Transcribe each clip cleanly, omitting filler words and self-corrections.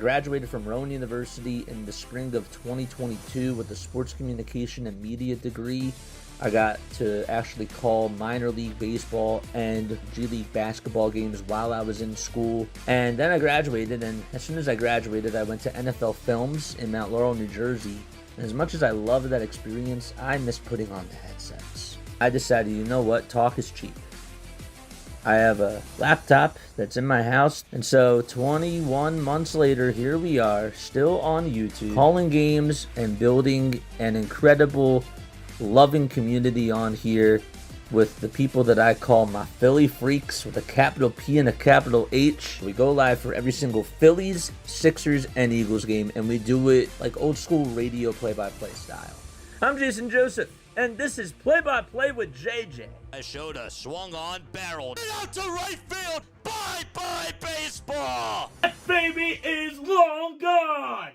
graduated from Rowan University in the spring of 2022 with a sports communication and media degree. I got to actually call minor league baseball and G League basketball games while I was in school. And then I graduated, and as soon as I graduated, I went to NFL Films in Mount Laurel, New Jersey. And as much as I loved that experience, I miss putting on the headsets. I decided, you know what, talk is cheap. I have a laptop that's in my house, and so 21 months later, here we are, still on YouTube, calling games and building an incredible, loving community on here with the people that I call my Philly freaks with a capital P and a capital H. We go live for every single Phillies, Sixers, and Eagles game, and we do it like old school radio play-by-play style. I'm Jason Joseph, and this is Play-by-Play with JJ. Showed swung on, barreled, and out to right field. Bye-bye baseball. That baby is long gone.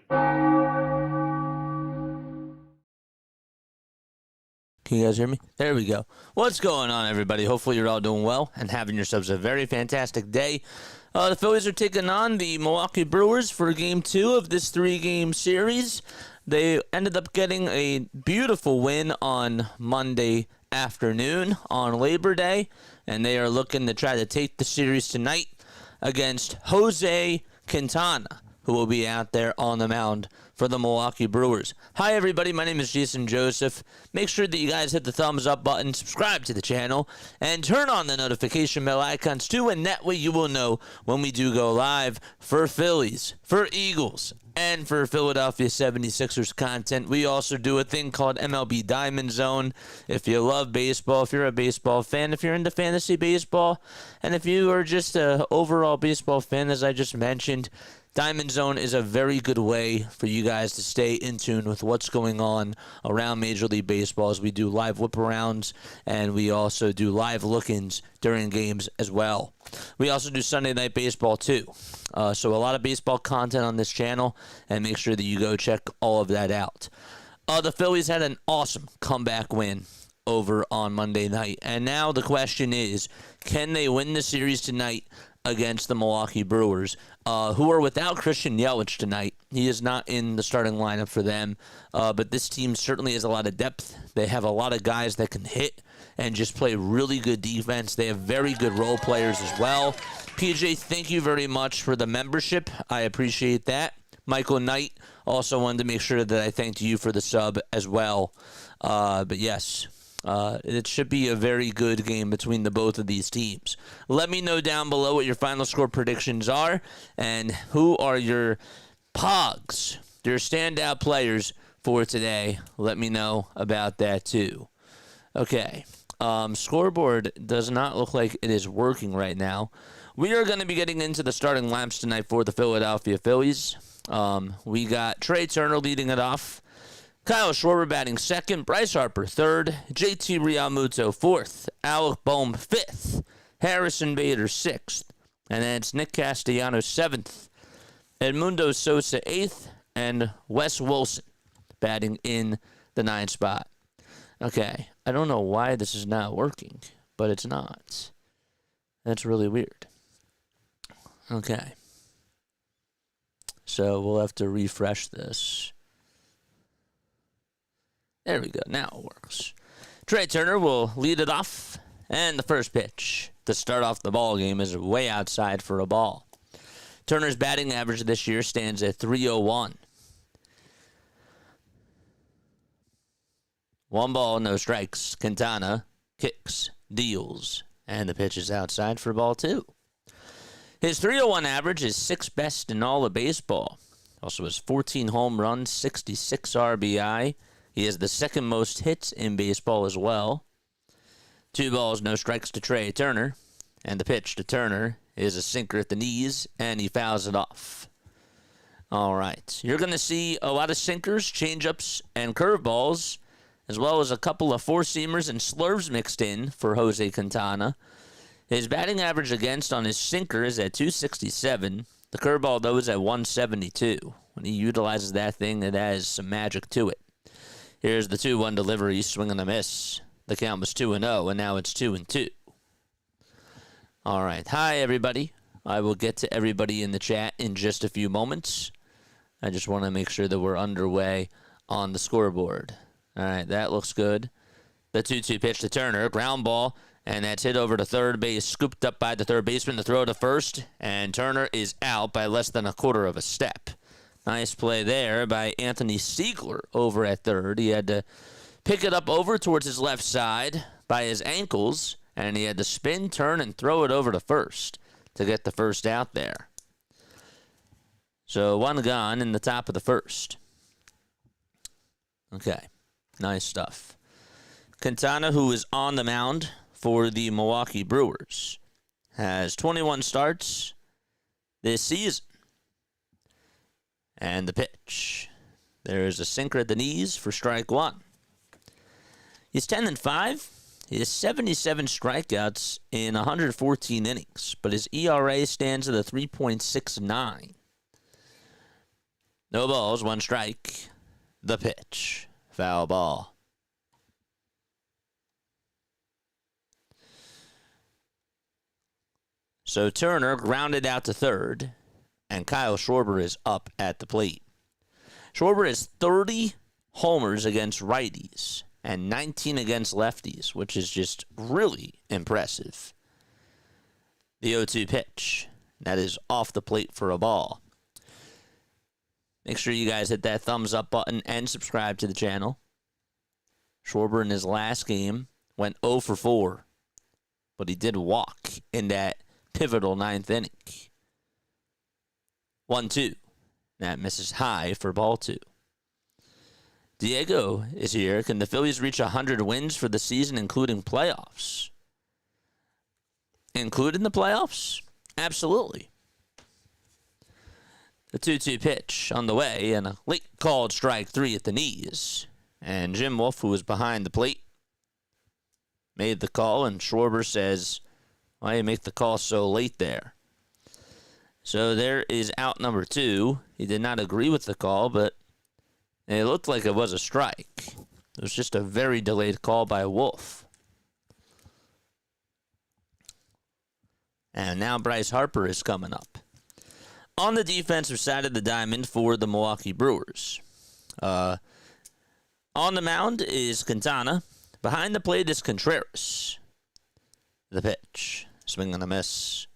Can you guys hear me? There we go. What's going on, everybody? Hopefully you're all doing well and having yourselves a very fantastic day. The Phillies are taking on the Milwaukee Brewers for Game 2 of this 3-game series. They ended up getting a beautiful win on Monday afternoon on Labor Day, and they are looking to try to take the series tonight against Jose Quintana, who will be out there on the mound for the Milwaukee Brewers. Hi, everybody. My name is Jason Joseph. Make sure that you guys hit the thumbs up button, subscribe to the channel, and turn on the notification bell icons too, and that way you will know when we do go live for Phillies, for Eagles, and for Philadelphia 76ers content. We also do a thing called MLB Diamond Zone. If you love baseball, if you're a baseball fan, if you're into fantasy baseball, and if you are just an overall baseball fan, as I just mentioned, Diamond Zone is a very good way for you guys to stay in tune with what's going on around Major League Baseball, as we do live whip-arounds, and we also do live look-ins during games as well. We also do Sunday Night Baseball, too. So a lot of baseball content on this channel, and make sure that you go check all of that out. The Phillies had an awesome comeback win over on Monday night, and now the question is, can they win the series tonight against the Milwaukee Brewers, who are without Christian Yelich tonight? He is not in the starting lineup for them, but this team certainly has a lot of depth. They have a lot of guys that can hit and just play really good defense. They have very good role players as well. PJ, thank you very much for the membership. I appreciate that. Michael Knight also wanted to make sure that I thanked you for the sub as well. But yes, it should be a very good game between the both of these teams. Let me know down below what your final score predictions are, and who are your Pogs, your standout players for today. Let me know about that too. Okay, scoreboard does not look like it is working right now. We are going to be getting into the starting lineups tonight for the Philadelphia Phillies. We got Trey Turner leading it off, Kyle Schwarber batting second, Bryce Harper third, JT Realmuto fourth, Alec Bohm fifth, Harrison Bader sixth, and then it's Nick Castellanos seventh, Edmundo Sosa eighth, and Wes Wilson batting in the ninth spot. Okay, I don't know why this is not working, but it's not. That's really weird. Okay. So we'll have to refresh this. There we go. Now it works. Trey Turner will lead it off. And the first pitch to start off the ball game is way outside for a ball. Turner's batting average this year stands at .301. 1 ball, no strikes. Quintana kicks, deals, and the pitch is outside for ball 2. His .301 average is 6th best in all of baseball. Also has 14 home runs, 66 RBI. He has the second most hits in baseball as well. 2 balls, no strikes to Trey Turner. And the pitch to Turner is a sinker at the knees, and he fouls it off. All right. You're going to see a lot of sinkers, changeups, and curveballs, as well as a couple of four-seamers and slurves mixed in for Jose Quintana. His batting average against on his sinker is at .267. The curveball, though, is at .172. When he utilizes that thing, it has some magic to it. Here's the 2-1 delivery, swing and a miss. The count was 2-0, and now it's 2-2. All right. Hi, everybody. I will get to everybody in the chat in just a few moments. I just want to make sure that we're underway on the scoreboard. All right, that looks good. The 2-2 pitch to Turner, ground ball, and that's hit over to third base, scooped up by the third baseman to throw to first, and Turner is out by less than a quarter of a step. Nice play there by Anthony Siegler over at third. He had to pick it up over towards his left side by his ankles, and he had to spin, turn, and throw it over to first to get the first out there. So one gone in the top of the first. Okay, nice stuff. Quintana, who is on the mound for the Milwaukee Brewers, has 21 starts this season. And the pitch. There is a sinker at the knees for strike one. He's 10-5. He has 77 strikeouts in 114 innings, but his ERA stands at a 3.69. No balls, one strike. The pitch. Foul ball. So Turner grounded out to third, and Kyle Schwarber is up at the plate. Schwarber has 30 homers against righties and 19 against lefties, which is just really impressive. The 0-2 pitch. That is off the plate for a ball. Make sure you guys hit that thumbs up button and subscribe to the channel. Schwarber in his last game went 0 for 4, but he did walk in that pivotal ninth inning. 1-2. That misses high for ball two. Diego is here. Can the Phillies reach 100 wins for the season, including playoffs? Including the playoffs? Absolutely. The 2-2 pitch on the way, and a late called strike three at the knees. And Jim Wolf, who was behind the plate, made the call, and Schwarber says, why you make the call so late there? So there is out number two. He did not agree with the call, but it looked like it was a strike. It was just a very delayed call by Wolf. And now Bryce Harper is coming up. On the defensive side of the diamond for the Milwaukee Brewers. On the mound is Quintana. Behind the plate is Contreras. The pitch. Swing and a miss.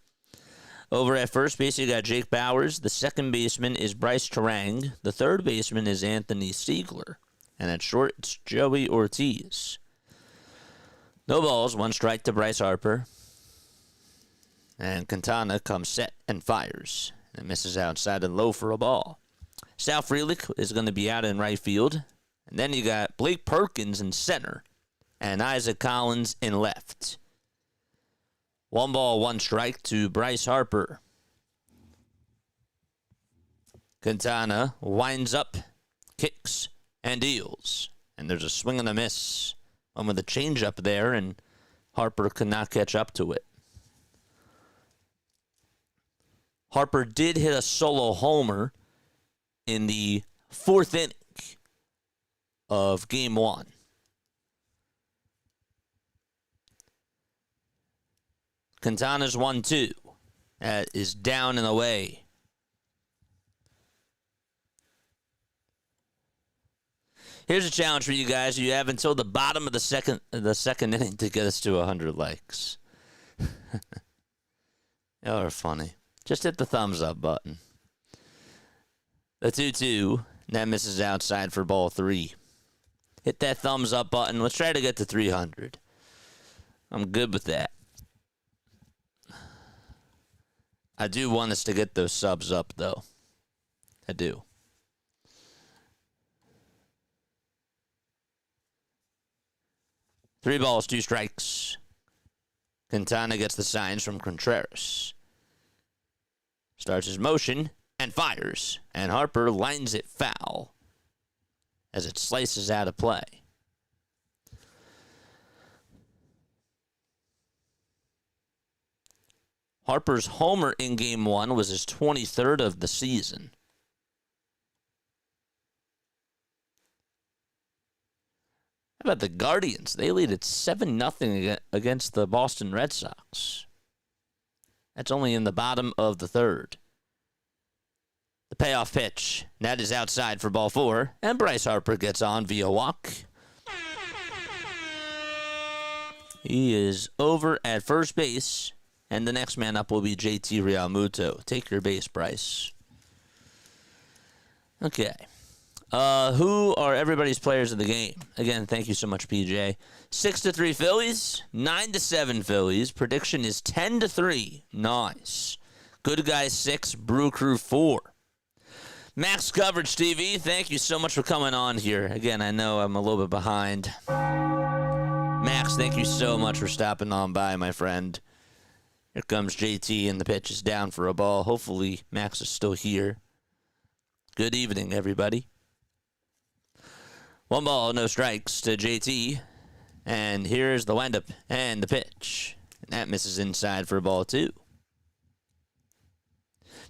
Over at first base, you got Jake Bowers. The second baseman is Bryce Turang. The third baseman is Anthony Siegler. And at short, it's Joey Ortiz. No balls, one strike to Bryce Harper. And Quintana comes set and fires. And misses outside and low for a ball. Sal Frelick is going to be out in right field. And then you got Blake Perkins in center. And Isaac Collins in left. 1 ball, 1 strike to Bryce Harper. Quintana winds up, kicks, and deals. And there's a swing and a miss. One with a changeup there, and Harper could not catch up to it. Harper did hit a solo homer in the 4th inning of Game 1. Quintana's 1-2. That is down and away. Here's a challenge for you guys. You have until the bottom of the second inning to get us to 100 likes. Y'all are funny. Just hit the thumbs up button. The 2-2. That misses outside for ball 3. Hit that thumbs up button. Let's try to get to 300. I'm good with that. I do want us to get those subs up, though. I do. Three balls, 2 strikes. Quintana gets the signs from Contreras. Starts his motion and fires. And Harper lines it foul as it slices out of play. Harper's homer in Game 1 was his 23rd of the season. How about the Guardians? They lead at 7-0 against the Boston Red Sox. That's only in the bottom of the 3rd. The The payoff pitch. That is outside for ball 4. And Bryce Harper gets on via walk. He is over at first base. And the next man up will be JT Realmuto. Take your base, Bryce. Okay. Who are everybody's players of the game? Again, thank you so much, PJ. 6-3 Phillies. 9-7 Phillies. Prediction is 10-3. Nice. Good Guys 6. Brew Crew 4. Max Coverage TV, thank you so much for coming on here. Again, I know I'm a little bit behind. Max, thank you so much for stopping on by, my friend. Here comes JT, and the pitch is down for a ball. Hopefully, Max is still here. Good evening, everybody. 1 ball, no strikes to JT. And here's the windup and the pitch. And that misses inside for ball 2.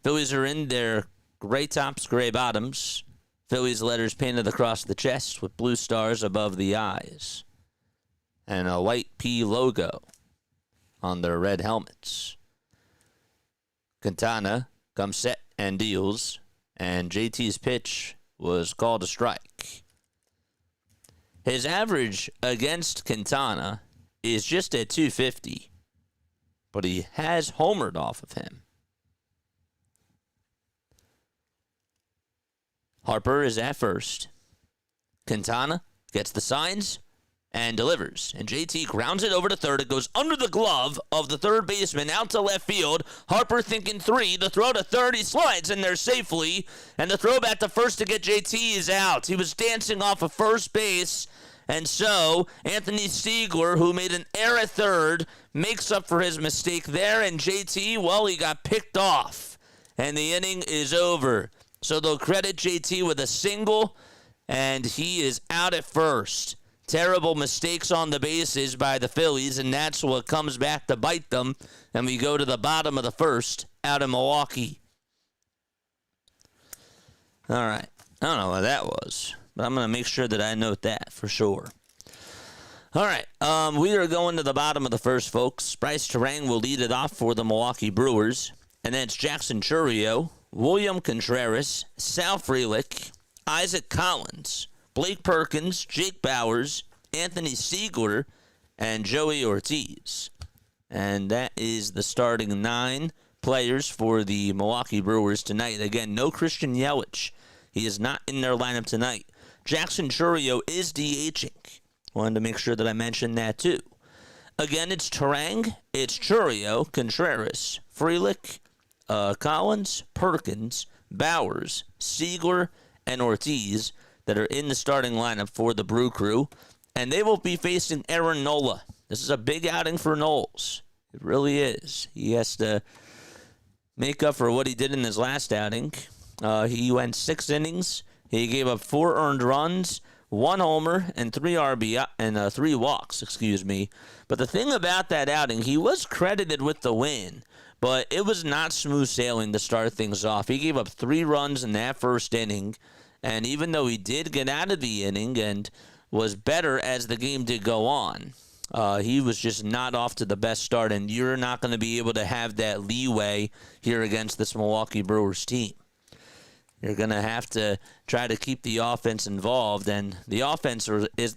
Phillies are in their gray tops, gray bottoms. Phillies letters painted across the chest with blue stars above the eyes. And a white P logo on their red helmets. Quintana comes set and deals. And JT's pitch was called a strike. His average against Quintana is just at 250. But he has homered off of him. Harper is at first. Quintana gets the signs and delivers. And JT grounds it over to third. It goes under the glove of the third baseman out to left field. Harper thinking 3. The throw to third. He slides in there safely. And the throw back to first to get JT is out. He was dancing off of first base. And so Anthony Siegler, who made an error at third, makes up for his mistake there. And JT, well, he got picked off. And the inning is over. So they'll credit JT with a single, and he is out at first. Terrible mistakes on the bases by the Phillies, and that's what comes back to bite them. And we go to the bottom of the first out of Milwaukee. All right. I don't know what that was, but I'm going to make sure that I note that for sure. All right. We are going to the bottom of the first, folks. Bryce Turang will lead it off for the Milwaukee Brewers. And then it's Jackson Chourio, William Contreras, Sal Frelick, Isaac Collins, Blake Perkins, Jake Bowers, Anthony Siegler, and Joey Ortiz. And that is the starting 9 players for the Milwaukee Brewers tonight. Again, no Christian Yelich. He is not in their lineup tonight. Jackson Chourio is DHing. Wanted to make sure that I mentioned that too. Again, it's Turang, it's Chourio, Contreras, Frelick, Collins, Perkins, Bowers, Siegler, and Ortiz that are in the starting lineup for the Brew Crew. And they will be facing Aaron Nola. This is a big outing for Knowles. It really is. He has to make up for what he did in his last outing. He went 6 innings. He gave up 4 earned runs, 1 homer, and 3 RBI and 3 walks. But the thing about that outing, he was credited with the win. But it was not smooth sailing to start things off. He gave up 3 runs in that first inning. And even though he did get out of the inning and was better as the game did go on, he was just not off to the best start. And you're not going to be able to have that leeway here against this Milwaukee Brewers team. You're going to have to try to keep the offense involved. And the offense,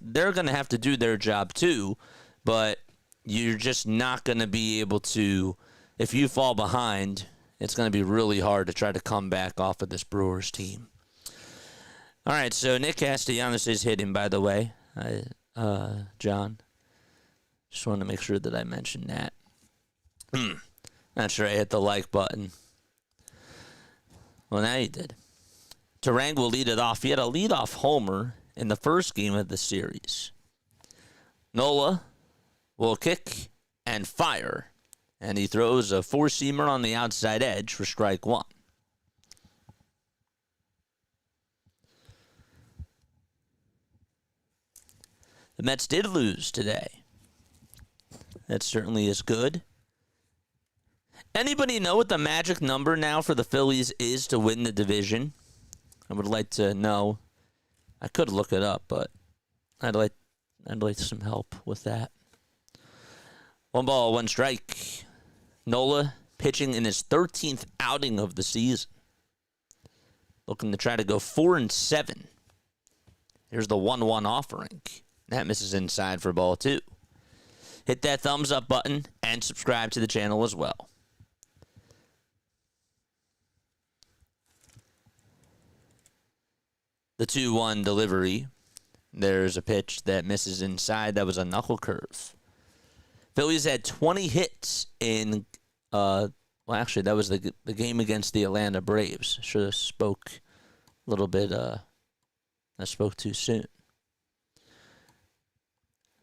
they're going to have to do their job too. But you're just not going to be able to. If you fall behind, it's going to be really hard to try to come back off of this Brewers team. All right, so Nick Castellanos is hitting, by the way, John. Just want to make sure that I mentioned that. Not sure I hit the like button. Well, now you did. Turang will lead it off. He had a leadoff homer in the first game of the series. Nola will kick and fire. And he throws a 4-seamer on the outside edge for strike 1. The Mets did lose today. That certainly is good. Anybody know what the magic number now for the Phillies is to win the division? I would like to know. I could look it up, but I'd like some help with that. 1 ball, 1 strike. Nola pitching in his 13th outing of the season. looking to try to go 4-7. Here's the 1-1 offering. That misses inside for ball 2. Hit that thumbs up button and subscribe to the channel as well. The 2-1 delivery. There's a pitch that misses inside. That was a knuckle curve. Phillies had 20 hits in, well, actually, that was the game against the Atlanta Braves. Should have spoke a little bit, I spoke too soon.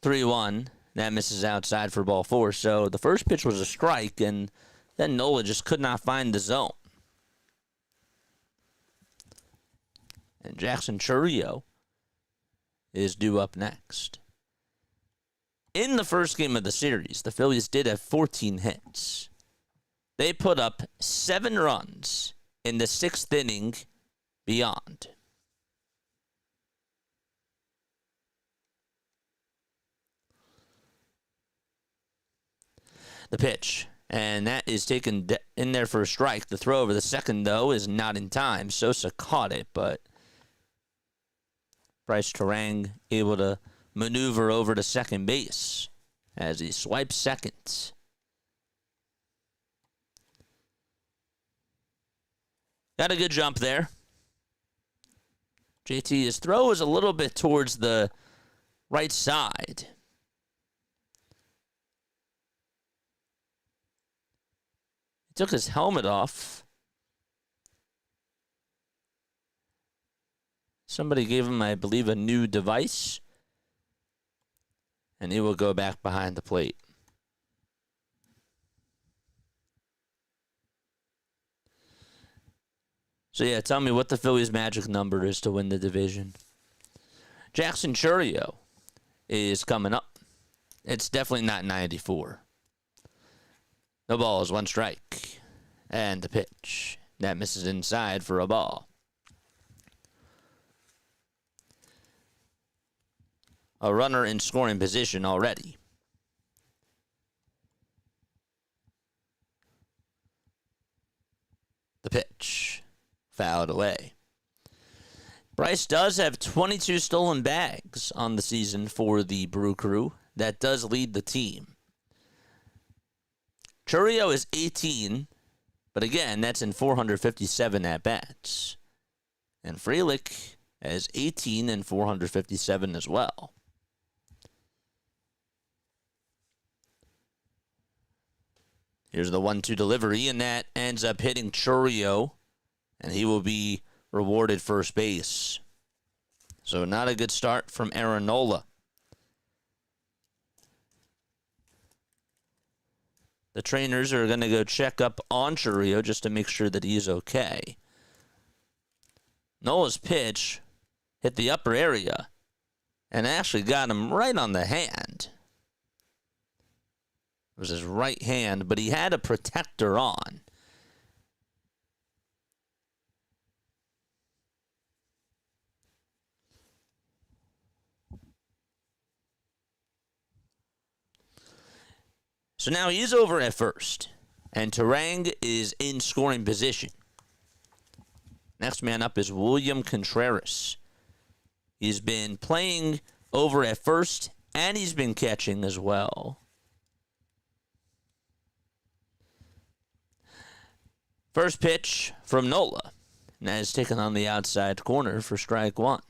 3-1. That misses outside for ball 4. So the first pitch was a strike, and then Nola just could not find the zone. And Jackson Chourio is due up next. In the first game of the series, the Phillies did have 14 hits. They put up 7 runs in the 6th inning beyond. The pitch, and that is taken in there for a strike. The throw over the second, though, is not in time. Sosa caught it, but Bryce Turang able to maneuver over to second base as he swipes second. Got a good jump there. JT's throw is a little bit towards the right side. He took his helmet off. Somebody gave him, I believe, a new device. And he will go back behind the plate. So, yeah, tell me what the Phillies' magic number is to win the division. Jackson Chourio is coming up. It's definitely not 94. No balls, 1 strike. And the pitch. That misses inside for a ball. A runner in scoring position already. The pitch. Fouled away. Bryce does have 22 stolen bags on the season for the Brew Crew. That does lead the team. Chourio is 18, but again, that's in 457 at-bats. And Frelick has 18 and 457 as well. Here's the 1-2 delivery, and that ends up hitting Chourio, and he will be rewarded first base. So not a good start from Aaron Nola. The trainers are going to go check up on Chourio just to make sure that he's okay. Nola's pitch hit the upper area and actually got him right on the hand. It was his right hand, but he had a protector on. So now he's over at first, and Turang is in scoring position. Next man up is William Contreras. He's been playing over at first, and he's been catching as well. First pitch from Nola. And that is taken on the outside corner for strike 1.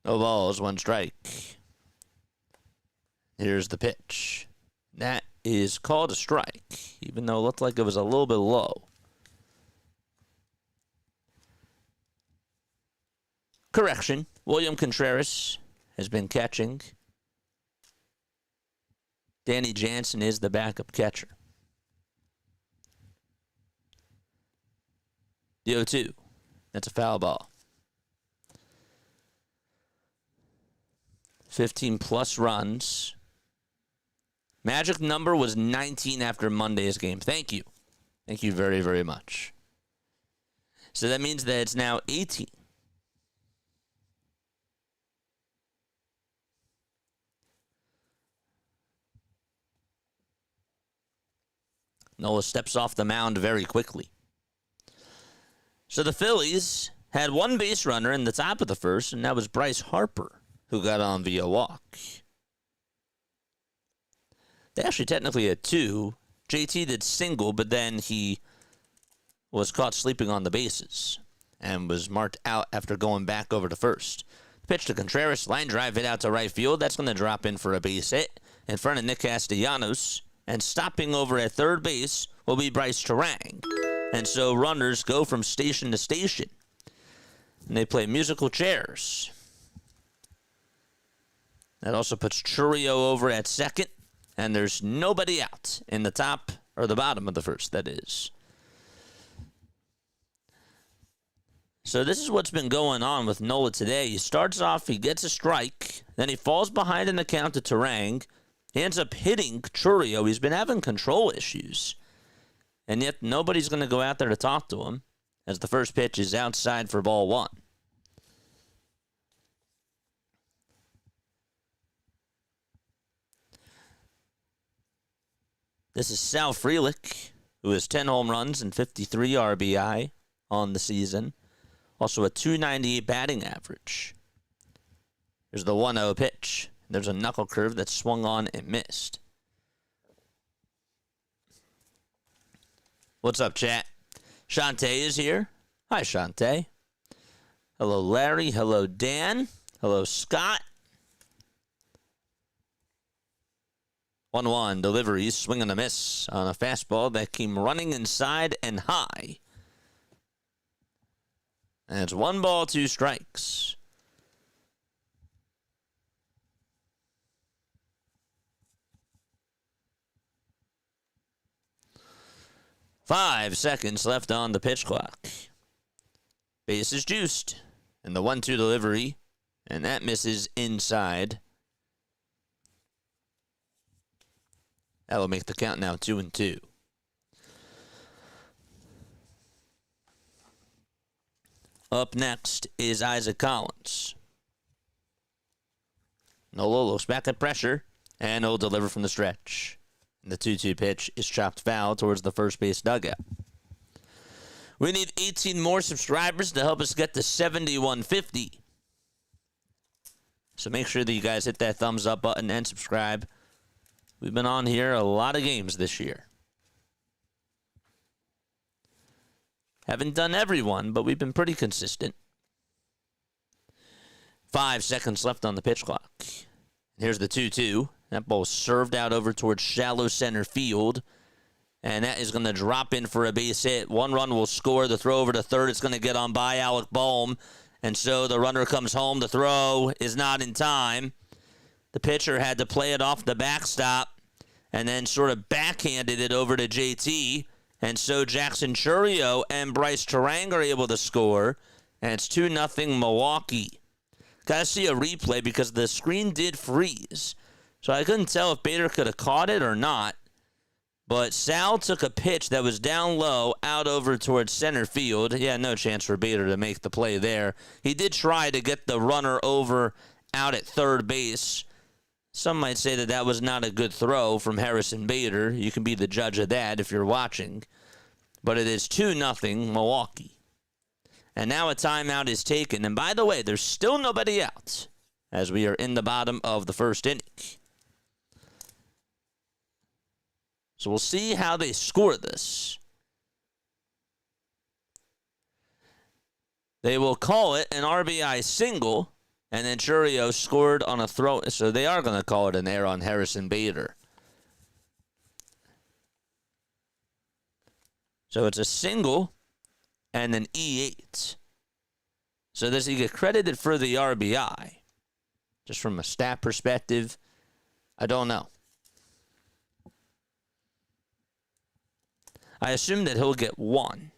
No balls, 1 strike. Here's the pitch. That is called a strike, even though it looked like it was a little bit low. Correction. William Contreras has been catching. Danny Jansen is the backup catcher. The 0-2. That's a foul ball. 15-plus runs. Magic number was 19 after Monday's game. Thank you. Thank you very, very much. So that means that it's now 18. Nola steps off the mound very quickly. So the Phillies had one base runner in the top of the first, and that was Bryce Harper, who got on via walk. They actually technically had two. JT did single, but then he was caught sleeping on the bases and was marked out after going back over to first. Pitch to Contreras, line drive hit out to right field. That's going to drop in for a base hit in front of Nick Castellanos. And stopping over at third base will be Bryce Turang. And so runners go from station to station. And they play musical chairs. That also puts Chourio over at second. And there's nobody out in the top or the bottom of the first, that is. So this is what's been going on with Nola today. He starts off, he gets a strike, then he falls behind in the count to Turang. He ends up hitting Chourio. He's been having control issues. And yet nobody's going to go out there to talk to him as the first pitch is outside for ball one. This is Sal Frelick, who has 10 home runs and 53 RBI on the season. Also a .298 batting average. There's the 1-0 pitch. There's a knuckle curve that swung on and missed. What's up, chat? Shantae is here. Hi, Shantae. Hello, Larry. Hello, Dan. Hello, Scott. 1-1 delivery, swing and a miss on a fastball that came running inside and high. And it's 1 ball, 2 strikes. Five seconds left on the pitch clock. Base is juiced. And the 1-2 delivery. And that misses inside. That will make the count now 2-2. Up next is Isaac Collins. Nola looks back at pressure, and he'll deliver from the stretch. And the 2-2 pitch is chopped foul towards the first base dugout. We need 18 more subscribers to help us get to 7150. So make sure that you guys hit that thumbs up button and subscribe. We've been on here a lot of games this year. Haven't done every one, but we've been pretty consistent. 5 seconds left on the pitch clock. Here's the 2-2. That ball served out over towards shallow center field. And that is going to drop in for a base hit. 1 run will score. The throw over to third. It's going to get on by Alec Boehm. And so the runner comes home. The throw is not in time. The pitcher had to play it off the backstop and then sort of backhanded it over to JT. And so Jackson Chourio and Bryce Turang are able to score. And it's 2-0 Milwaukee. Got to see a replay because the screen did freeze. So I couldn't tell if Bader could have caught it or not. But Sal took a pitch that was down low out over towards center field. Yeah, no chance for Bader to make the play there. He did try to get the runner over out at third base. Some might say that that was not a good throw from Harrison Bader. You can be the judge of that if you're watching. But it is 2-0 Milwaukee. And now a timeout is taken. And by the way, there's still nobody out as we are in the bottom of the first inning. So we'll see how they score this. They will call it an RBI single, and then Chourio scored on a throw. So they are going to call it an error on Harrison Bader. So it's a single and an E8. So does he get credited for the RBI? Just from a stat perspective, I don't know. I assume that he'll get 1.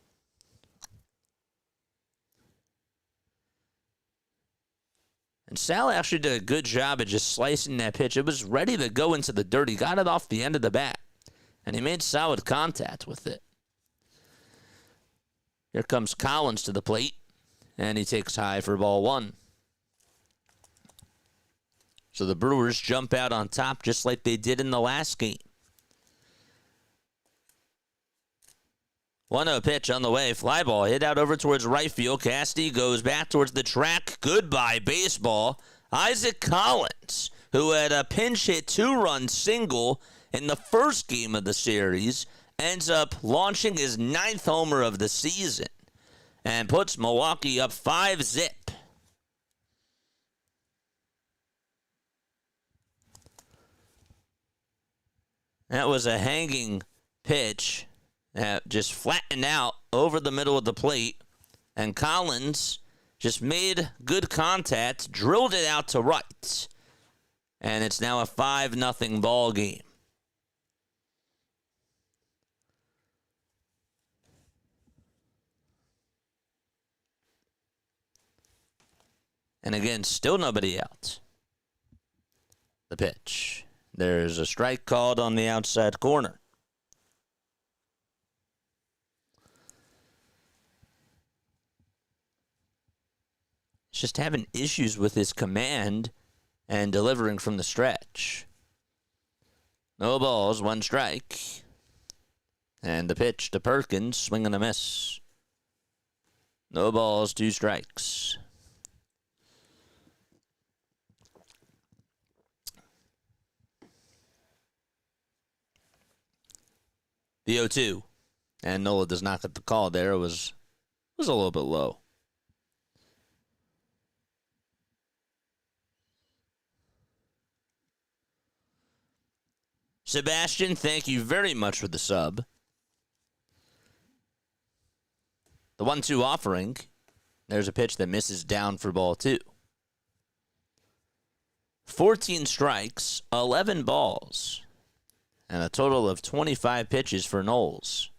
And Sal actually did a good job of just slicing that pitch. It was ready to go into the dirt. He got it off the end of the bat. And he made solid contact with it. Here comes Collins to the plate. And he takes high for ball 1. So the Brewers jump out on top just like they did in the last game. 1-0 pitch on the way. Fly ball hit out over towards right field. Cassidy goes back towards the track. Goodbye, baseball. Isaac Collins, who had a pinch hit 2-run single in the first game of the series, ends up launching his 9th homer of the season and puts Milwaukee up 5-0. That was a hanging pitch that just flattened out over the middle of the plate, and Collins just made good contact, drilled it out to right, and it's now a 5-0 ball game. And again, still nobody out. The pitch. There's a strike called on the outside corner. He's just having issues with his command and delivering from the stretch. No balls, 1 strike. And the pitch to Perkins, swing and a miss. No balls, 2 strikes. The 0-2. And Nola does not get the call there. It was a little bit low. Sebastian, thank you very much for the sub. The 1-2 offering. There's a pitch that misses down for ball 2. 14 strikes, 11 balls, and a total of 25 pitches for Knowles.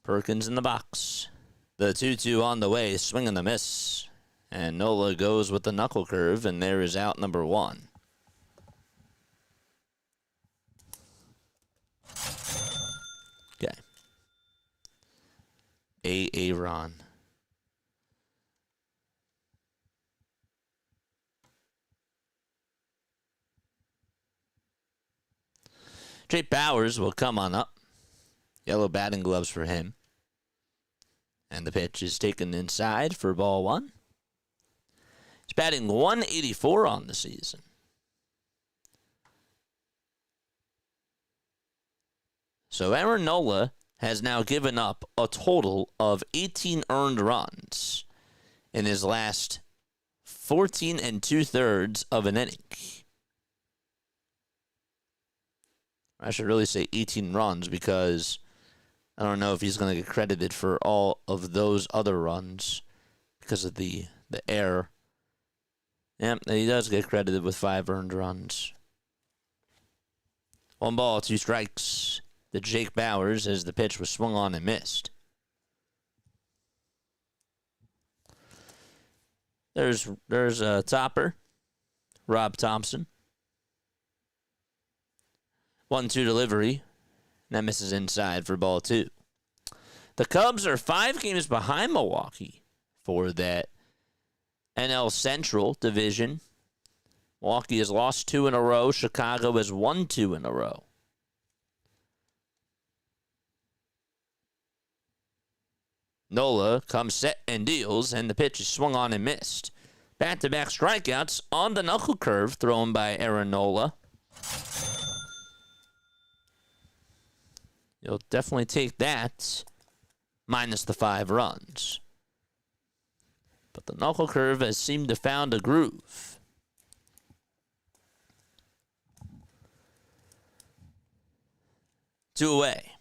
Perkins in the box. The 2-2 on the way, swing and a miss. And Nola goes with the knuckle curve, and there is out number 1. Okay. Aaron. Jake Bowers will come on up. Yellow batting gloves for him. And the pitch is taken inside for ball 1. He's batting .184 on the season. So Aaron Nola has now given up a total of 18 earned runs in his last 14 2/3 of an inning. I should really say 18 runs because I don't know if he's going to get credited for all of those other runs because of the error. Yep, he does get credited with 5 earned runs. 1 ball, 2 strikes to Jake Bowers as the pitch was swung on and missed. There's a topper, Rob Thompson. 1-2 delivery. That misses inside for ball 2. The Cubs are 5 games behind Milwaukee for that NL Central division. Milwaukee has lost 2 in a row. Chicago has won 2 in a row. Nola comes set and deals, and the pitch is swung on and missed. Back-to-back strikeouts on the knuckle curve thrown by Aaron Nola. You'll definitely take that minus the 5 runs. But the knuckle curve has seemed to found a groove. Two away.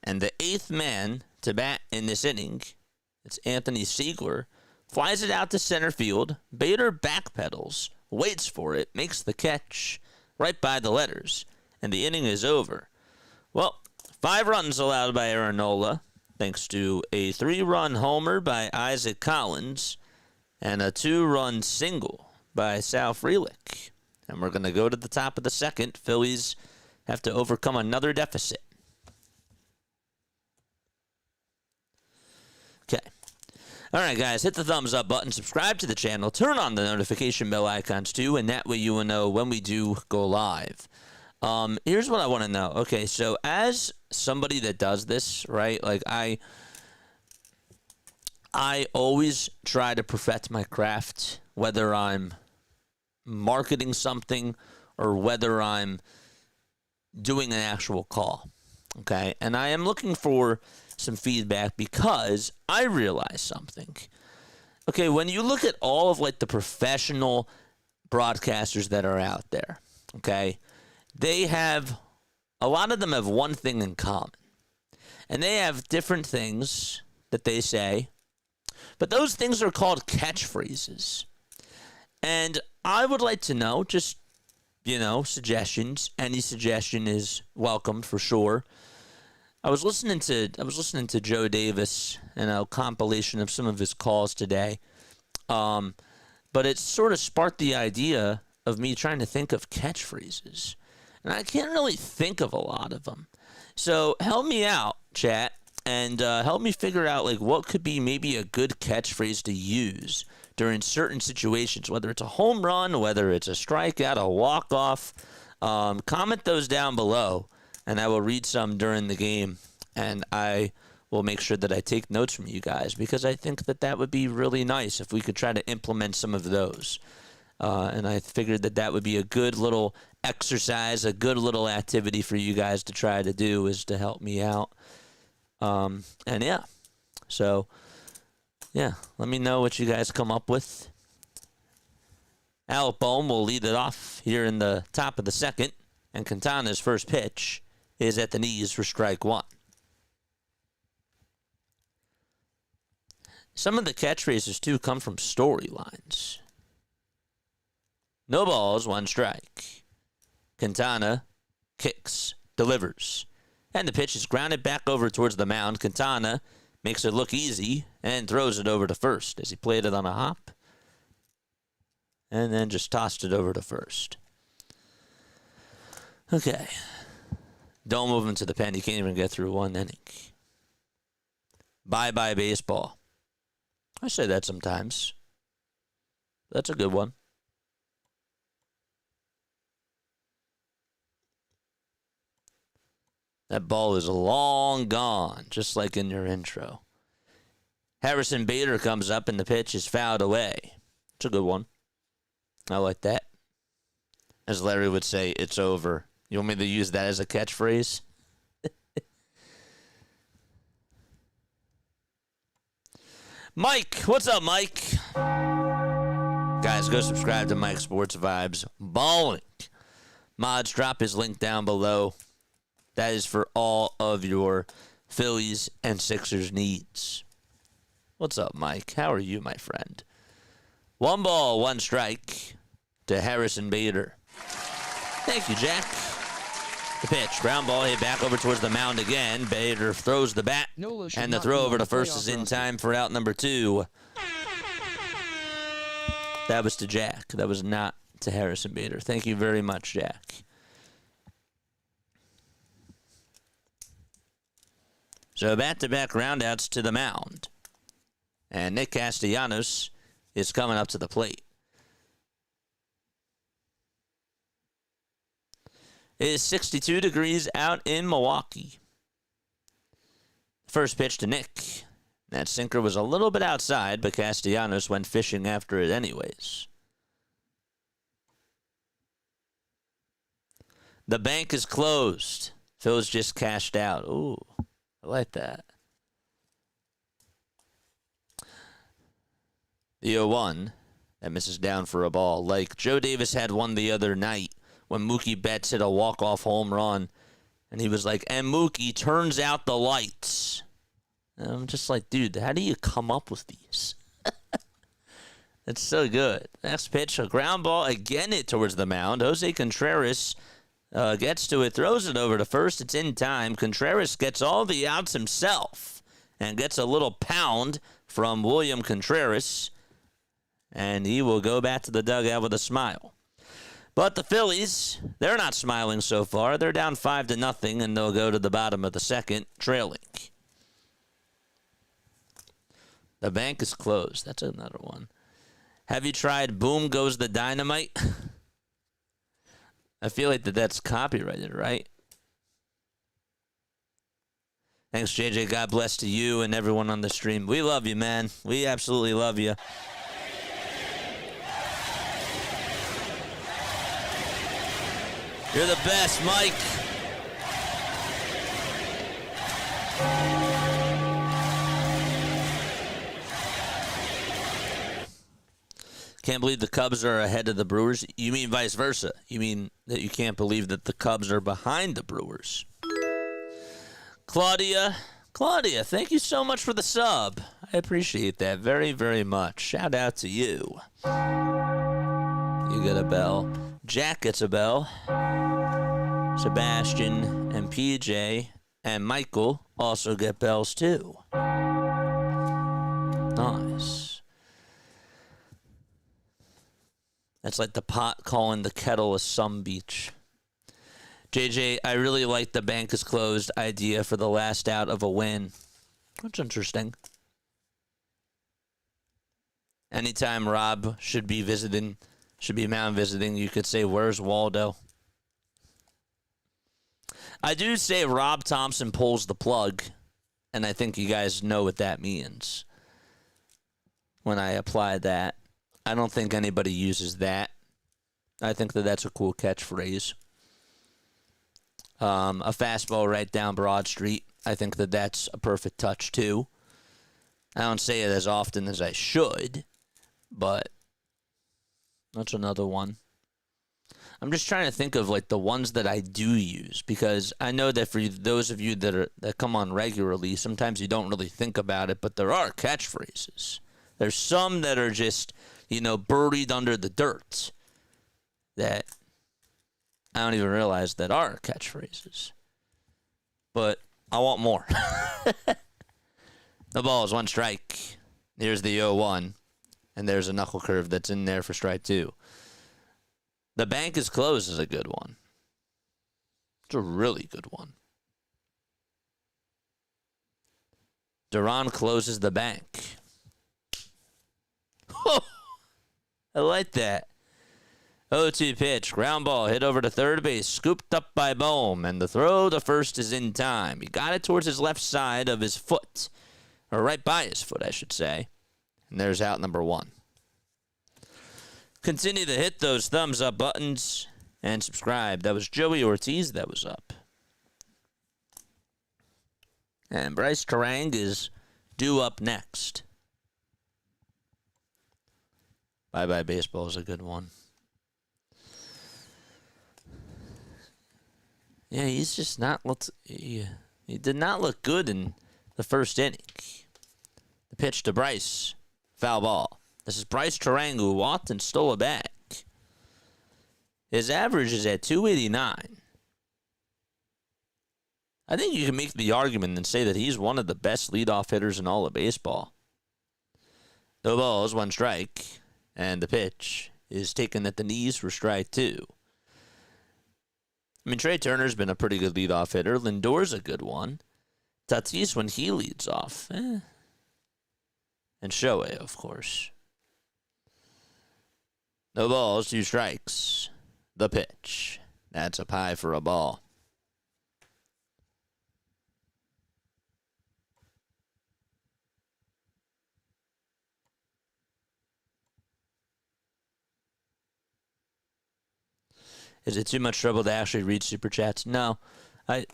And the 8th man to bat in this inning, it's Anthony Siegler, flies it out to center field. Bader backpedals, waits for it, makes the catch right by the letters, and the inning is over. Well, 5 runs allowed by Aaron Nola, thanks to a 3-run homer by Isaac Collins and a 2-run single by Sal Frelick. And we're going to go to the top of the second. Phillies have to overcome another deficit. Okay. All right, guys, hit the thumbs up button, subscribe to the channel, turn on the notification bell icons too, and that way you will know when we do go live. Here's what I want to know. Okay, so as somebody that does this, right? Like I always try to perfect my craft, whether I'm marketing something or whether I'm doing an actual call. Okay, and I am looking for some feedback because I realize something. Okay, when you look at all of like the professional broadcasters that are out there, okay, a lot of them have one thing in common. And they have different things that they say, but those things are called catchphrases. And I would like to know, just, suggestions. Any suggestion is welcomed for sure. I was listening to Joe Davis and a compilation of some of his calls today. But it sort of sparked the idea of me trying to think of catchphrases. And I can't really think of a lot of them. So help me out, chat, and help me figure out like what could be maybe a good catchphrase to use during certain situations, whether it's a home run, whether it's a strikeout, a walk-off. Comment those down below, and I will read some during the game, and I will make sure that I take notes from you guys because I think that would be really nice if we could try to implement some of those. And I figured that would be a good little exercise, a good little activity for you guys to try to do is to help me out. And yeah, so yeah, let me know what you guys come up with. Alec Bohm will lead it off here in the top of the second, and Quintana's first pitch is at the knees for strike one. Some of the catchphrases, too, come from storylines. No balls, one strike. Quintana kicks, delivers. And the pitch is grounded back over towards the mound. Quintana makes it look easy and throws it over to first as he played it on a hop. And then just tossed it over to first. Okay. Don't move him to the pen. He can't even get through one inning. Bye-bye baseball. I say that sometimes. That's a good one. That ball is long gone, just like in your intro. Harrison Bader comes up and the pitch is fouled away. It's a good one. I like that. As Larry would say, it's over. You want me to use that as a catchphrase? Mike, what's up, Mike? Guys, go subscribe to Mike Sports Vibes Bowling. Mods, drop his link down below. That is for all of your Phillies and Sixers needs. What's up, Mike? How are you, my friend? 1 ball, 1 strike to Harrison Bader. Thank you, Jack. The pitch, ground ball hit back over towards the mound again. Bader throws the bat, and the throw over to first is in time for out number 2. That was to Jack. That was not to Harrison Bader. Thank you very much, Jack. So back-to-back roundouts to the mound. And Nick Castellanos is coming up to the plate. It is 62 degrees out in Milwaukee. First pitch to Nick. That sinker was a little bit outside, but Castellanos went fishing after it anyways. The bank is closed. Phil's just cashed out. Ooh. I like that. The 0-1 that misses down for a ball. Like Joe Davis had one the other night when Mookie Betts hit a walk-off home run. And he was like, and Mookie turns out the lights. And I'm just like, dude, how do you come up with these? It's so good. Next pitch, a ground ball. Again, it towards the mound. Jose Contreras gets to it, throws it over to first. It's in time. Contreras gets all the outs himself and gets a little pound from William Contreras. And he will go back to the dugout with a smile. But the Phillies, they're not smiling so far. They're down 5-0, and they'll go to the bottom of the second, trailing. The bank is closed. That's another one. Have you tried Boom Goes the Dynamite? I feel like that's copyrighted, right? Thanks, JJ. God bless to you and everyone on the stream. We love you, man. We absolutely love you. You're the best, Mike. Can't believe the Cubs are ahead of the Brewers. You mean vice versa. You mean that you can't believe that the Cubs are behind the Brewers. Claudia, thank you so much for the sub. I appreciate that very, very much. Shout out to you. You get a bell. Jack gets a bell. Sebastian and PJ and Michael also get bells too. Nice. That's like the pot calling the kettle a some beach. JJ, I really like the bank is closed idea for the last out of a win. That's interesting. Anytime Rob should be mound visiting, you could say, where's Waldo? I do say Rob Thompson pulls the plug, and I think you guys know what that means when I apply that. I don't think anybody uses that. I think that's a cool catchphrase. A fastball right down Broad Street. I think that's a perfect touch, too. I don't say it as often as I should, but that's another one. I'm just trying to think of like the ones that I do use, because I know that for those of you that come on regularly, sometimes you don't really think about it, but there are catchphrases. There's some that are just, buried under the dirt that I don't even realize that are catchphrases. But I want more. The ball is one strike. Here's the 0-1. And there's a knuckle curve that's in there for strike 2. The bank is closed is a good one. It's a really good one. Duran closes the bank. I like that. 0-2 pitch. Ground ball hit over to third base. Scooped up by Bohm. And the throw to first is in time. He got it towards his left side of his foot. Or right by his foot, I should say. And there's out number 1. Continue to hit those thumbs up buttons and subscribe. That was Joey Ortiz that was up. And Bryce Turang is due up next. Bye-bye baseball is a good one. Yeah, he's just not he did not look good in the first inning. The pitch to Bryce. Foul ball. This is Bryce Turang, who walked and stole a bag. His average is at 289. I think you can make the argument and say that he's one of the best leadoff hitters in all of baseball. No balls, 1 strike. And the pitch is taken at the knees for strike 2. I mean, Trey Turner's been a pretty good leadoff hitter. Lindor's a good one. Tatis when he leads off. And Shohei, of course. No balls, 2 strikes. The pitch. That's up high for a ball. Is it too much trouble to actually read Super Chats? No. I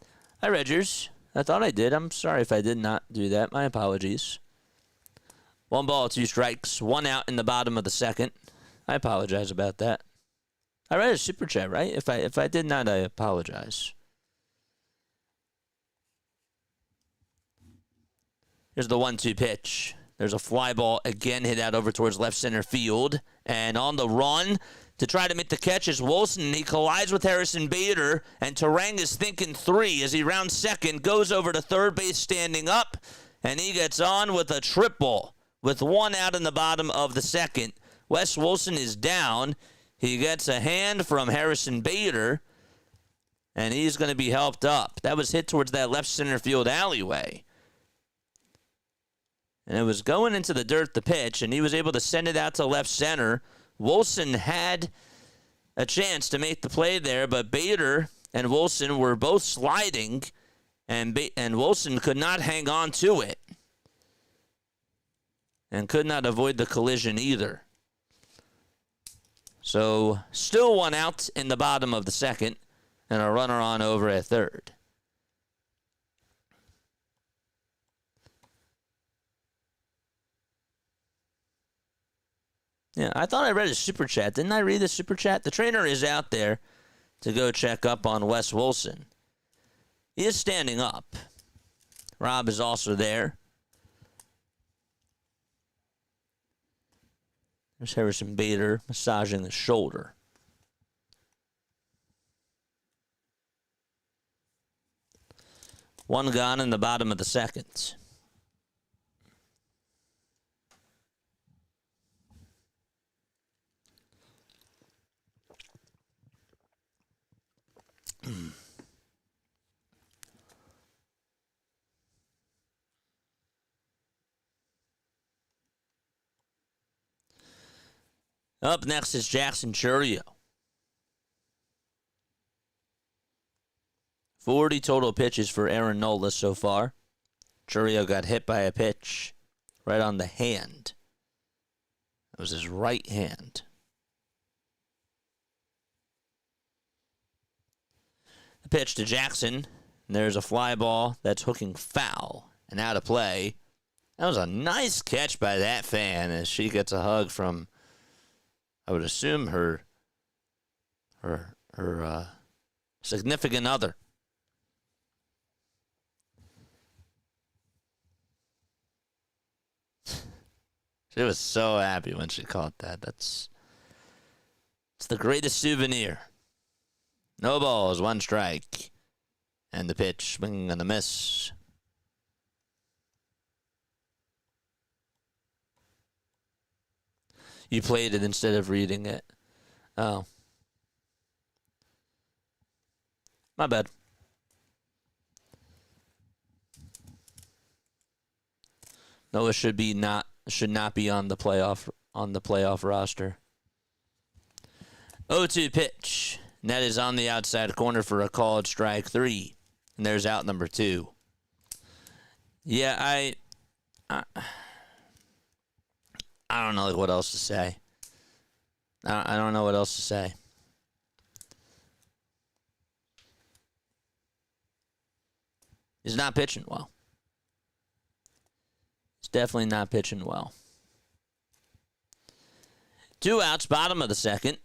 read yours. I thought I did. I'm sorry if I did not do that. My apologies. 1 ball, 2 strikes. 1 out in the bottom of the second. I apologize about that. I read a Super Chat, right? If I did not, I apologize. Here's the 1-2 pitch. There's a fly ball again hit out over towards left center field. And on the run to try to make the catch is Wilson. He collides with Harrison Bader, and Turang is thinking 3 as he rounds second, goes over to third base standing up, and he gets on with a triple with 1 out in the bottom of the second. Wes Wilson is down. He gets a hand from Harrison Bader, and he's going to be helped up. That was hit towards that left center field alleyway. And it was going into the dirt, the pitch, and he was able to send it out to left center. Wilson had a chance to make the play there, but Bader and Wilson were both sliding, and Wilson could not hang on to it and could not avoid the collision either. So still one out in the bottom of the second, and a runner on over at third. Yeah, I thought I read a super chat. Didn't I read the super chat? The trainer is out there to go check up on Wes Wilson. He is standing up. Rob is also there. There's Harrison Bader massaging the shoulder. One gone in the bottom of the second. Up next is Jackson Chourio. 40 total pitches for Aaron Nola so far. Chourio got hit by a pitch right on the hand. It was his right hand. The pitch to Jackson. And there's a fly ball that's hooking foul and out of play. That was a nice catch by that fan as she gets a hug from, I would assume, her significant other. She was so happy when she caught that. It's the greatest souvenir. No balls, one strike. And the pitch, swing and a miss. You played it instead of reading it. Oh. My bad. Noah should not be on the playoff roster. 0-2 pitch. And that is on the outside corner for a called strike 3. And there's out number 2. Yeah, I don't know what else to say. I don't know what else to say. He's not pitching well. He's definitely not pitching well. 2 outs, bottom of the second.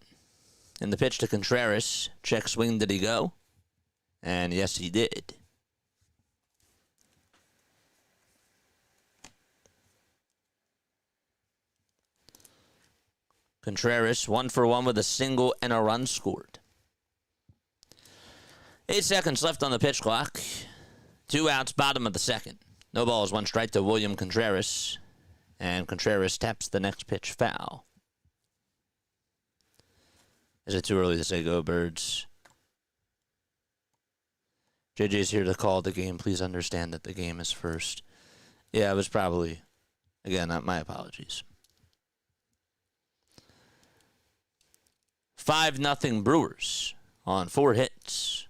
And the pitch to Contreras. Check swing, did he go? And yes, he did. Contreras, 1 for 1 with a single and a run scored. 8 seconds left on the pitch clock. 2 outs, bottom of the second. No balls, 1 strike to William Contreras. And Contreras taps the next pitch foul. Is it too early to say go, Birds? JJ's here to call the game. Please understand that the game is first. Yeah, it was probably, again, my apologies. 5-0 Brewers on 4 hits.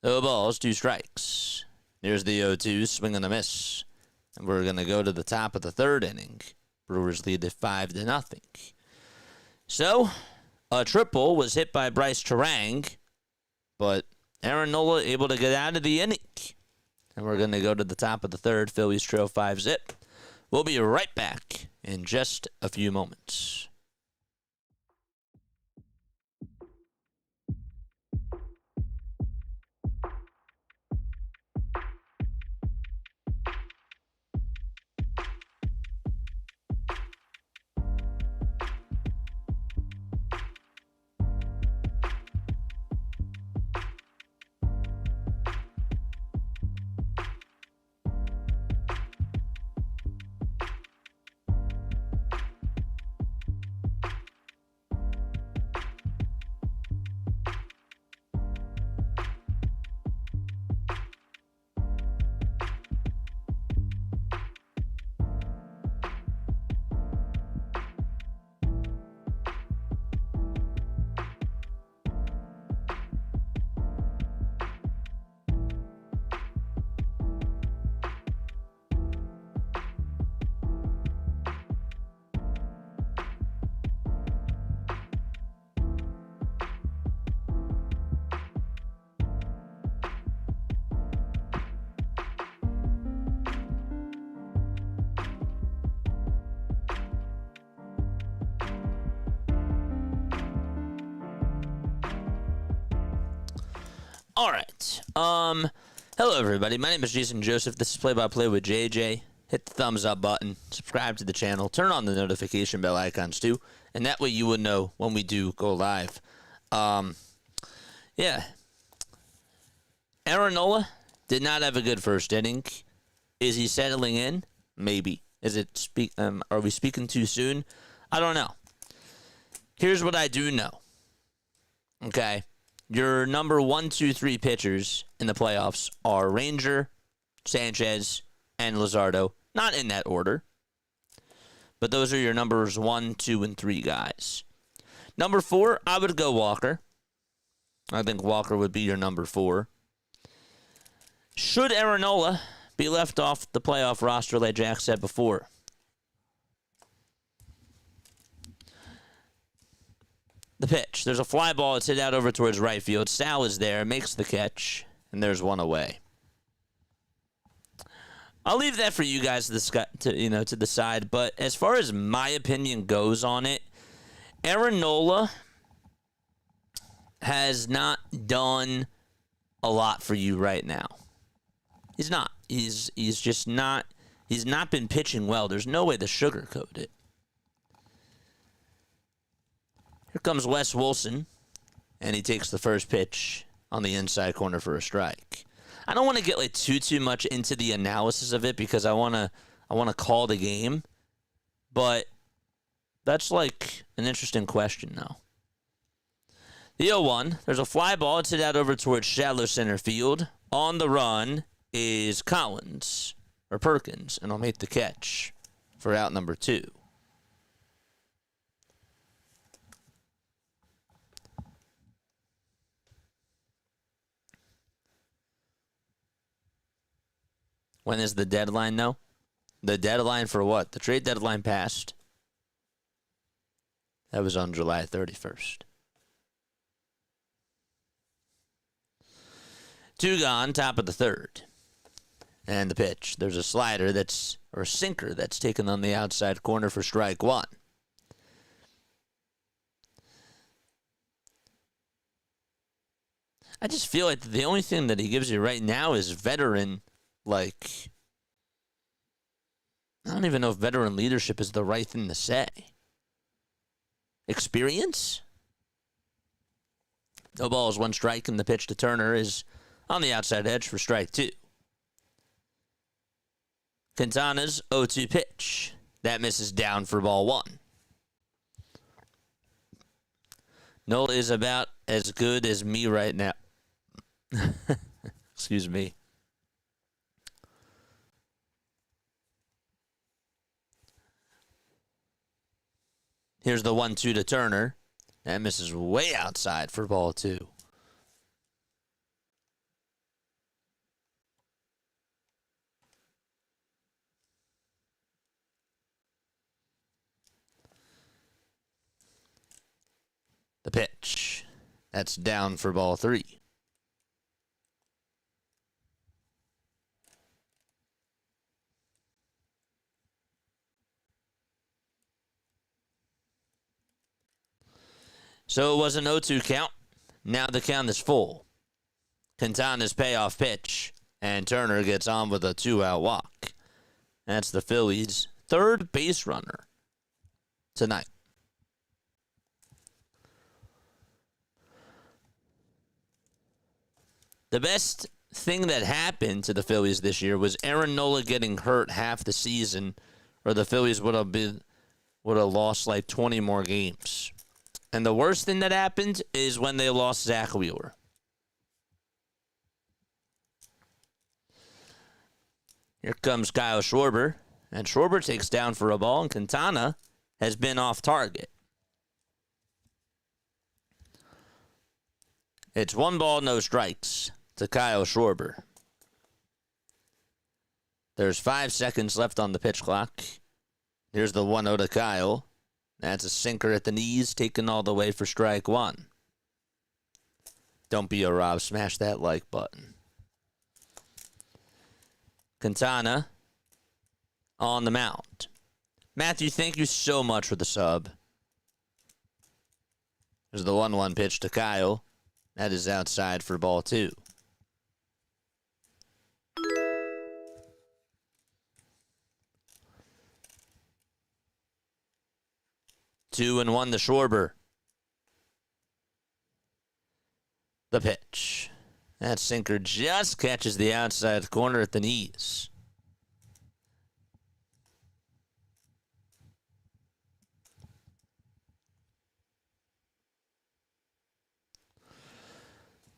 No balls, 2 strikes. Here's the 0-2, swing and a miss. And we're going to go to the top of the 3rd inning. Brewers lead at 5-0. So, a triple was hit by Bryce Turang, but Aaron Nola able to get out of the inning. And we're going to go to the top of the 3rd. Phillies trail 5-zip. We'll be right back in just a few moments. All right. Hello, everybody. My name is Jason Joseph. This is Play-by-Play with JJ. Hit the thumbs up button. Subscribe to the channel. Turn on the notification bell icons, too. And that way you would know when we do go live. Yeah. Aaron Nola did not have a good first inning. Is he settling in? Maybe. Are we speaking too soon? I don't know. Here's what I do know. Okay. Your number 1, 2, 3 pitchers in the playoffs are Ranger, Sanchez, and Luzardo. Not in that order. But those are your numbers 1, 2, and 3 guys. Number 4, I would go Walker. I think Walker would be your number 4. Should Aaron Nola be left off the playoff roster like Jack said before? The pitch. There's a fly ball. It's hit out over towards right field. Sal is there, makes the catch, and there's one away. I'll leave that for you guys to decide. But as far as my opinion goes on it, Aaron Nola has not done a lot for you right now. He's not. He's just not. He's not been pitching well. There's no way to sugarcoat it. Here comes Wes Wilson, and he takes the first pitch on the inside corner for a strike. I don't want to get too much into the analysis of it because I want to call the game, but that's an interesting question though. The 0-1, there's a fly ball. It's hit out over towards shallow center field. On the run is Perkins, and I'll make the catch for out number 2. When is the deadline, though? The deadline for what? The trade deadline passed. That was on July 31st. 2 gone, top of the 3rd. And the pitch. There's a slider or a sinker that's taken on the outside corner for strike 1. I just feel like the only thing that he gives you right now is veteran. I don't even know if veteran leadership is the right thing to say. Experience? No balls, 1 strike, and the pitch to Turner is on the outside edge for strike 2. Quintana's 0-2 pitch. That misses down for ball 1. Nola is about as good as me right now. Excuse me. Here's the 1-2 to Turner. That misses way outside for ball 2. The pitch. That's down for ball 3. So it was an 0-2 count. Now the count is full. Quintana's payoff pitch, and Turner gets on with a 2-out walk. That's the Phillies' 3rd base runner tonight. The best thing that happened to the Phillies this year was Aaron Nola getting hurt half the season, or the Phillies would have lost 20 more games. And the worst thing that happened is when they lost Zach Wheeler. Here comes Kyle Schwarber, and Schwarber takes down for a ball, and Quintana has been off target. It's 1 ball, no strikes to Kyle Schwarber. There's 5 seconds left on the pitch clock. Here's the 1-0 to Kyle. That's a sinker at the knees, taken all the way for strike 1. Don't be a Rob. Smash that like button. Quintana on the mound. Matthew, thank you so much for the sub. There's the 1-1 pitch to Kyle. That is outside for ball 2. 2-1 to Schwarber. The pitch. That sinker just catches the outside corner at the knees.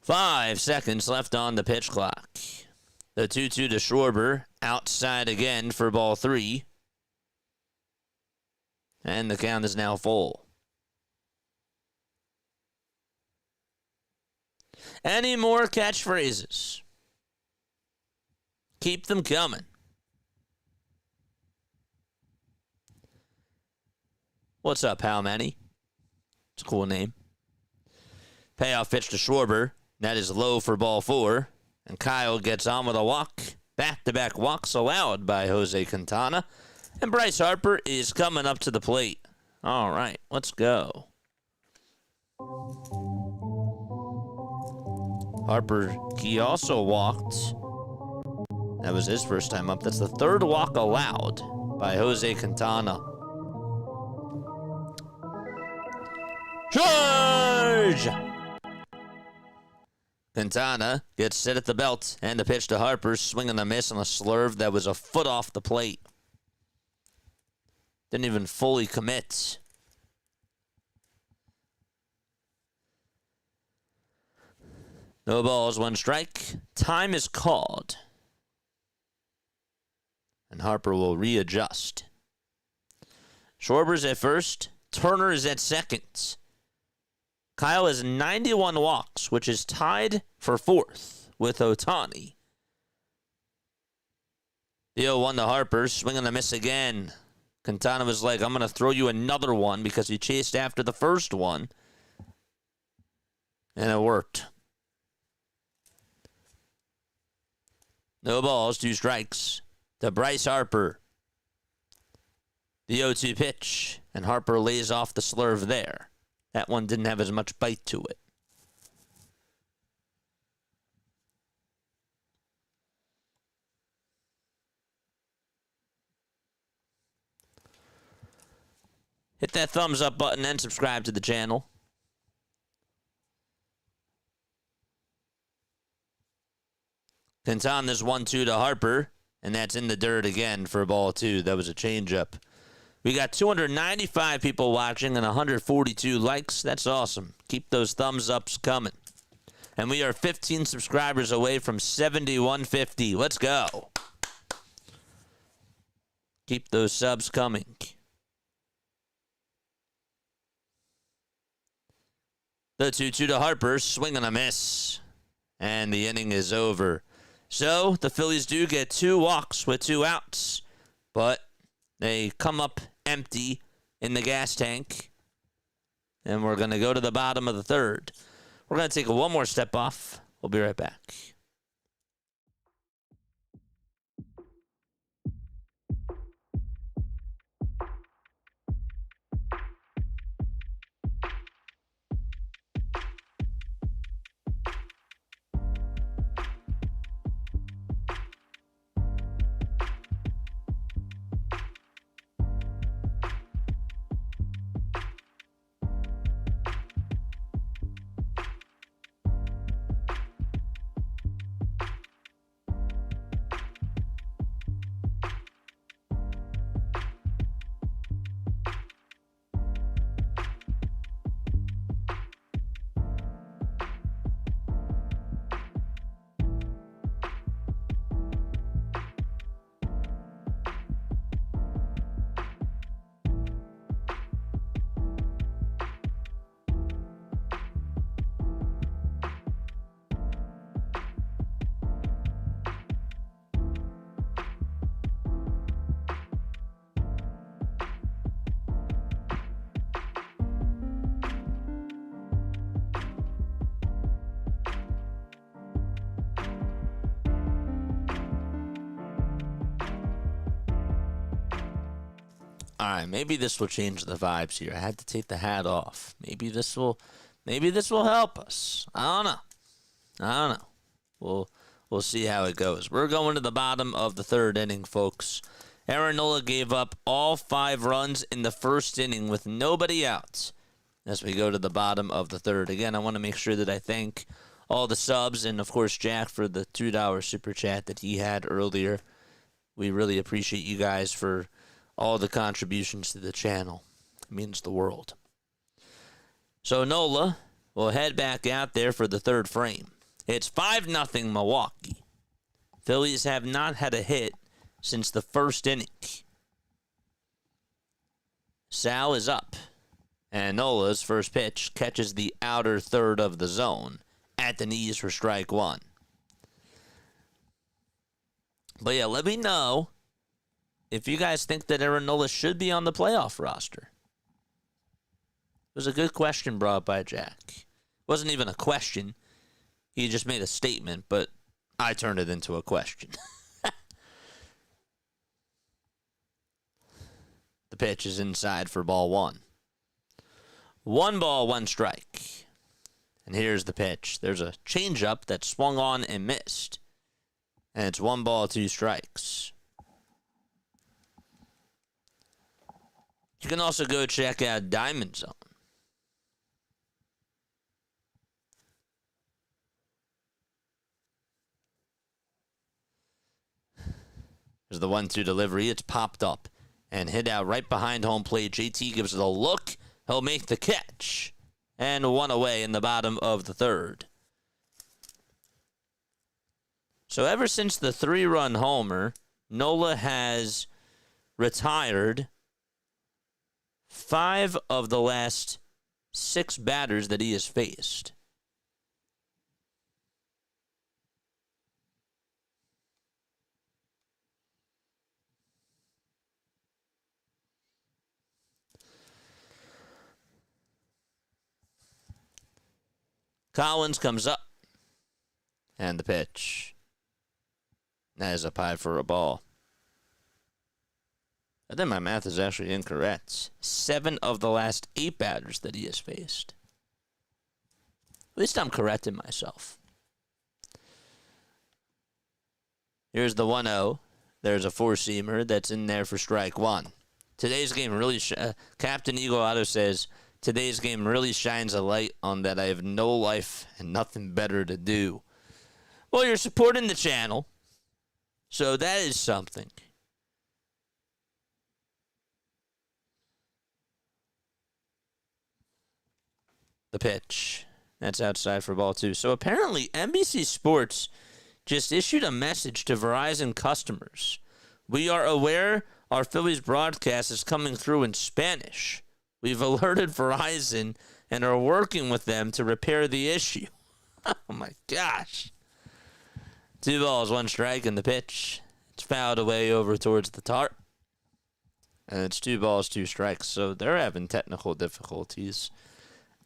Five seconds left on the pitch clock. The 2-2 to Schwarber. Outside again for ball 3. And the count is now full. Any more catchphrases? Keep them coming. What's up, how many? It's a cool name. Payoff pitch to Schwarber. That is low for ball 4. And Kyle gets on with a walk. Back-to-back walks allowed by Jose Quintana. And Bryce Harper is coming up to the plate. All right, let's go. Harper, he also walked. That was his first time up. That's the third walk allowed by Jose Quintana. Charge! Quintana gets set at the belt, and the pitch to Harper, swing and a miss on a slurve that was a foot off the plate. Didn't even fully commit. No balls, 1 strike. Time is called. And Harper will readjust. Schwarber's at first. Turner is at second. Kyle has 91 walks, which is tied for 4th with Ohtani. The 0-1 to Harper, swing and a miss again. Quintana was like, I'm going to throw you another one because he chased after the first one. And it worked. No balls, 2 strikes to Bryce Harper. The 0-2 pitch, and Harper lays off the slurve there. That one didn't have as much bite to it. Hit that thumbs up button and subscribe to the channel. Quintana's 1-2 to Harper, and that's in the dirt again for ball 2. That was a changeup. We got 295 people watching and 142 likes. That's awesome. Keep those thumbs ups coming. And we are 15 subscribers away from 7150. Let's go. Keep those subs coming. The 2-2 to Harper, swing and a miss. And the inning is over. So the Phillies do get 2 walks with 2 outs. But they come up empty in the gas tank. And we're going to go to the bottom of the 3rd. We're going to take one more step off. We'll be right back. All right, maybe this will change the vibes here. I had to take the hat off. Maybe this will help us. I don't know. We'll see how it goes. We're going to the bottom of the 3rd inning, folks. Aaron Nola gave up all 5 runs in the first inning with nobody out as we go to the bottom of the third. Again, I want to make sure that I thank all the subs and, of course, Jack for the $2 super chat that he had earlier. We really appreciate you guys for all the contributions to the channel. It means the world. So Nola will head back out there for the third frame. It's 5-0 Milwaukee. Phillies have not had a hit since the first inning. Sal is up, and Nola's first pitch catches the outer third of the zone at the knees for strike 1. But yeah, let me know if you guys think that Aaron Nola should be on the playoff roster. It was a good question brought up by Jack. It wasn't even a question. He just made a statement, but I turned it into a question. The pitch is inside for ball 1. 1 ball, 1 strike. And here's the pitch. There's a changeup that swung on and missed. And it's 1 ball, 2 strikes. You can also go check out Diamond Zone. There's the 1-2 delivery. It's popped up and hit out right behind home plate. JT gives it a look. He'll make the catch. And 1 away in the bottom of the third. So ever since the 3-run homer, Nola has retired 5 of the last 6 batters that he has faced. Collins comes up. And the pitch. That is up high for a ball. I think my math is actually incorrect. 7 of the last 8 batters that he has faced. At least I'm correcting myself. Here's the 1-0. There's a 4-seamer that's in there for strike 1. Today's game really... Captain Eagle Auto says... Today's game really shines a light on that I have no life and nothing better to do. Well, you're supporting the channel, so that is something. The pitch. That's outside for ball 2. So apparently NBC Sports just issued a message to Verizon customers. We are aware our Phillies broadcast is coming through in Spanish. We've alerted Verizon and are working with them to repair the issue. Oh, my gosh. 2 balls, 1 strike in the pitch. It's fouled away over towards the tarp. And it's 2 balls, 2 strikes. So they're having technical difficulties.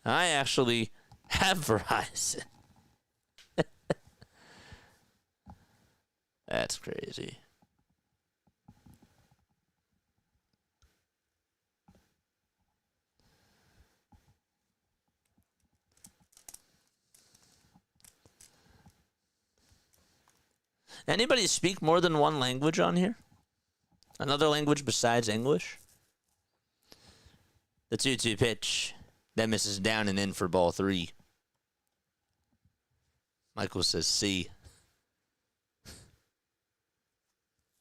I actually have Verizon. That's crazy. Anybody speak more than 1 language on here? Another language besides English? The 2-2 pitch. That misses down and in for ball 3. Michael says C.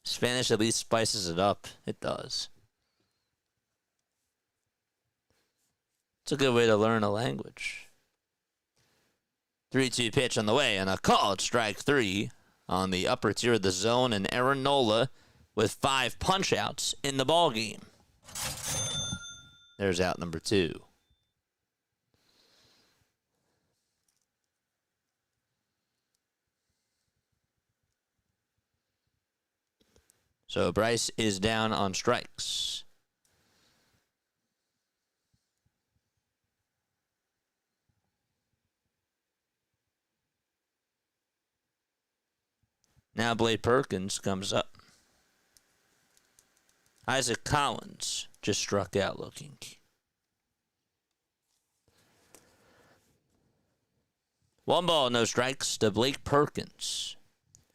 Spanish at least spices it up. It does. It's a good way to learn a language. 3-2 pitch on the way and a called strike 3 on the upper tier of the zone, and Aaron Nola with 5 punch-outs in the ballgame. There's out number 2. So Bryce is down on strikes. Now Blake Perkins comes up. Isaac Collins just struck out looking. One ball, no strikes to Blake Perkins.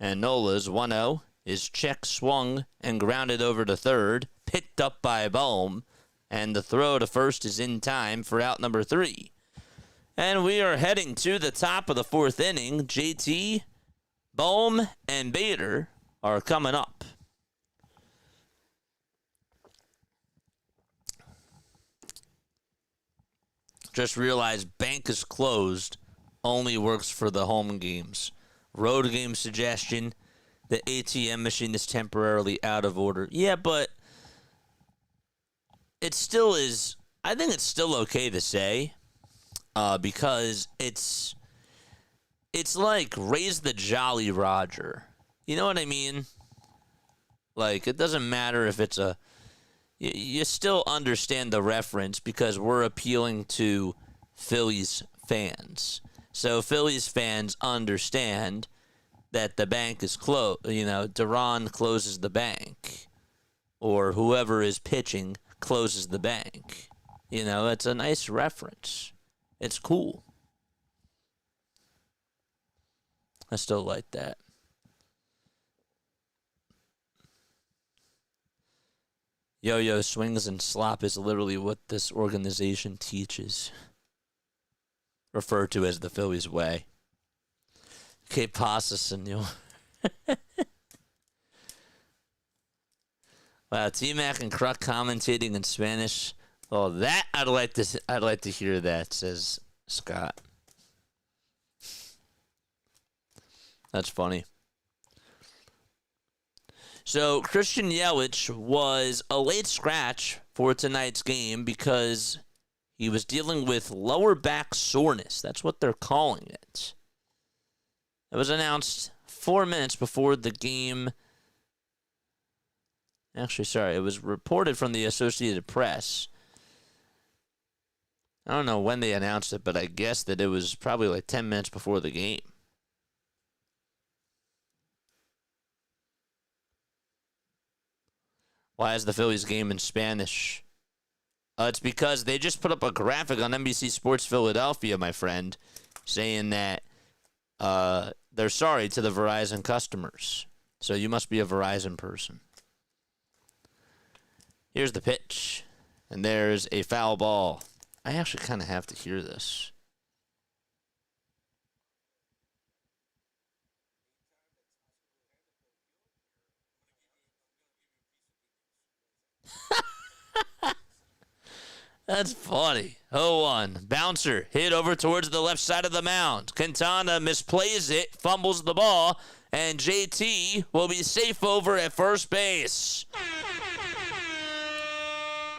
And Nola's 1-0 is check swung and grounded over to third, picked up by Baum, and the throw to first is in time for out number 3. And we are heading to the top of the 4th inning. JT, Baum, and Bader are coming up. Just realized bank is closed, only works for the home games. Road game suggestion, the ATM machine is temporarily out of order. Yeah, but it still is, I think it's still okay to say, because it's like raise the Jolly Roger. You know what I mean? Like, it doesn't matter if it's a, you still understand the reference because we're appealing to Phillies fans. So Phillies fans understand that the bank is closed. You know, Duran closes the bank, or whoever is pitching closes the bank. You know, it's a nice reference. It's cool. I still like that. Yo-yo swings and slop is literally what this organization teaches. Referred to as the Phillies way. Que pasa, senor? Wow, T-Mac and Kruk commentating in Spanish. Oh, that I'd like to hear that, says Scott. That's funny. So Christian Yelich was a late scratch for tonight's game because he was dealing with lower back soreness. That's what they're calling it. It was announced 4 minutes before the game. Actually, sorry, it was reported from the Associated Press. I don't know when they announced it, but I guess that it was probably like 10 minutes before the game. Why is the Phillies game in Spanish? It's because they just put up a graphic on NBC Sports Philadelphia, my friend, saying that they're sorry to the Verizon customers. So you must be a Verizon person. Here's the pitch. And there's a foul ball. I actually kind of have to hear this. That's funny. 0-1. Bouncer hit over towards the left side of the mound. Quintana misplays it, fumbles the ball, and JT will be safe over at first base.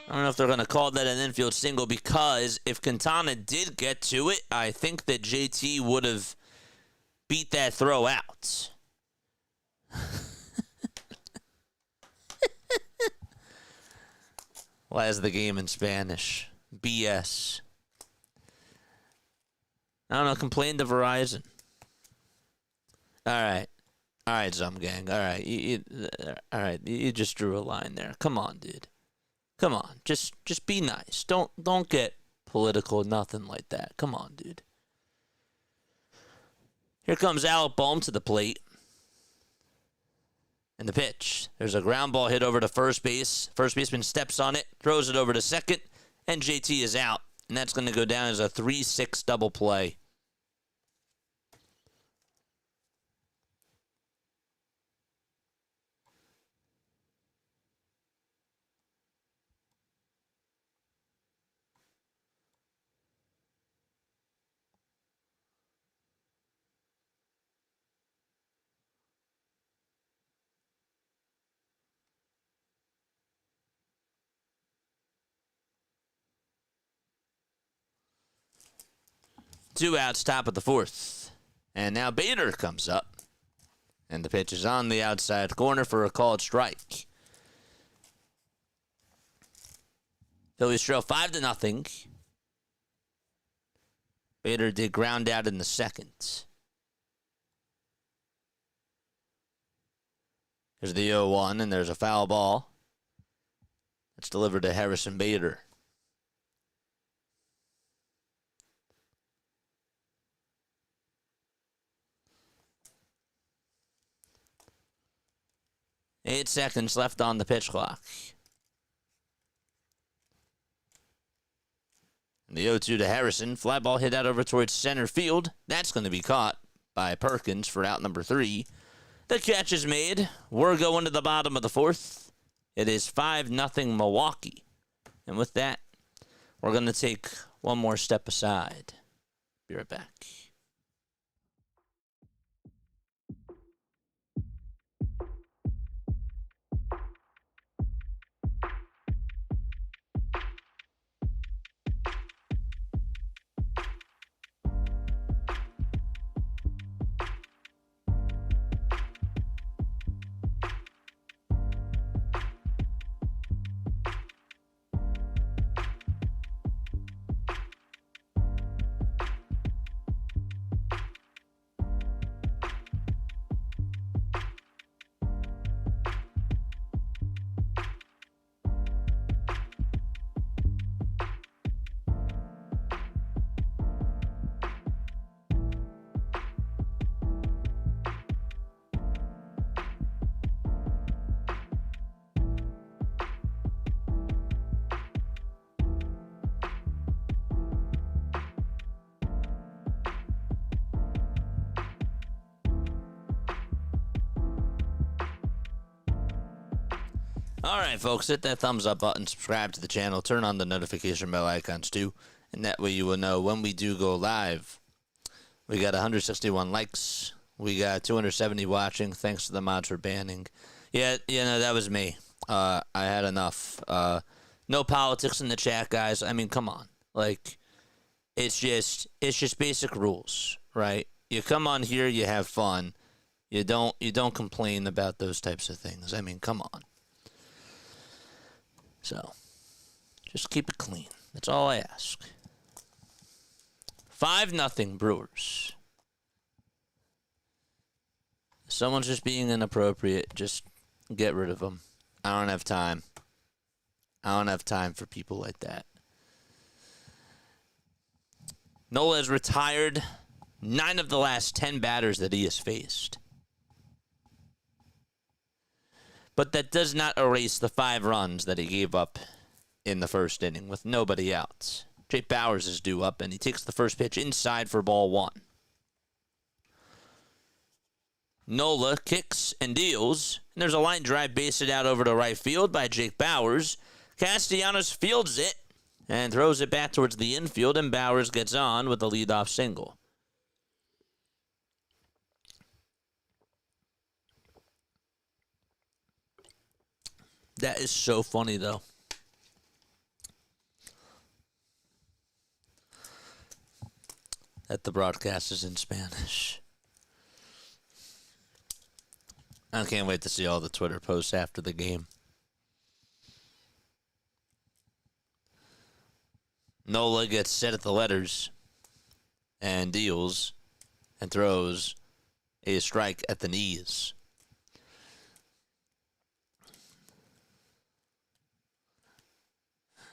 I don't know if they're going to call that an infield single because if Quintana did get to it, I think that JT would have beat that throw out. Why is the game in Spanish? BS. I don't know. Complain to Verizon. All right. All right, Zum Gang. All right. All right. You just drew a line there. Come on, dude. Come on. Just be nice. Don't get political. Nothing like that. Come on, dude. Here comes Alec Bohm to the plate. And the pitch. There's a ground ball hit over to first base. First baseman steps on it, throws it over to second, and JT is out. And that's going to go down as a 3-6 double play. Two outs, top of the fourth. And now Bader comes up. And the pitch is on the outside corner for a called strike. Phillies trail 5-0. Bader did ground out in the second. There's the 0-1, and there's a foul ball. That's delivered to Harrison Bader. 8 seconds left on the pitch clock. And the 0-2 to Harrison. Fly ball hit out over towards center field. That's going to be caught by Perkins for out number 3. The catch is made. We're going to the bottom of the 4th. It is 5-0 Milwaukee. And with that, we're going to take one more step aside. Be right back. All right, folks, hit that thumbs up button, subscribe to the channel, turn on the notification bell icons too, and that way you will know when we do go live. We got 161 likes. We got 270 watching. Thanks to the mods for banning. Yeah, that was me. I had enough. No politics in the chat, guys. I mean, come on. Like, it's just basic rules, right? You come on here, you have fun. You don't complain about those types of things. I mean, come on. So, just keep it clean. That's all I ask. 5-0 Brewers. If someone's just being inappropriate, just get rid of them. I don't have time. I don't have time for people like that. Nola has retired 9 of the last 10 batters that he has faced. But that does not erase the 5 runs that he gave up in the first inning with nobody out. Jake Bauers is due up, and he takes the first pitch inside for ball 1. Nola kicks and deals, and there's a line drive basted out over to right field by Jake Bauers. Castellanos fields it and throws it back towards the infield, and Bauers gets on with a leadoff single. That is so funny, though. That the broadcast is in Spanish. I can't wait to see all the Twitter posts after the game. Nola gets set at the letters and deals and throws a strike at the knees.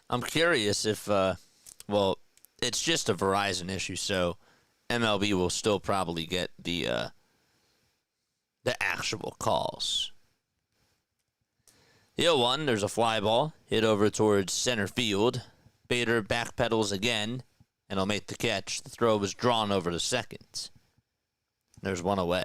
I'm curious if, it's just a Verizon issue, so MLB will still probably get the actual calls. The 0-1, there's a fly ball hit over towards center field. Bader backpedals again, and he'll make the catch. The throw was drawn over to second. There's one away.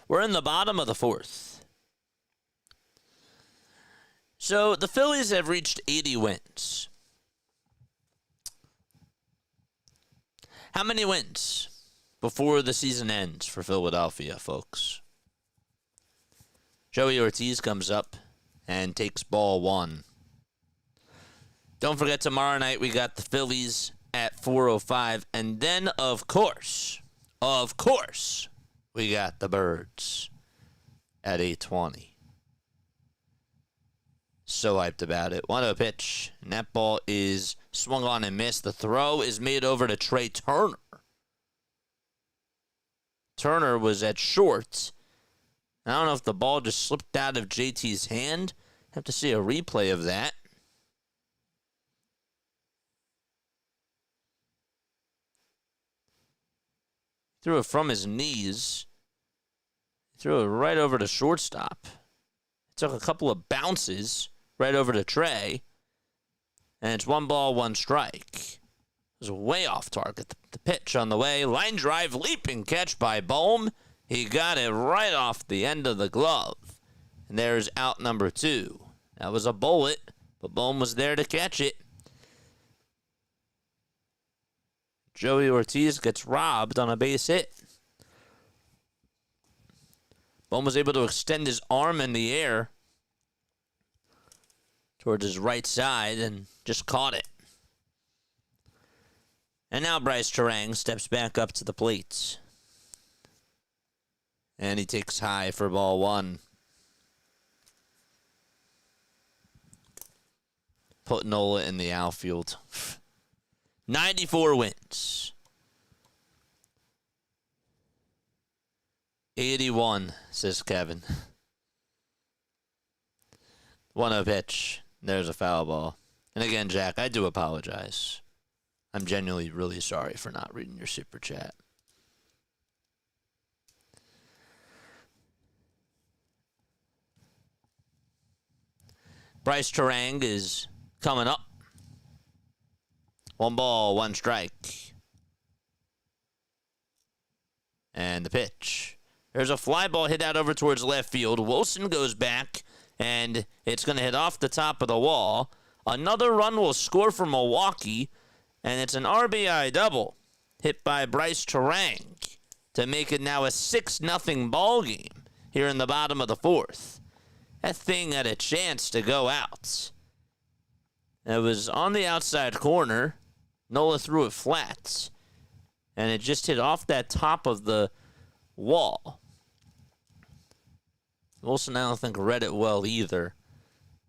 We're in the bottom of the 4th. So the Phillies have reached 80 wins. How many wins before the season ends for Philadelphia, folks? Joey Ortiz comes up and takes ball 1. Don't forget, tomorrow night we got the Phillies at 4:05. And then, of course, we got the Birds at 8:20. So hyped about it. 1-0 pitch, and that ball is swung on and missed. The throw is made over to Trey Turner. Turner was at short. I don't know if the ball just slipped out of JT's hand. Have to see a replay of that. Threw it from his knees. Threw it right over to shortstop. Took a couple of bounces right over to Trey. And it's 1 ball, 1 strike. It was way off target. The pitch on the way. Line drive, leaping catch by Bohm. He got it right off the end of the glove. And there's out number 2. That was a bullet, but Bohm was there to catch it. Joey Ortiz gets robbed on a base hit. Bohm was able to extend his arm in the air towards his right side and just caught it. And now Bryce Turang steps back up to the plate. And he takes high for ball 1. Put Nola in the outfield. 94 wins. 81, says Kevin. 1-0 pitch. There's a foul ball. And again, Jack, I do apologize. I'm genuinely really sorry for not reading your super chat. Bryce Turang is coming up. 1 ball, 1 strike. And the pitch. There's a fly ball hit out over towards left field. Wilson goes back, and it's going to hit off the top of the wall. Another run will score for Milwaukee, and it's an RBI double hit by Bryce Turang to make it now a 6-0 ball game here in the bottom of the 4th. That thing had a chance to go out. It was on the outside corner. Nola threw it flat, and it just hit off that top of the wall. Wilson, I don't think, read it well either.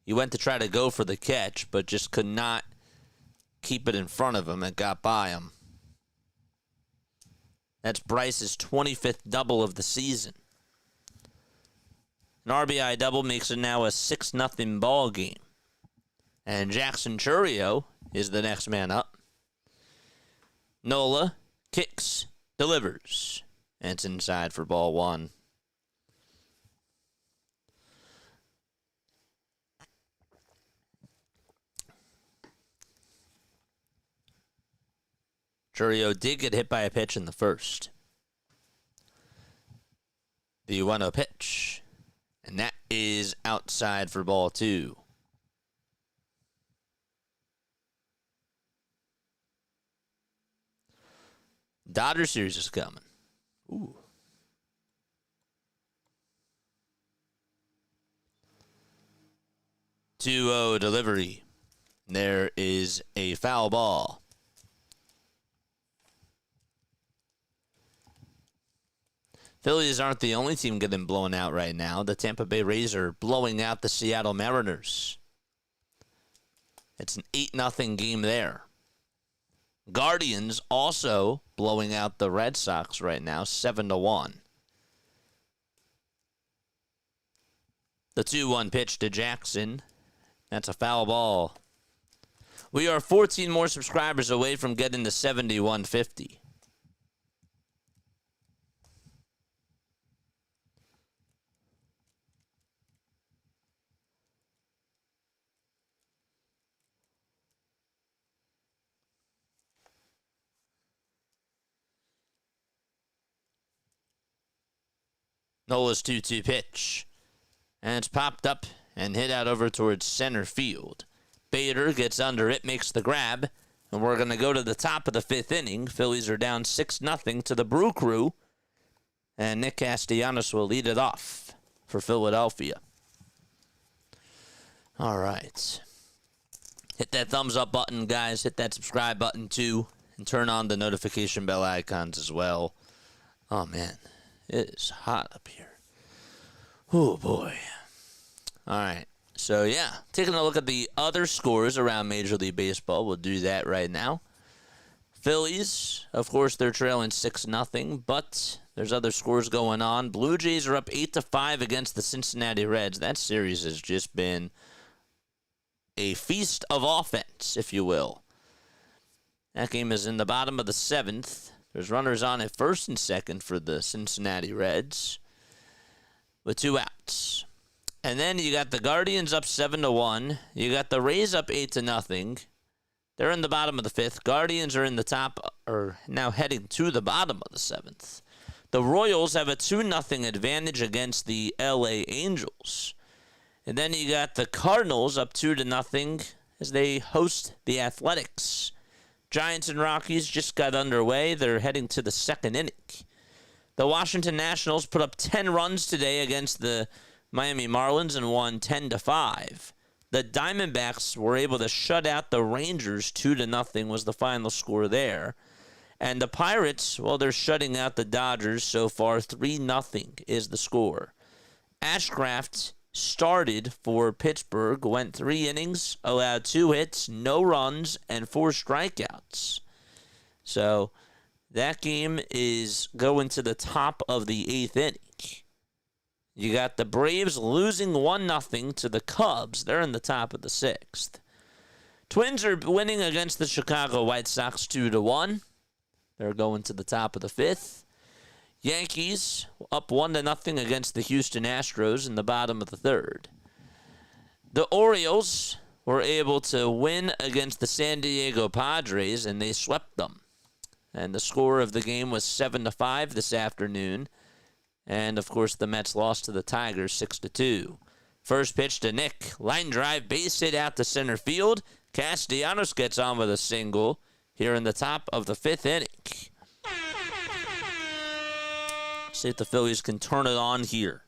He went to try to go for the catch, but just could not keep it in front of him and got by him. That's Bryce's 25th double of the season. An RBI double makes it now a 6-0 ball game. And Jackson Chourio is the next man up. Nola kicks, delivers, and it's inside for ball 1. Chourio did get hit by a pitch in the first. The 1-0 pitch. And that is outside for ball 2. Dodger series is coming. Ooh. Two-0 delivery. There is a foul ball. Phillies aren't the only team getting blown out right now. The Tampa Bay Rays are blowing out the Seattle Mariners. It's an 8-0 game there. Guardians also blowing out the Red Sox right now, 7-1. The 2-1 pitch to Jackson. That's a foul ball. We are 14 more subscribers away from getting to 7150. Nola's 2-2 pitch. And it's popped up and hit out over towards center field. Bader gets under it, makes the grab. And we're going to go to the top of the 5th inning. Phillies are down 6-0 to the Brew Crew. And Nick Castellanos will lead it off for Philadelphia. All right. Hit that thumbs up button, guys. Hit that subscribe button, too. And turn on the notification bell icons as well. Oh, man. It is hot up here. Oh, boy. All right. So, yeah, taking a look at the other scores around Major League Baseball. We'll do that right now. Phillies, of course, they're trailing 6-0, but there's other scores going on. Blue Jays are up 8-5 against the Cincinnati Reds. That series has just been a feast of offense, if you will. That game is in the bottom of the 7th. There's runners on at first and second for the Cincinnati Reds with 2 outs. And then you got the Guardians up 7-1. You got the Rays up 8-0. They're in the bottom of the 5th. Guardians are in the top, or now heading to the bottom of the 7th. The Royals have a 2-0 advantage against the LA Angels. And then you got the Cardinals up 2-0 as they host the Athletics. Giants and Rockies just got underway. They're heading to the 2nd inning. The Washington Nationals put up 10 runs today against the Miami Marlins and won 10-5. The Diamondbacks were able to shut out the Rangers 2-0 was the final score there. And the Pirates, well, they're shutting out the Dodgers so far. 3-0 is the score. Ashcraft started for Pittsburgh, went 3 innings, allowed 2 hits, no runs, and 4 strikeouts. So that game is going to the top of the 8th inning. You got the Braves losing 1-0 to the Cubs. They're in the top of the 6th. Twins are winning against the Chicago White Sox 2-1. They're going to the top of the 5th. Yankees up 1-0 against the Houston Astros in the bottom of the 3rd. The Orioles were able to win against the San Diego Padres, and they swept them. And the score of the game was 7-5 this afternoon. And, of course, the Mets lost to the Tigers 6-2. First pitch to Nick. Line drive, base hit out to center field. Castellanos gets on with a single here in the top of the 5th inning. See if the Phillies can turn it on here.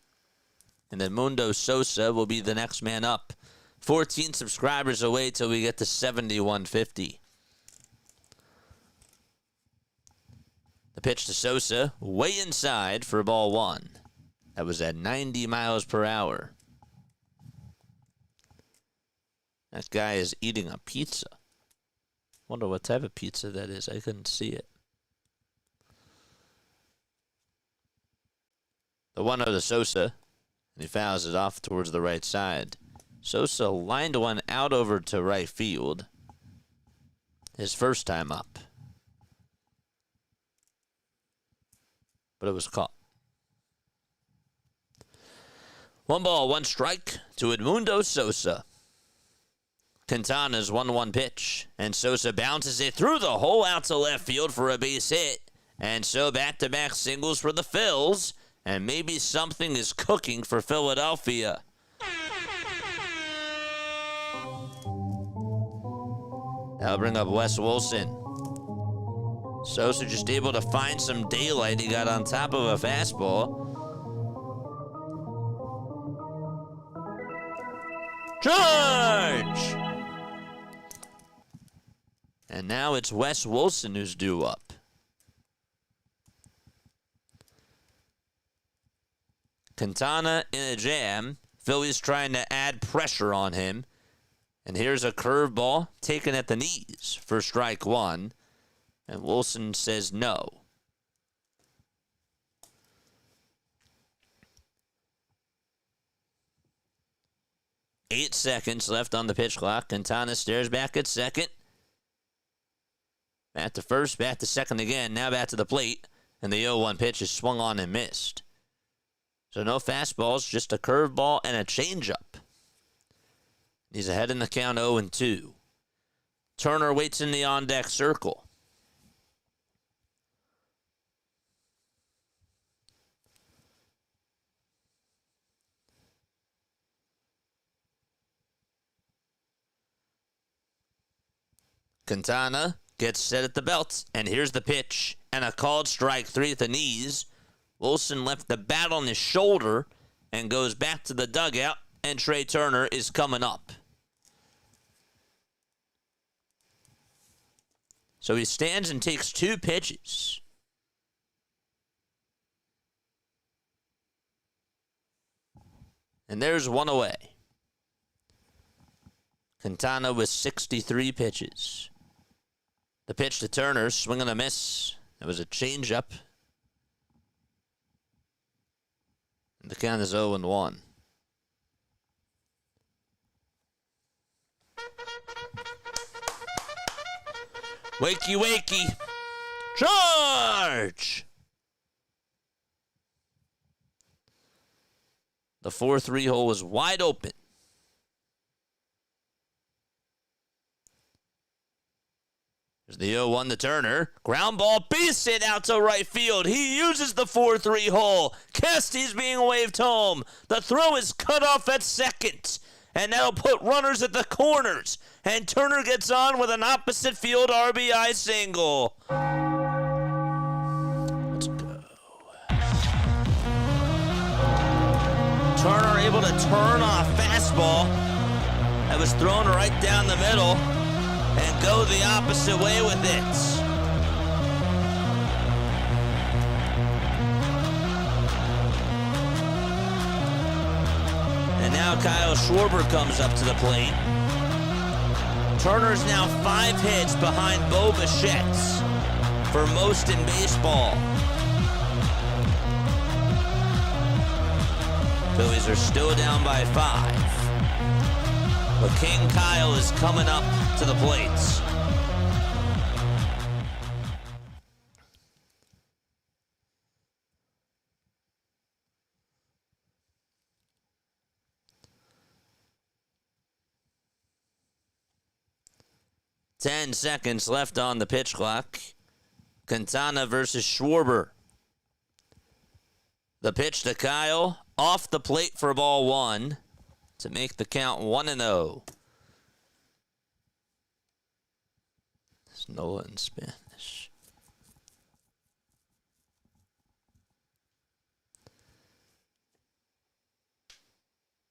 And then Mundo Sosa will be the next man up. 14 subscribers away till we get to 7150. The pitch to Sosa, way inside for ball 1. That was at 90 miles per hour. That guy is eating a pizza. Wonder what type of pizza that is. I couldn't see it. The 1-0 to Sosa, and he fouls it off towards the right side. Sosa lined one out over to right field. His first time up. But it was caught. 1 ball, 1 strike to Edmundo Sosa. Quintana's 1-1 pitch, and Sosa bounces it through the hole out to left field for a base hit. And so back-to-back singles for the Phils, and maybe something is cooking for Philadelphia. That'll bring up Wes Wilson. Sosa just able to find some daylight. He got on top of a fastball. Charge! And now it's Wes Wilson who's due up. Quintana in a jam. Phillies trying to add pressure on him. And here's a curveball taken at the knees for strike 1. And Wilson says no. Eight seconds left on the pitch clock. Quintana stares back at second. Back to first, back to second again. Now back to the plate. And the 0-1 pitch is swung on and missed. So no fastballs, just a curveball and a changeup. He's ahead in the count 0-2. Turner waits in the on-deck circle. Quintana gets set at the belt, and here's the pitch, and a called strike 3 at the knees. Wilson left the bat on his shoulder and goes back to the dugout, and Trey Turner is coming up. So he stands and takes 2 pitches. And there's one away. Quintana with 63 pitches. The pitch to Turner, swing and a miss. It was a changeup. The count is 0-1. Wakey, wakey. Charge! The 4-3 hole was wide open. There's the 0-1 to Turner. Ground ball, base hit out to right field. He uses the 4-3 hole. Casty's being waved home. The throw is cut off at second. And that'll put runners at the corners. And Turner gets on with an opposite field RBI single. Let's go. Turner able to turn on a fastball that was thrown right down the middle and go the opposite way with it. And now Kyle Schwarber comes up to the plate. Turner's now 5 hits behind Bo Bichette's for most in baseball. Phillies are still down by 5. But King Kyle is coming up to the plates. Ten seconds left on the pitch clock. Quintana versus Schwarber. The pitch to Kyle, off the plate for ball 1 to make the count 1-0. It's Nola in Spanish.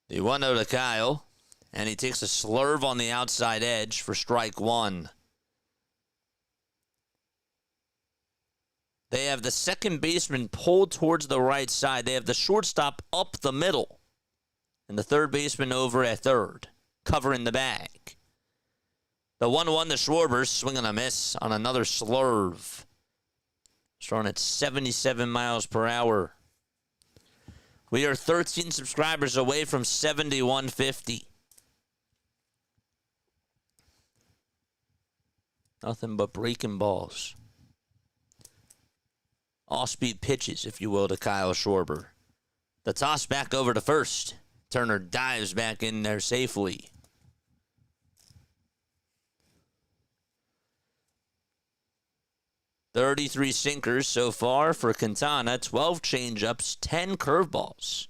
The 1-0 to Kyle, and he takes a slurve on the outside edge for strike 1. They have the second baseman pulled towards the right side. They have the shortstop up the middle. And the third baseman over at third, covering the bag. The 1-1 to Schwarber, swinging a miss on another slurve. Throwing at 77 miles per hour. We are 13 subscribers away from 7150. Nothing but breaking balls. Off-speed pitches, if you will, to Kyle Schwarber. The toss back over to first. Turner dives back in there safely. "33 sinkers so far for Quintana, 12 changeups, 10 curveballs.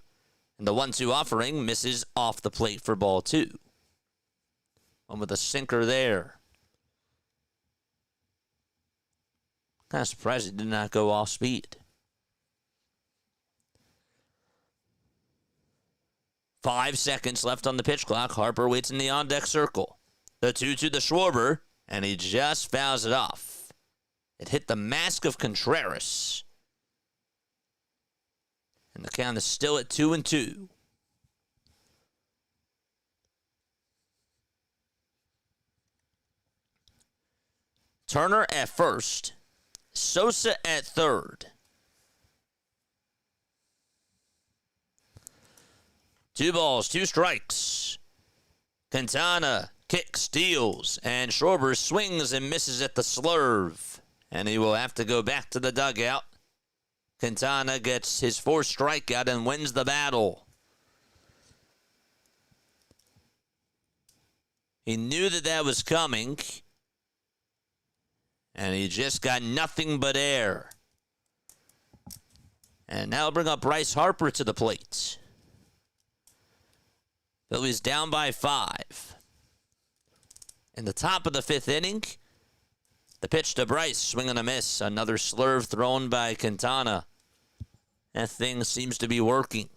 And the 1-2 offering misses off the plate for ball 2. One with a sinker there. Kind of surprised it did not go off speed. 5 seconds left on the pitch clock. Harper waits in the on-deck circle. The 2-2 to Schwarber, and he just fouls it off. It hit the mask of Contreras. And the count is still at 2-2. Turner at first. Sosa at third. 2 balls, 2 strikes. Quintana kicks, steals, and Schwarber swings and misses at the slurve. And he will have to go back to the dugout. Quintana gets his 4th strikeout and wins the battle. He knew that was coming. And he just got nothing but air. And now bring up Bryce Harper to the plate. Phillies down by 5. In the top of the 5th inning, the pitch to Bryce, swing and a miss. Another slurve thrown by Quintana. That thing seems to be working.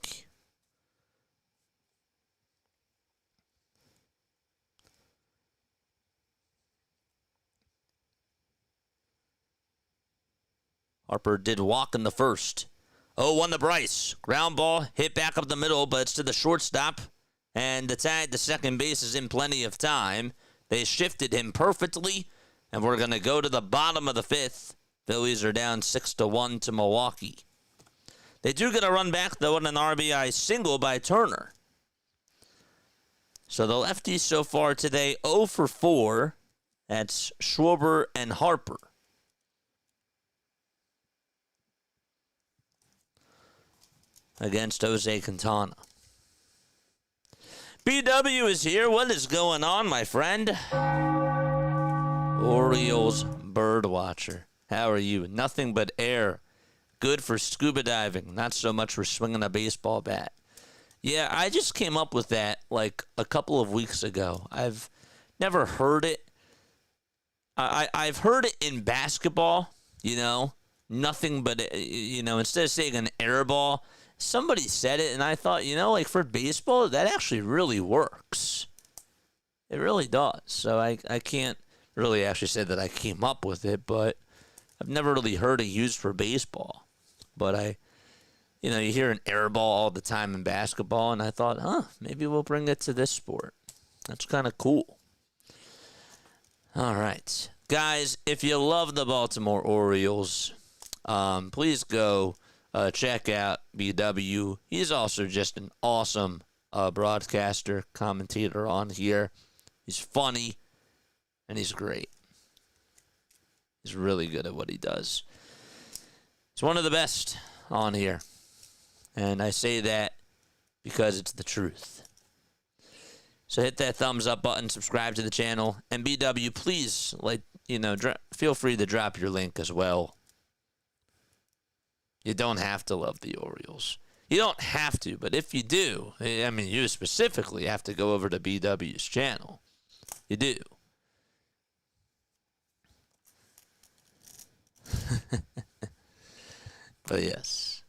Harper did walk in the first. 0-1 to Bryce. Ground ball hit back up the middle, but it's to the shortstop. And the tag to second base is in plenty of time. They shifted him perfectly. And we're going to go to the bottom of the 5th. Phillies are down 6-1 to Milwaukee. They do get a run back, though, on an RBI single by Turner. So the lefties so far today 0 for 4. That's Schwarber and Harper. Against Jose Quintana. BW is here. What is going on, my friend? Orioles bird watcher. How are you? Nothing but air. Good for scuba diving. Not so much for swinging a baseball bat. Yeah, I just came up with that like a couple of weeks ago. I've never heard it. I've heard it in basketball, nothing but, instead of saying an air ball, somebody said it, and I thought, like for baseball, that actually really works. It really does. So I can't really actually say that I came up with it, but I've never really heard it used for baseball. But you hear an air ball all the time in basketball, and I thought, maybe we'll bring it to this sport. That's kind of cool. All right. Guys, if you love the Baltimore Orioles, please go check out BW. He's also just an awesome broadcaster, commentator on here. He's funny, and he's great. He's really good at what he does. He's one of the best on here. And I say that because it's the truth. So hit that thumbs up button, subscribe to the channel, and BW, please, feel free to drop your link as well. You don't have to love the Orioles. You don't have to, but if you do, you specifically have to go over to BW's channel. You do. But yes.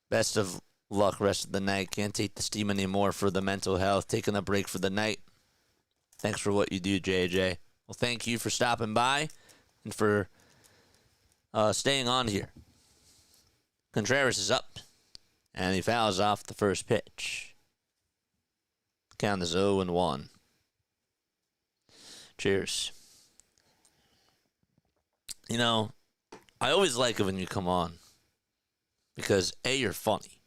Best of luck rest of the night. Can't take the steam anymore for the mental health. Taking a break for the night. Thanks for what you do, JJ. Well, thank you for stopping by and for staying on here. Contreras is up, and he fouls off the first pitch. Count is 0-1. Cheers. I always like it when you come on because A, you're funny,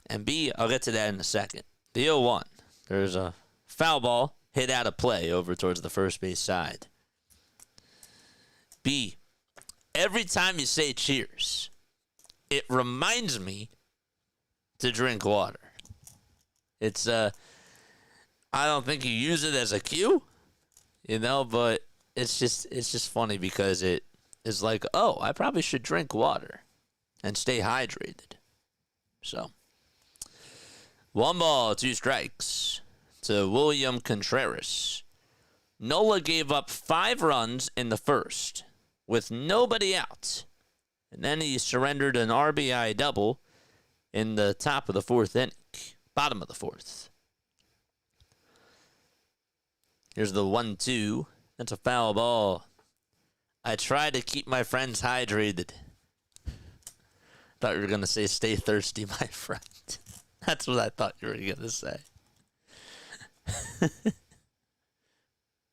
and B, I'll get to that in a second. The 0-1, there's a foul ball hit out of play over towards the first base side. B, every time you say cheers, it reminds me to drink water. It's, I don't think you use it as a cue, but it's just funny because it is like, oh, I probably should drink water and stay hydrated. So, 1 ball, 2 strikes to William Contreras. Nola gave up 5 runs in the first with nobody out. And then he surrendered an RBI double in the top of the 4th inning, bottom of the 4th. Here's the 1-2. That's a foul ball. I try to keep my friends hydrated. Thought you were going to say, stay thirsty, my friend. That's what I thought you were going to say.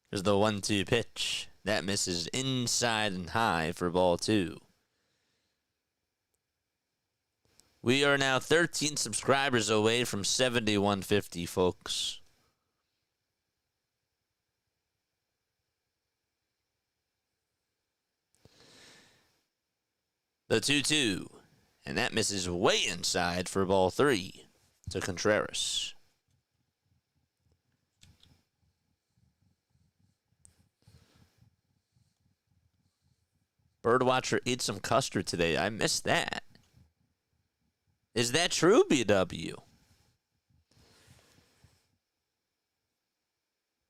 Here's the 1-2 pitch. That misses inside and high for ball 2. We are now 13 subscribers away from 7150, folks. The 2-2, and that misses way inside for ball 3 to Contreras. Birdwatcher ate some custard today. I missed that. Is that true, BW?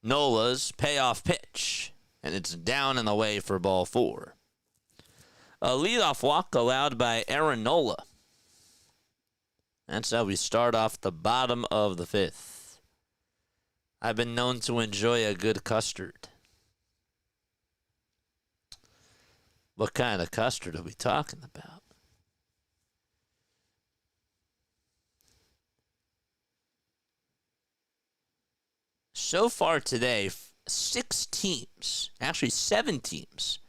Nola's payoff pitch, and it's down and away for ball 4. A leadoff walk allowed by Aaron Nola. That's how we start off the bottom of the 5th. I've been known to enjoy a good custard. What kind of custard are we talking about? So far today, 6 teams, actually 7 teams,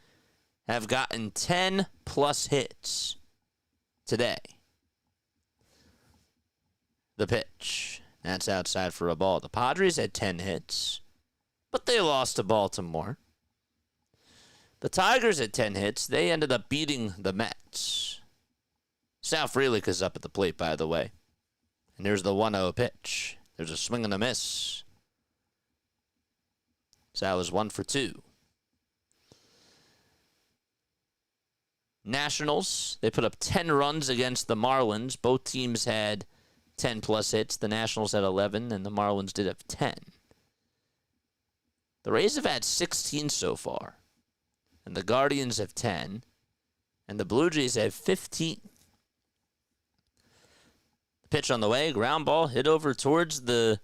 have gotten 10-plus hits today. The pitch. That's outside for a ball. The Padres had 10 hits, but they lost to Baltimore. The Tigers had 10 hits. They ended up beating the Mets. Sal Frelick is up at the plate, by the way. And there's the 1-0 pitch. There's a swing and a miss. Sal was 1 for 2. Nationals, they put up 10 runs against the Marlins. Both teams had 10-plus hits. The Nationals had 11, and the Marlins did have 10. The Rays have had 16 so far, and the Guardians have 10, and the Blue Jays have 15. The pitch on the way, ground ball, hit over towards the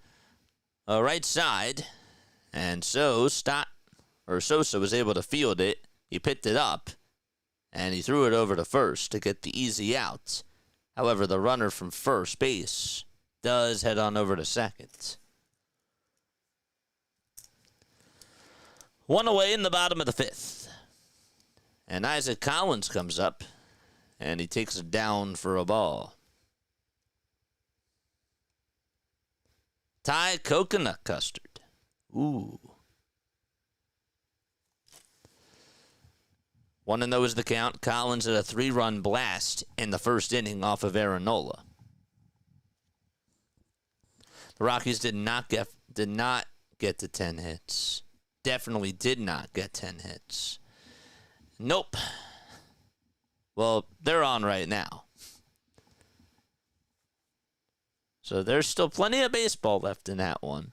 right side, and Sosa was able to field it. He picked it up, and he threw it over to first to get the easy out. However, the runner from first base does head on over to second. 1 away in the bottom of the 5th. And Isaac Collins comes up, and he takes it down for a ball. Thai coconut custard. Ooh. 1-0 is the count. Collins had a 3-run blast in the first inning off of Aaron Nola. The Rockies did not get to 10 hits. Definitely did not get 10 hits. Nope. Well, they're on right now. So there's still plenty of baseball left in that one.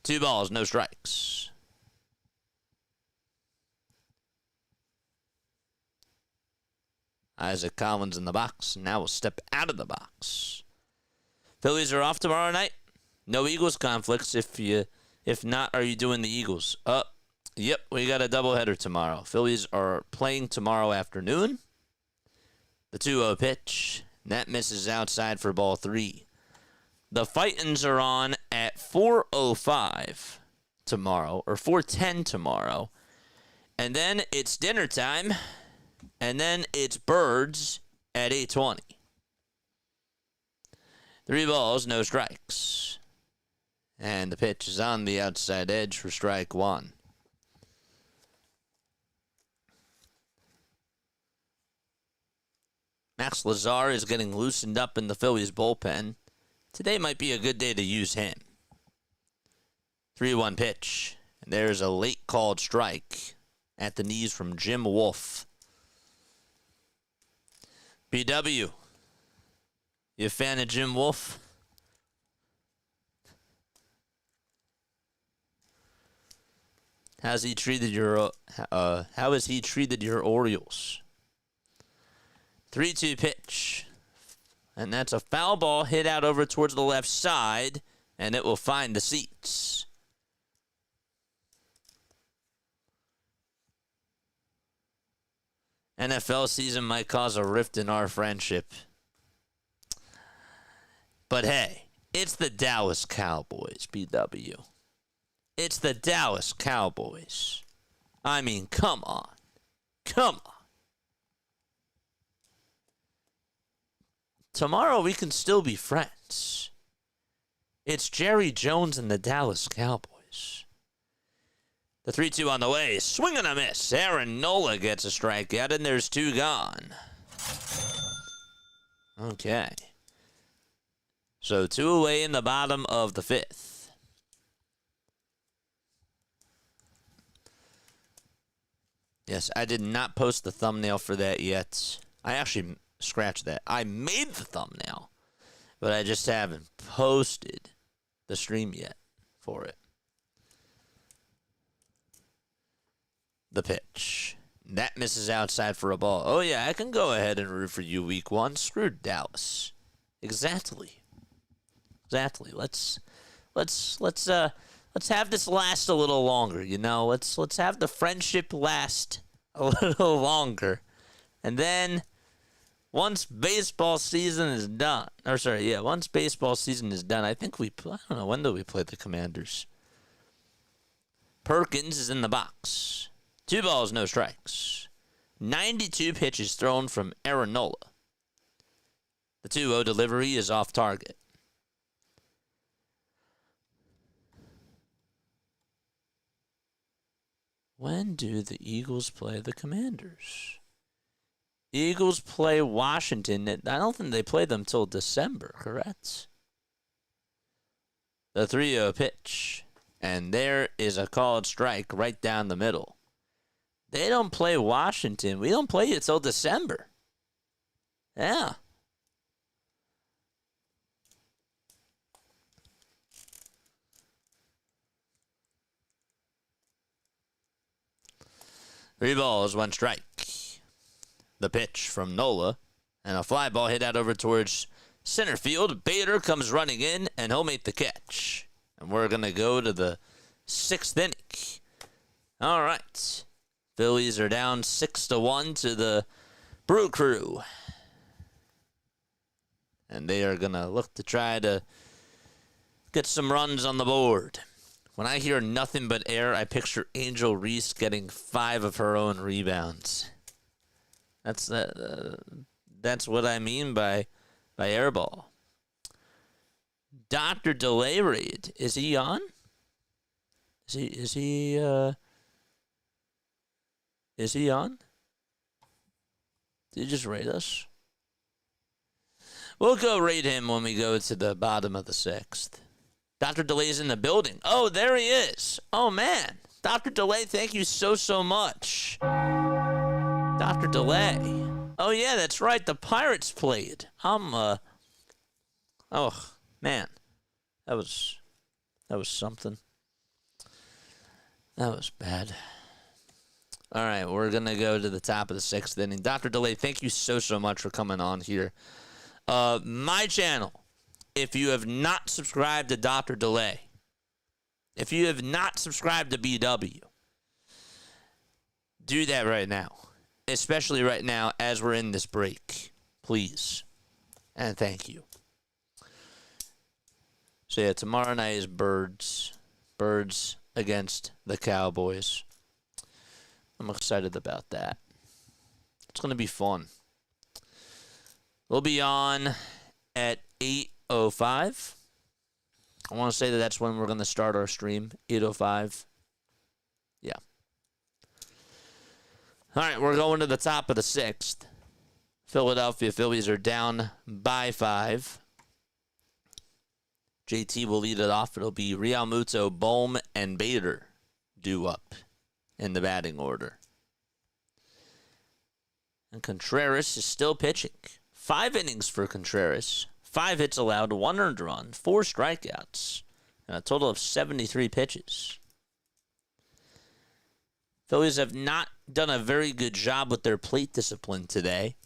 2 balls, no strikes. Isaac Collins in the box. Now we'll step out of the box. Phillies are off tomorrow night. No Eagles conflicts. If not, are you doing the Eagles? Yep, we got a doubleheader tomorrow. Phillies are playing tomorrow afternoon. The 2-0 pitch. That misses outside for ball 3. The Fightins are on at 4:05 tomorrow, or 4:10 tomorrow. And then it's dinner time. And then it's Birds at 8:20. 3 balls, no strikes. And the pitch is on the outside edge for strike 1. Max Lazar is getting loosened up in the Phillies bullpen. Today might be a good day to use him. 3-1 pitch. And there's a late called strike at the knees from Jim Wolf. BW, you a fan of Jim Wolf? How has he treated your Orioles? 3-2 pitch. And that's a foul ball hit out over towards the left side, and it will find the seats. NFL season might cause a rift in our friendship. But hey, it's the Dallas Cowboys, BW. It's the Dallas Cowboys. I mean, come on. Come on. Tomorrow we can still be friends. It's Jerry Jones and the Dallas Cowboys. The 3-2 on the way. Swing and a miss. Aaron Nola gets a strikeout, and there's 2 gone. Okay. So 2 away in the bottom of the 5th. Yes, I did not post the thumbnail for that yet. I actually scratched that. I made the thumbnail, but I just haven't posted the stream yet for it. The pitch. That misses outside for a ball. Oh yeah, I can go ahead and root for you week 1. Screw Dallas. Exactly. Let's have this last a little longer, you know. Let's have the friendship last a little longer. And then once baseball season is done, once baseball season is done, I think I don't know, when do we play the Commanders? Perkins is in the box. 2 balls, no strikes. 92 pitches thrown from Aaron Nola. The 2-0 delivery is off target. When do the Eagles play the Commanders? Eagles play Washington. I don't think they play them till December, correct? The 3-0 pitch. And there is a called strike right down the middle. They don't play Washington. We don't play it till December. Yeah. Three balls, one strike. The pitch from Nola, and a fly ball hit out over towards center field. Bader comes running in, and he'll make the catch. And we're going to go to the 6th inning. All right. Phillies are down 6-1 to the Brew Crew. And they are going to look to try to get some runs on the board. When I hear nothing but air, I picture Angel Reese getting 5 of her own rebounds. That's what I mean by airball. Dr. Delay Raid, is he on? Is he on? Did he just raid us? We'll go raid him when we go to the bottom of the 6th. Dr. Delay's in the building. Oh, there he is. Oh, man. Dr. Delay, thank you so much. Dr. Delay. Oh, yeah, that's right. The Pirates played. Oh, man. That was something. That was bad. All right, we're going to go to the top of the 6th inning. Dr. Delay, thank you so much for coming on here. My channel, if you have not subscribed to Dr. Delay, if you have not subscribed to BW, do that right now. Especially right now as we're in this break. Please. And thank you. So yeah, tomorrow night is Birds. Birds against the Cowboys. I'm excited about that. It's going to be fun. We'll be on at 8:05. I want to say that's when we're going to start our stream. 8:05. Yeah. All right, we're going to the top of the 6th. Philadelphia Phillies are down by 5. JT will lead it off. It'll be Realmuto, Bohm, and Bader due up in the batting order. And Contreras is still pitching. 5 innings for Contreras. 5 hits allowed, 1 earned run, 4 strikeouts, and a total of 73 pitches. Phillies have not done a very good job with their plate discipline today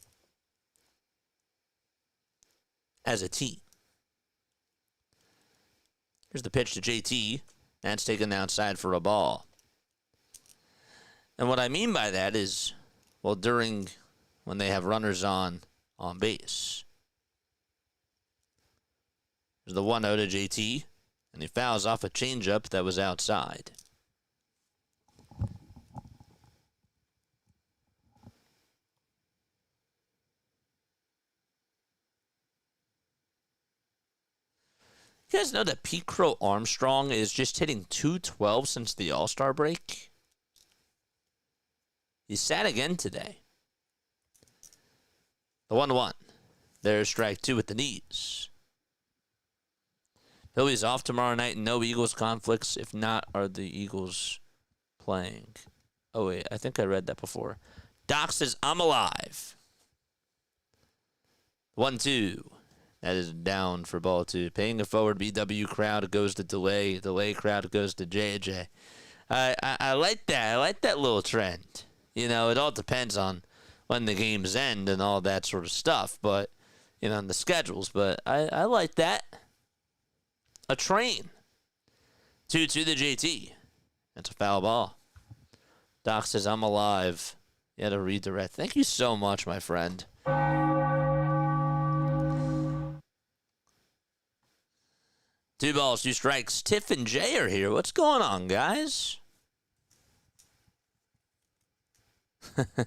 as a team. Here's the pitch to JT. That's taken outside for a ball. And what I mean by that is, well, when they have runners on base. There's the 1-0 to JT, and he fouls off a changeup that was outside. You guys know that Pete Crow Armstrong is just hitting .212 since the All-Star break? He sat again today. The 1-1. There's strike 2 with the knees. Phillies off tomorrow night. No Eagles conflicts. If not, are the Eagles playing? Oh, wait. I think I read that before. Doc says, I'm alive. 1-2. That is down for ball 2. Paying it forward, BW crowd goes to Delay. Delay crowd goes to JJ. I like that. I like that little trend. You know, it all depends on when the games end and all that sort of stuff. But, you know, and the schedules. But I like that. A train. 2-2 the JT. That's a foul ball. Doc says, I'm alive. You had to redirect. Thank you so much, my friend. 2 balls, 2 strikes. Tiff and Jay are here. What's going on, guys? 2-2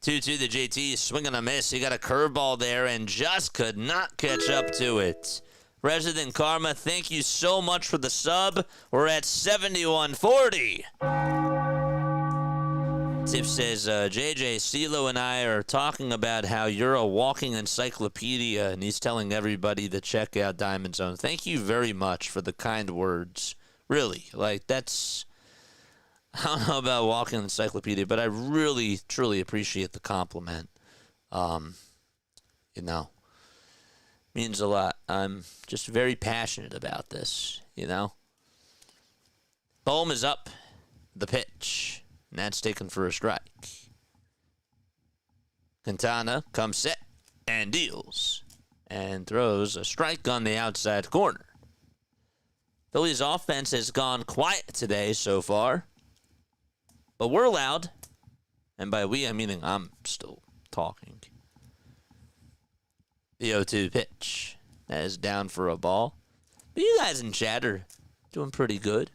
the JT, swing and a miss. He got a curveball there and just could not catch up to it. Resident Karma, thank you so much for the sub. We're at 7140. Tip says, JJ, CeeLo and I are talking about how you're a walking encyclopedia, and he's telling everybody to check out Diamond Zone. Thank you very much for the kind words. Really, that's, I don't know about walking encyclopedia, but I really, truly appreciate the compliment. Means a lot. I'm just very passionate about this, Bohm is up the pitch. And that's taken for a strike. Quintana comes set and deals. And throws a strike on the outside corner. Phillies offense has gone quiet today so far. But we're loud. And by we, I'm meaning I'm still talking. The 0-2 pitch. That is down for a ball. But you guys in chat are doing pretty good.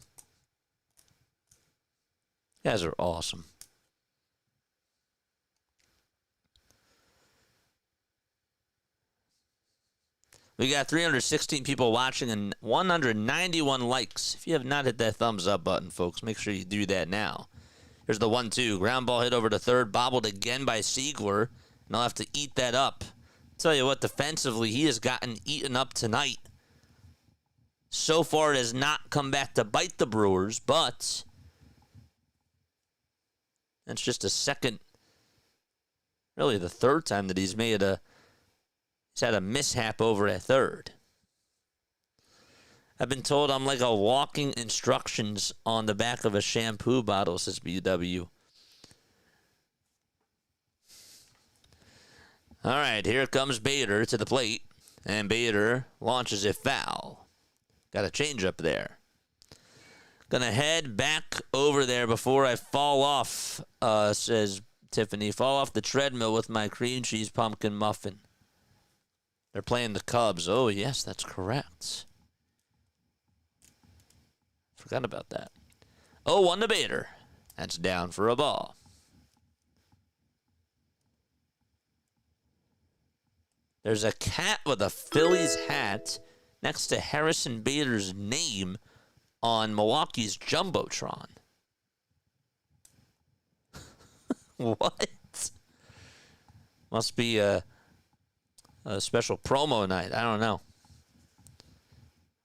You guys are awesome. We got 316 people watching and 191 likes. If you have not hit that thumbs up button, folks, make sure you do that now. Here's the 1-2. Ground ball hit over to third. Bobbled again by Siegler. And I'll have to eat that up. Tell you what, defensively, he has gotten eaten up tonight. So far, it has not come back to bite the Brewers, but that's just a second, really the third time that he's had a mishap over at third. I've been told I'm like a walking instructions on the back of a shampoo bottle, says BW. All right, here comes Bader to the plate, and Bader launches it foul. Got a change up there. Gonna head back over there before I fall off, says Tiffany. Fall off the treadmill with my cream cheese pumpkin muffin. They're playing the Cubs. Oh, yes, that's correct. Forgot about that. 0-1 to Bader. That's down for a ball. There's a cat with a Phillies hat next to Harrison Bader's name on Milwaukee's Jumbotron. What? Must be a special promo night. I don't know.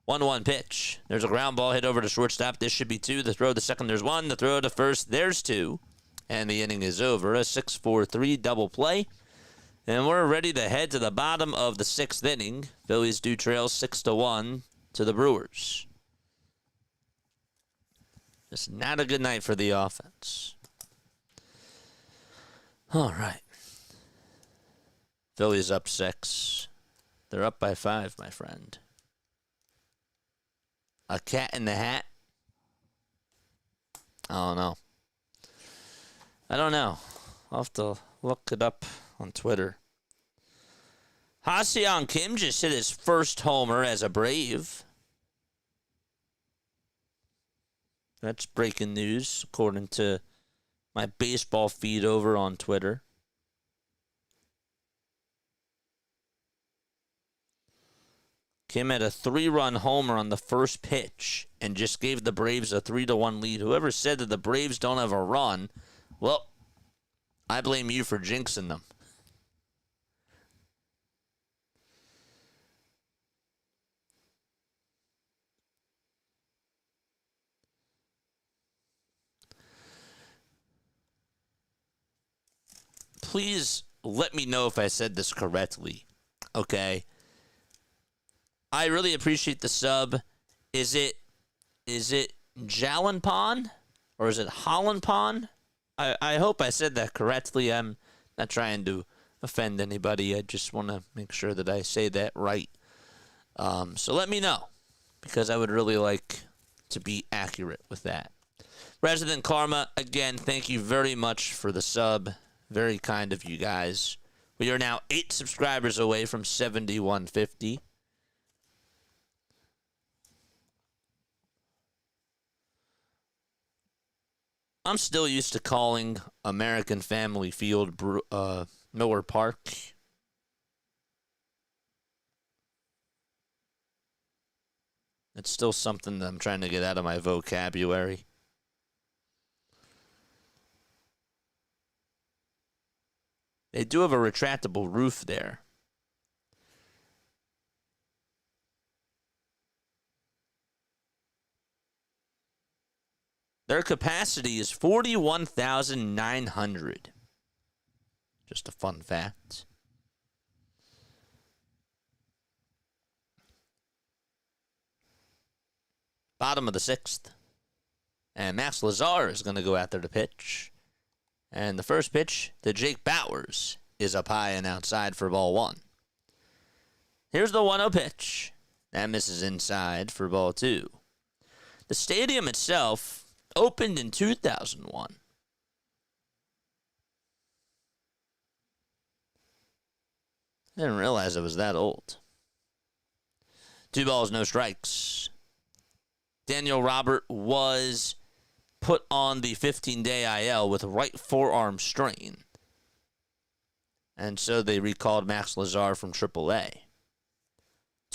1-1 pitch. There's a ground ball hit over to shortstop. This should be 2. The throw to second, there's 1. The throw to first, there's 2. And the inning is over. A 6-4-3 double play. And we're ready to head to the bottom of the 6th inning. Phillies do trail 6-1 to the Brewers. It's not a good night for the offense. All right. Phillies up 6. They're up by 5, my friend. A cat in the hat? I don't know. I'll have to look it up on Twitter. Ha-Seong Kim just hit his first homer as a Brave. That's breaking news, according to my baseball feed over on Twitter. Kim had a 3-run homer on the first pitch and just gave the Braves a 3-1 lead. Whoever said that the Braves don't have a run, well, I blame you for jinxing them. Please let me know if I said this correctly, okay? I really appreciate the sub. Is it Jalanpon or is it Hollandpon? I hope I said that correctly. I'm not trying to offend anybody. I just want to make sure that I say that right. So let me know, because I would really like to be accurate with that. Resident Karma, again, thank you very much for the sub. Very kind of you guys. We are now 8 subscribers away from 7150. I'm still used to calling American Family Field Miller Park. It's still something that I'm trying to get out of my vocabulary. They do have a retractable roof there. Their capacity is 41,900. Just a fun fact. Bottom of the 6th. And Max Lazar is going to go out there to pitch. And the first pitch to Jake Bauers is up high and outside for ball 1. Here's the 1-0 pitch. That misses inside for ball 2. The stadium itself opened in 2001. I didn't realize it was that old. 2 balls, no strikes. Daniel Robert was put on the 15-day IL with right forearm strain. And so they recalled Max Lazar from AAA.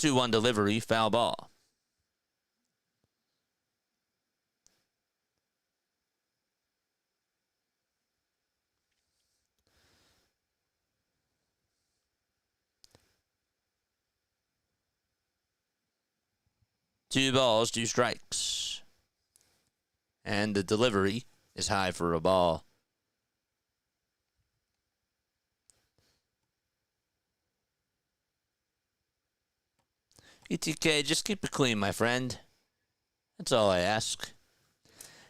2-1 delivery, foul ball. Two balls, 2 strikes. And the delivery is high for a ball. ETK, just keep it clean, my friend. That's all I ask.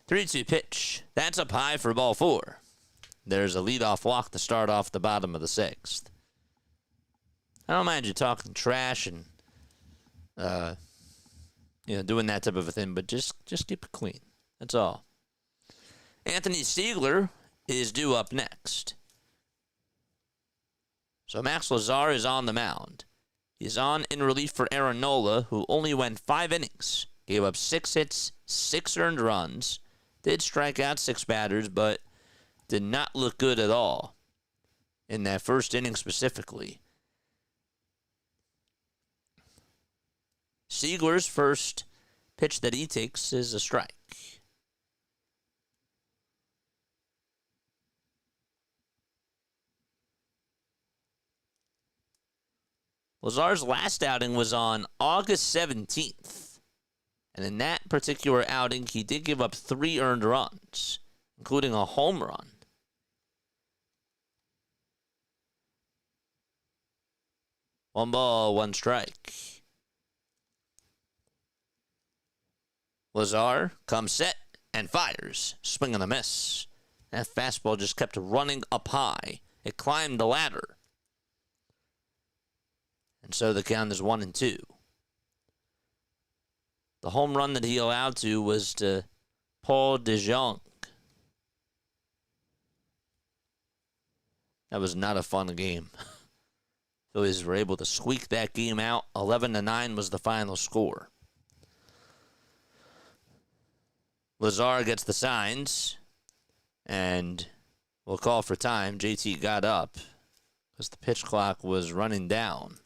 3-2 pitch. That's up high for ball 4. There's a leadoff walk to start off the bottom of the 6th. I don't mind you talking trash and doing that type of a thing, but just keep it clean. That's all. Anthony Stiegler is due up next. So Max Lazar is on the mound. He's on in relief for Aaron Nola, who only went 5 innings. Gave up 6 hits, 6 earned runs. Did strike out 6 batters, but did not look good at all in that first inning specifically. Stiegler's first pitch that he takes is a strike. Lazar's last outing was on August 17th. And in that particular outing, he did give up 3 earned runs, including a home run. One ball, 1 strike. Lazar comes set and fires. Swing and a miss. That fastball just kept running up high. It climbed the ladder. And so the count is 1-2. The home run that he allowed to was to Paul DeJong. That was not a fun game. Phillies were able to squeak that game out. 11-9 was the final score. Lazar gets the signs, and we'll call for time. JT got up because the pitch clock was running down.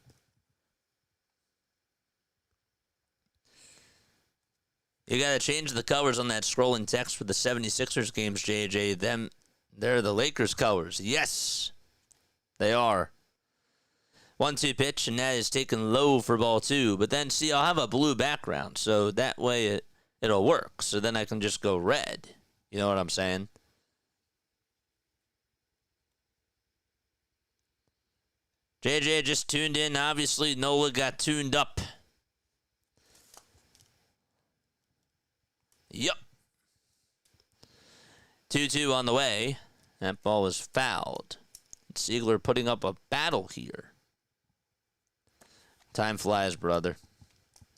You got to change the colors on that scrolling text for the 76ers games, JJ. They're the Lakers colors. Yes, they are. 1-2 pitch, and that is taken low for ball 2. But then, see, I'll have a blue background, so that way it'll work. So then I can just go red. You know what I'm saying? JJ just tuned in. Obviously, Nola got tuned up. Yup. 2-2 on the way. That ball is fouled. Stiegler putting up a battle here. Time flies, brother.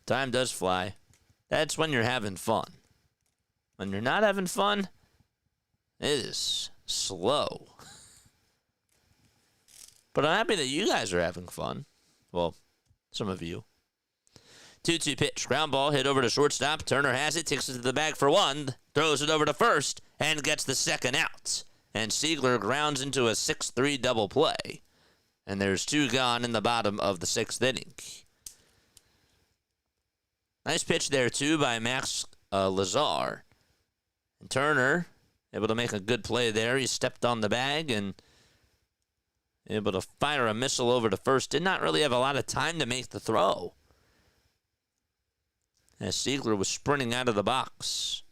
Time does fly. That's when you're having fun. When you're not having fun, it is slow. But I'm happy that you guys are having fun. Well, some of you. 2-2 pitch. Ground ball hit over to shortstop. Turner has it. Takes it to the bag for 1. Throws it over to first. And gets the second out. And Stiegler grounds into a 6-3 double play. And there's 2 gone in the bottom of the 6th inning. Nice pitch there, too, by Max Lazar. And Turner able to make a good play there. He stepped on the bag and able to fire a missile over to first. Did not really have a lot of time to make the throw, as Siegler was sprinting out of the box.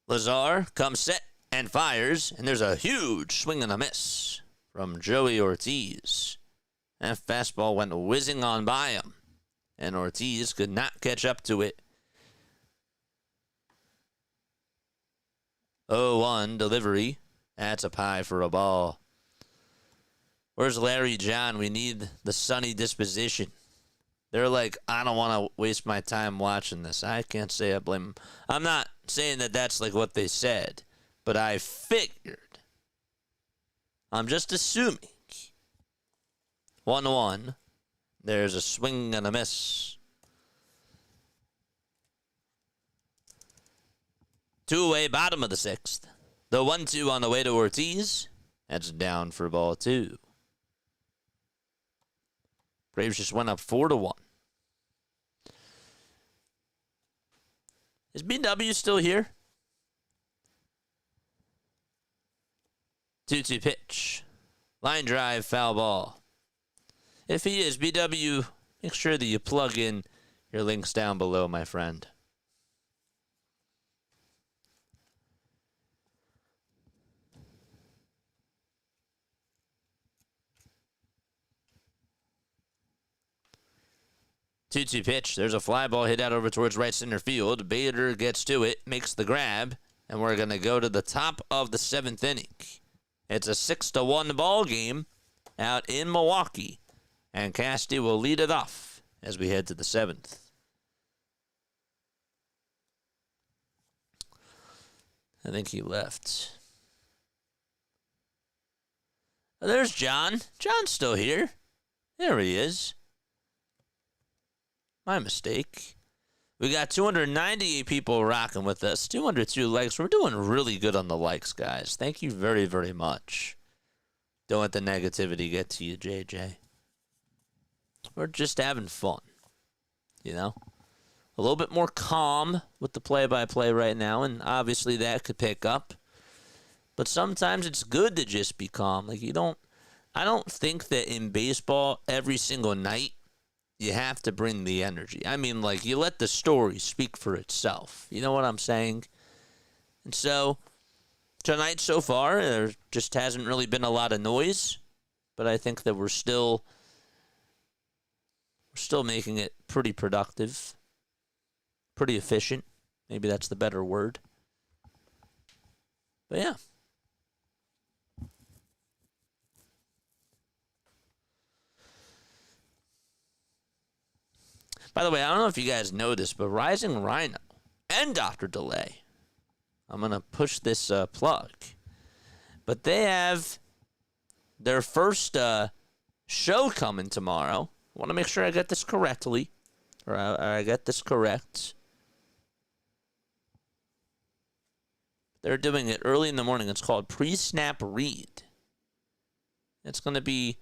Lazar comes set and fires, and there's a huge swing and a miss from Joey Ortiz. That fastball went whizzing on by him, and Ortiz could not catch up to it. 0-1 delivery. That's up high for a ball. Where's Larry John? We need the sunny disposition. They're like, I don't want to waste my time watching this. I can't say I blame them. I'm not saying that that's like what they said, but I figured. I'm just assuming. 1-1. There's a swing and a miss. 2 away, bottom of the 6th. The 1-2 on the way to Ortiz. That's down for ball 2. Braves just went up 4-1. Is BW still here? 2-2 pitch. Line drive, foul ball. If he is, BW, make sure that you plug in your links down below, my friend. Two-two pitch. There's a fly ball hit out over towards right center field. Bader gets to it, makes the grab, and we're going to go to the top of the 7th inning. It's a 6-1 ball game out in Milwaukee, and Casty will lead it off as we head to the 7th. I think he left. Oh, there's John. John's still here. There he is. My mistake. We got 298 people rocking with us. 202 likes. We're doing really good on the likes, guys. Thank you very, very much. Don't let the negativity get to you, JJ. We're just having fun, you know? A little bit more calm with the play-by-play right now, and obviously that could pick up. But sometimes it's good to just be calm. Like, I don't think that in baseball every single night you have to bring the energy. I mean, like, you let the story speak for itself. You know what I'm saying? And so, tonight so far, there just hasn't really been a lot of noise. But I think that we're still making it pretty productive. Pretty efficient. Maybe that's the better word. But yeah. By the way, I don't know if you guys know this, but Rising Rhino and Dr. Delay, I'm going to push this plug, but they have their first show coming tomorrow. I want to make sure I get this correctly, or I get this correct. They're doing it early in the morning. It's called Pre-Snap Read. It's going to be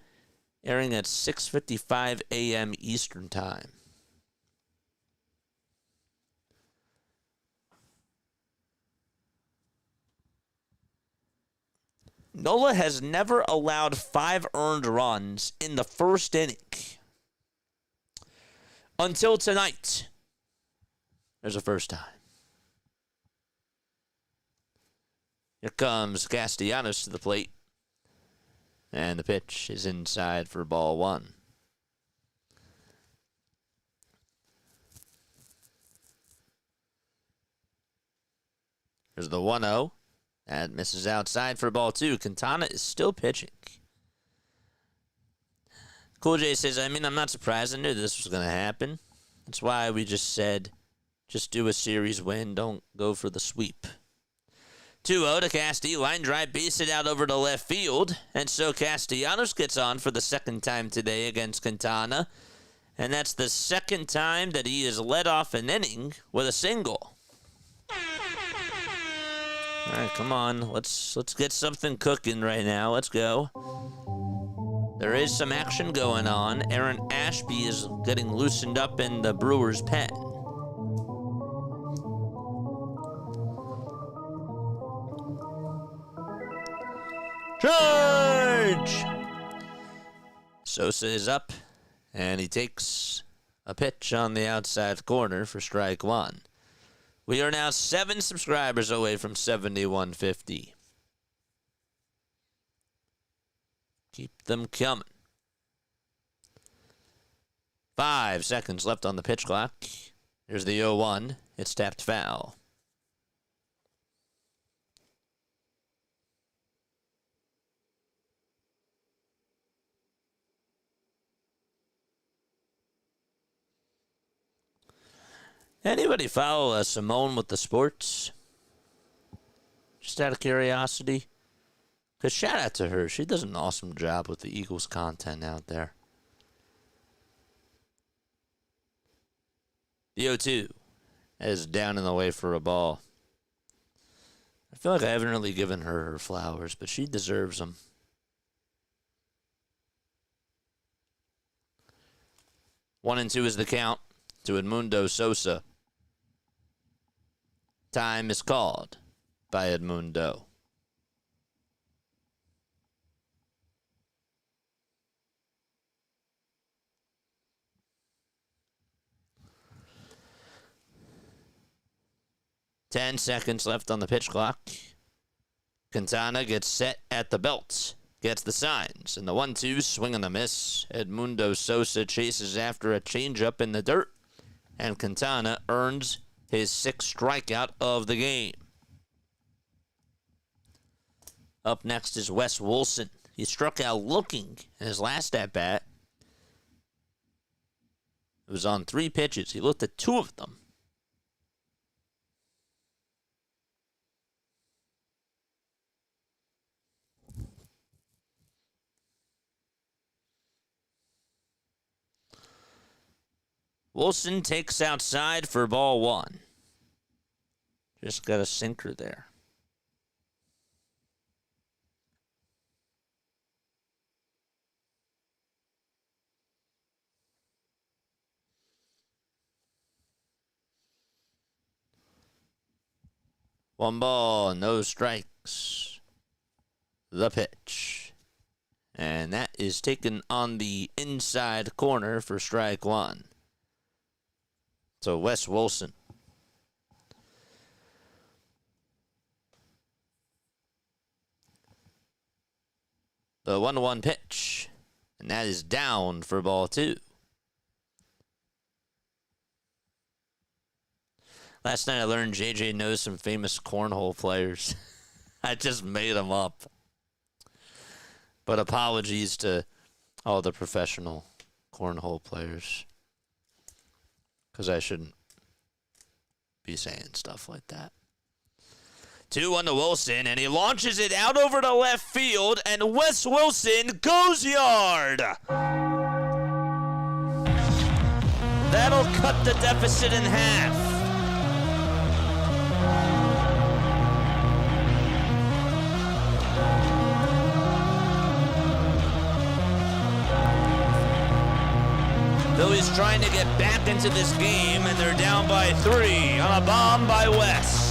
airing at 6:55 a.m. Eastern Time. Nola has never allowed 5 earned runs in the first inning. Until tonight. There's a first time. Here comes Castellanos to the plate. And the pitch is inside for ball 1. There's the 1-0. That misses outside for ball 2. Quintana is still pitching. Cool J says, I mean, I'm not surprised. I knew this was going to happen. That's why we just said, just do a series win. Don't go for the sweep. 2-0 to Casti. Line drive, base it out over to left field. And so Castellanos gets on for the second time today against Quintana. And that's the second time that he has led off an inning with a single. All right, come on. Let's get something cooking right now. Let's go. There is some action going on. Aaron Ashby is getting loosened up in the Brewers' pen. Charge! Sosa is up, and he takes a pitch on the outside corner for strike one. We are now 7 subscribers away from 7150. Keep them coming. 5 seconds left on the pitch clock. Here's the 0-1. It's tapped foul. Anybody follow Simone with the sports? Just out of curiosity. Because shout out to her. She does an awesome job with the Eagles content out there. The 0-2 is down and away for a ball. I feel like I haven't really given her flowers, but she deserves them. One and two is the count to Edmundo Sosa. Time is called by Edmundo. Ten seconds left on the pitch clock. Quintana gets set at the belt. Gets the signs. And the 1-2, swing and a miss. Edmundo Sosa chases after a changeup in the dirt. And Quintana earns his 6th strikeout of the game. Up next is Wes Wilson. He struck out looking in his last at-bat. It was on 3 pitches. He looked at 2 of them. Wilson takes outside for ball 1. Just got a sinker there. One ball, no strikes. The pitch. And that is taken on the inside corner for strike 1. So Wes Wilson. The 1-1 pitch. And that is down for ball 2. Last night I learned JJ knows some famous cornhole players. I just made them up. But apologies to all the professional cornhole players. Because I shouldn't be saying stuff like that. 2-1 to Wilson, and he launches it out over to left field, and Wes Wilson goes yard. That'll cut the deficit in half. Phillies trying to get back into this game, and they're down by 3 on a bomb by Wes.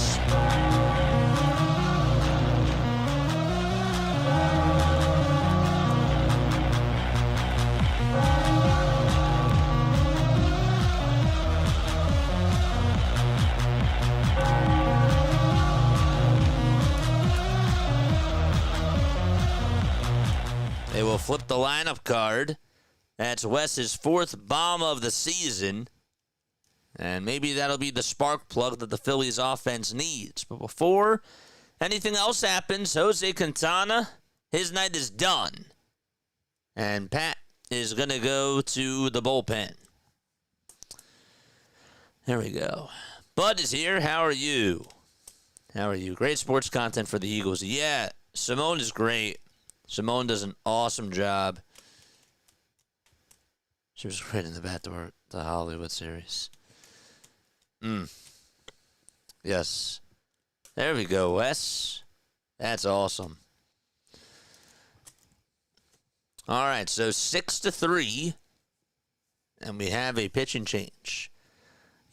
They will flip the lineup card. That's Wes's 4th bomb of the season. And maybe that'll be the spark plug that the Phillies offense needs. But before anything else happens, Jose Quintana, his night is done. And Pat is going to go to the bullpen. There we go. Bud is here. How are you? How are you? Great sports content for the Eagles. Yeah, Simone is great. Simone does an awesome job. She was great in the Backdoor to Hollywood series. Yes. There we go, Wes. That's awesome. All right, so 6-3, and we have a pitching change.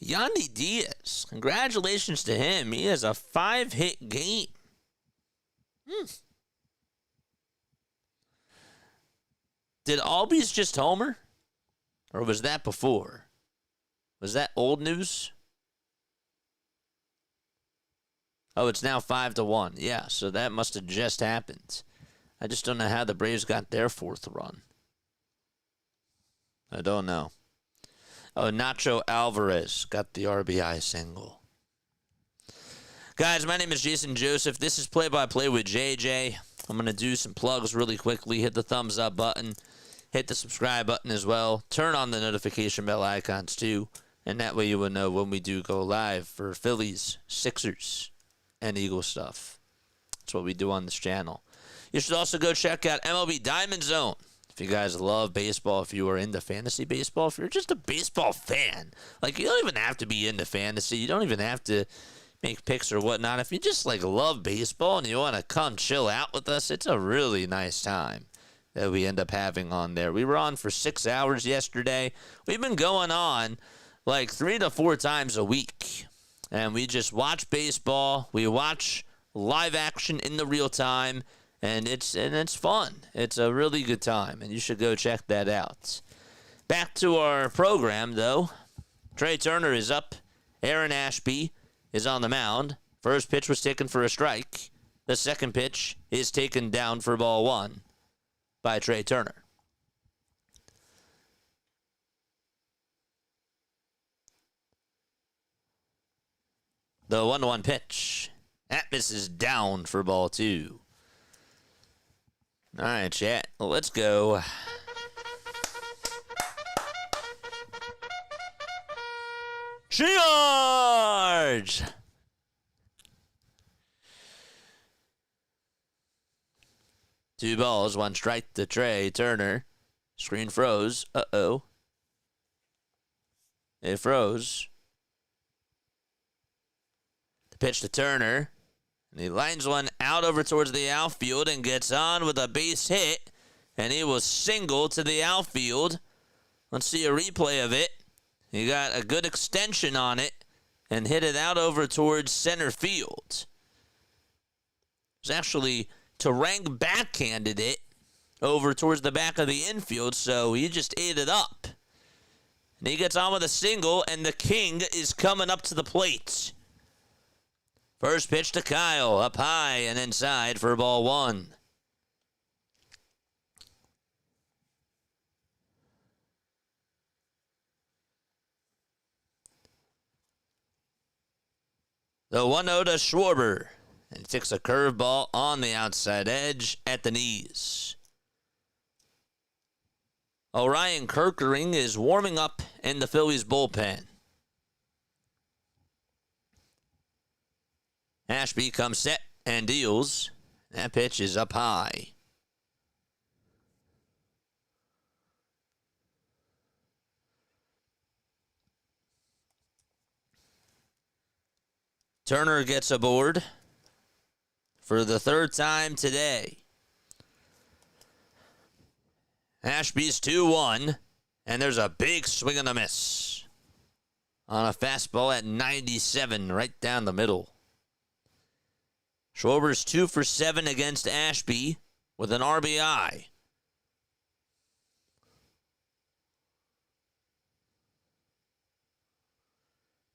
Yandy Diaz, congratulations to him. He has a 5-hit game. Did Albies just homer? Or was that before? Was that old news? Oh, it's now 5-1. Yeah, so that must have just happened. I just don't know how the Braves got their 4th run. I don't know. Oh, Nacho Alvarez got the RBI single. Guys, my name is Jason Joseph. This is Play-by-Play with JJ. I'm going to do some plugs really quickly. Hit the thumbs up button. Hit the subscribe button as well. Turn on the notification bell icons too. And that way you will know when we do go live for Phillies, Sixers, and Eagle stuff. That's what we do on this channel. You should also go check out MLB Diamond Zone. If you guys love baseball, if you are into fantasy baseball, if you're just a baseball fan, like you don't even have to be into fantasy. You don't even have to make picks or whatnot. If you just like love baseball and you want to come chill out with us, it's a really nice time that we end up having on there. We were on for 6 hours yesterday. We've been going on like 3 to 4 times a week. And we just watch baseball. We watch live action in the real time. And it's fun. It's a really good time. And you should go check that out. Back to our program, though. Trey Turner is up. Aaron Ashby is on the mound. First pitch was taken for a strike. The second pitch is taken down for ball 1 by Trey Turner. The 1-1 pitch. That misses down for ball 2. All right, chat. Let's go. Charge! 2 balls, 1 strike to Trey Turner. Screen froze. Uh-oh. It froze. The pitch to Turner. And he lines one out over towards the outfield and gets on with a base hit. And he will single to the outfield. Let's see a replay of it. He got a good extension on it and hit it out over towards center field. It was actually turang backhanded it over towards the back of the infield, so he just ate it up. And he gets on with a single, and the king is coming up to the plate. First pitch to Kyle, up high and inside for ball 1. The 1-0 to Schwarber. And he takes a curveball on the outside edge at the knees. Orion Kerkering is warming up in the Phillies bullpen. Ashby comes set and deals. That pitch is up high. Turner gets aboard for the 3rd time today. Ashby's 2-1, and there's a big swing and a miss on a fastball at 97 right down the middle. Schwarber's 2 for 7 against Ashby with an RBI.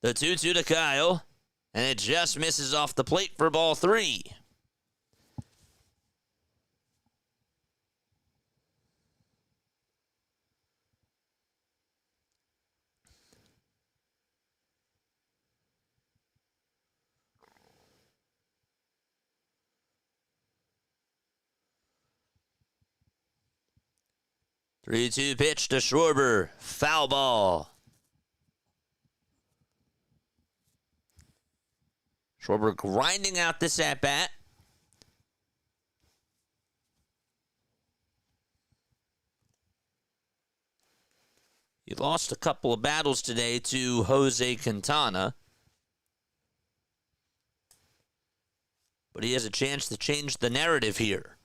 The 2-2 to Kyle, and it just misses off the plate for ball 3. Three-two pitch to Schwarber. Foul ball. Schwarber grinding out this at-bat. He lost a couple of battles today to Jose Quintana. But he has a chance to change the narrative here.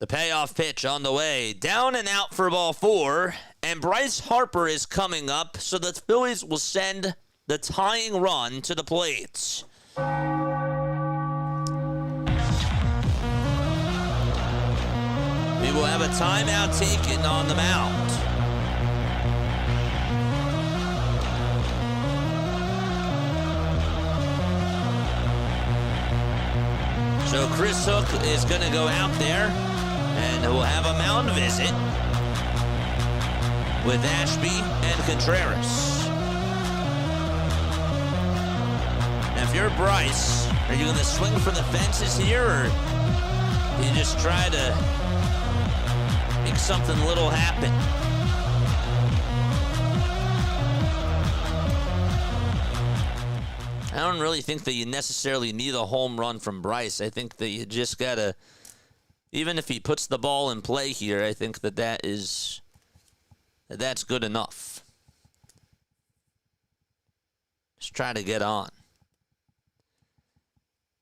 The payoff pitch on the way. Down and out for ball 4. And Bryce Harper is coming up, so the Phillies will send the tying run to the plate. We will have a timeout taken on the mound. So Chris Hook is going to go out there, and we'll have a mound visit with Ashby and Contreras. Now, if you're Bryce, are you going to swing for the fences here, or do you just try to make something little happen? I don't really think that you necessarily need a home run from Bryce. I think that you just got to, even if he puts the ball in play here, I think that's good enough. Just try to get on.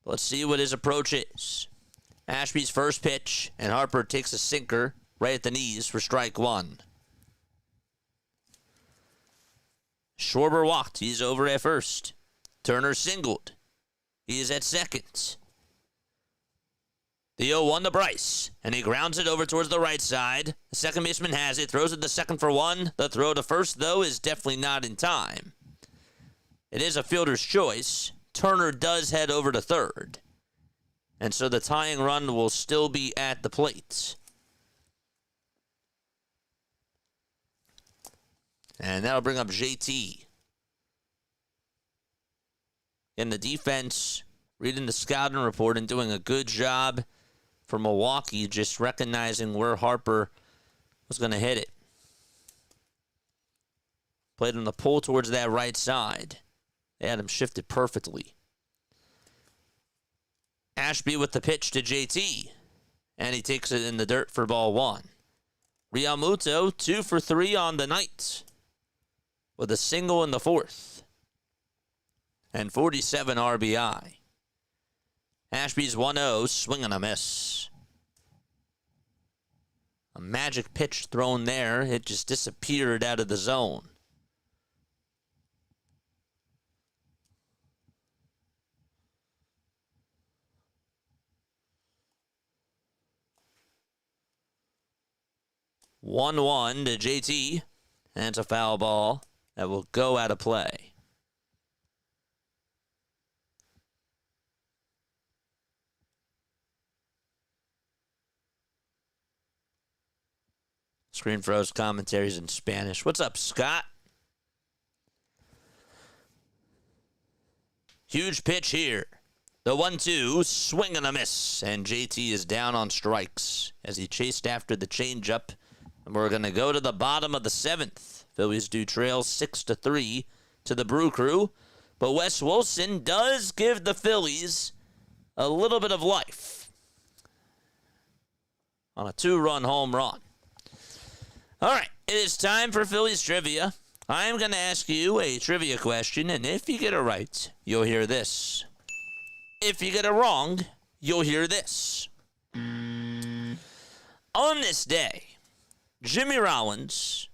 Let's see what his approach is. Ashby's first pitch, and Harper takes a sinker right at the knees for strike 1. Schwarber walked. He's over at first. Turner singled. He is at second. The 0-1 to Bryce, and he grounds it over towards the right side. The second baseman has it, throws it to second for 1. The throw to first, though, is definitely not in time. It is a fielder's choice. Turner does head over to third. And so the tying run will still be at the plate. And that'll bring up JT. In the defense, reading the scouting report and doing a good job for Milwaukee, just recognizing where Harper was going to hit it. Played him the pull towards that right side. They had him shifted perfectly. Ashby with the pitch to JT. And he takes it in the dirt for ball 1. Realmuto, 2 for 3 on the night, with a single in the 4th. And 47 RBI. Ashby's 1-0, swing and a miss. A magic pitch thrown there. It just disappeared out of the zone. One to JT. And it's a foul ball that will go out of play. Screen froze, commentaries in Spanish. What's up, Scott? Huge pitch here. The 1-2, swing and a miss. And JT is down on strikes as he chased after the changeup. And we're going to go to the bottom of the 7th. Phillies do trail 6-3 to the Brew Crew. But Wes Wilson does give the Phillies a little bit of life on a 2-run home run. All right, it is time for Phillies trivia. I'm going to ask you a trivia question, and if you get it right, you'll hear this. If you get it wrong, you'll hear this. On this day, Jimmy Rollins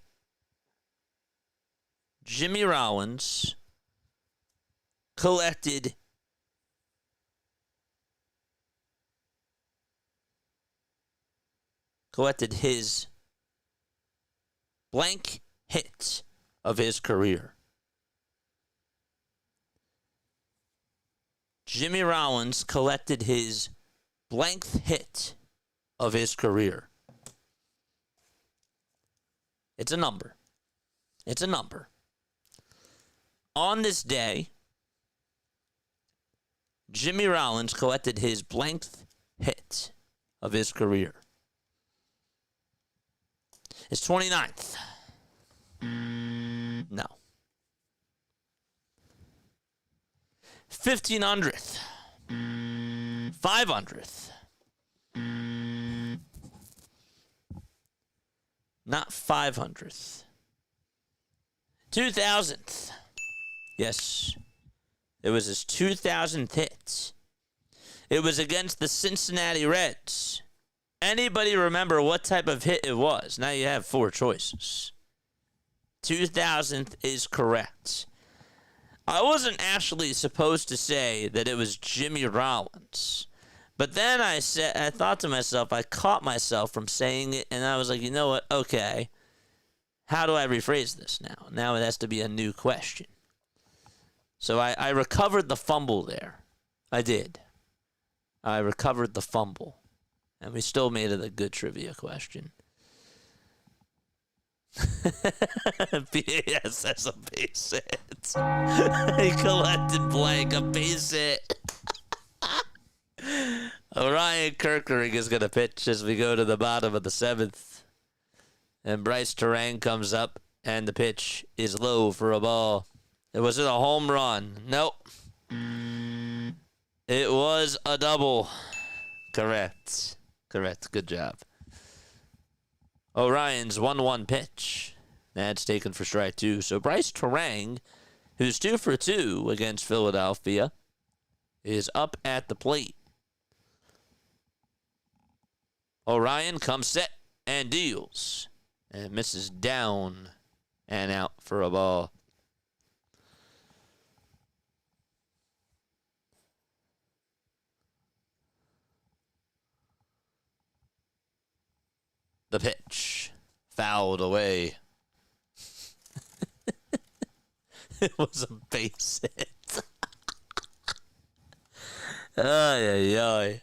collected his blank hit of his career. Jimmy Rollins collected his blank hit of his career. It's a number. It's a number. On this day, Jimmy Rollins collected his blank hit of his career. It's 29th. No. 1500th. 500th. Not 500th. 2000th. Yes. It was his 2000th hit. It was against the Cincinnati Reds. anybody remember what type of hit it was? Now you have 4 choices. 2000th is correct. I wasn't actually supposed to say that it was Jimmy Rollins. But then I thought to myself, I caught myself from saying it, and I was like, you know what? Okay. How do I rephrase this now? Now it has to be a new question. So I recovered the fumble there. I did. I recovered the fumble. And we still made it a good trivia question. Yes, that's a base hit. He collected blank, a base hit. Orion Kirkering is going to pitch as we go to the bottom of the 7th. And Bryce Turang comes up, and the pitch is low for a ball. Was it a home run? Nope. It was a double. Correct. Good job. Orion's 1-1 pitch. That's taken for strike 2. So Bryce Turang, who's 2 for 2 against Philadelphia, is up at the plate. Orion comes set and deals. And misses down and out for a ball. The pitch. Fouled away. It was a base hit. Ay, ay, ay.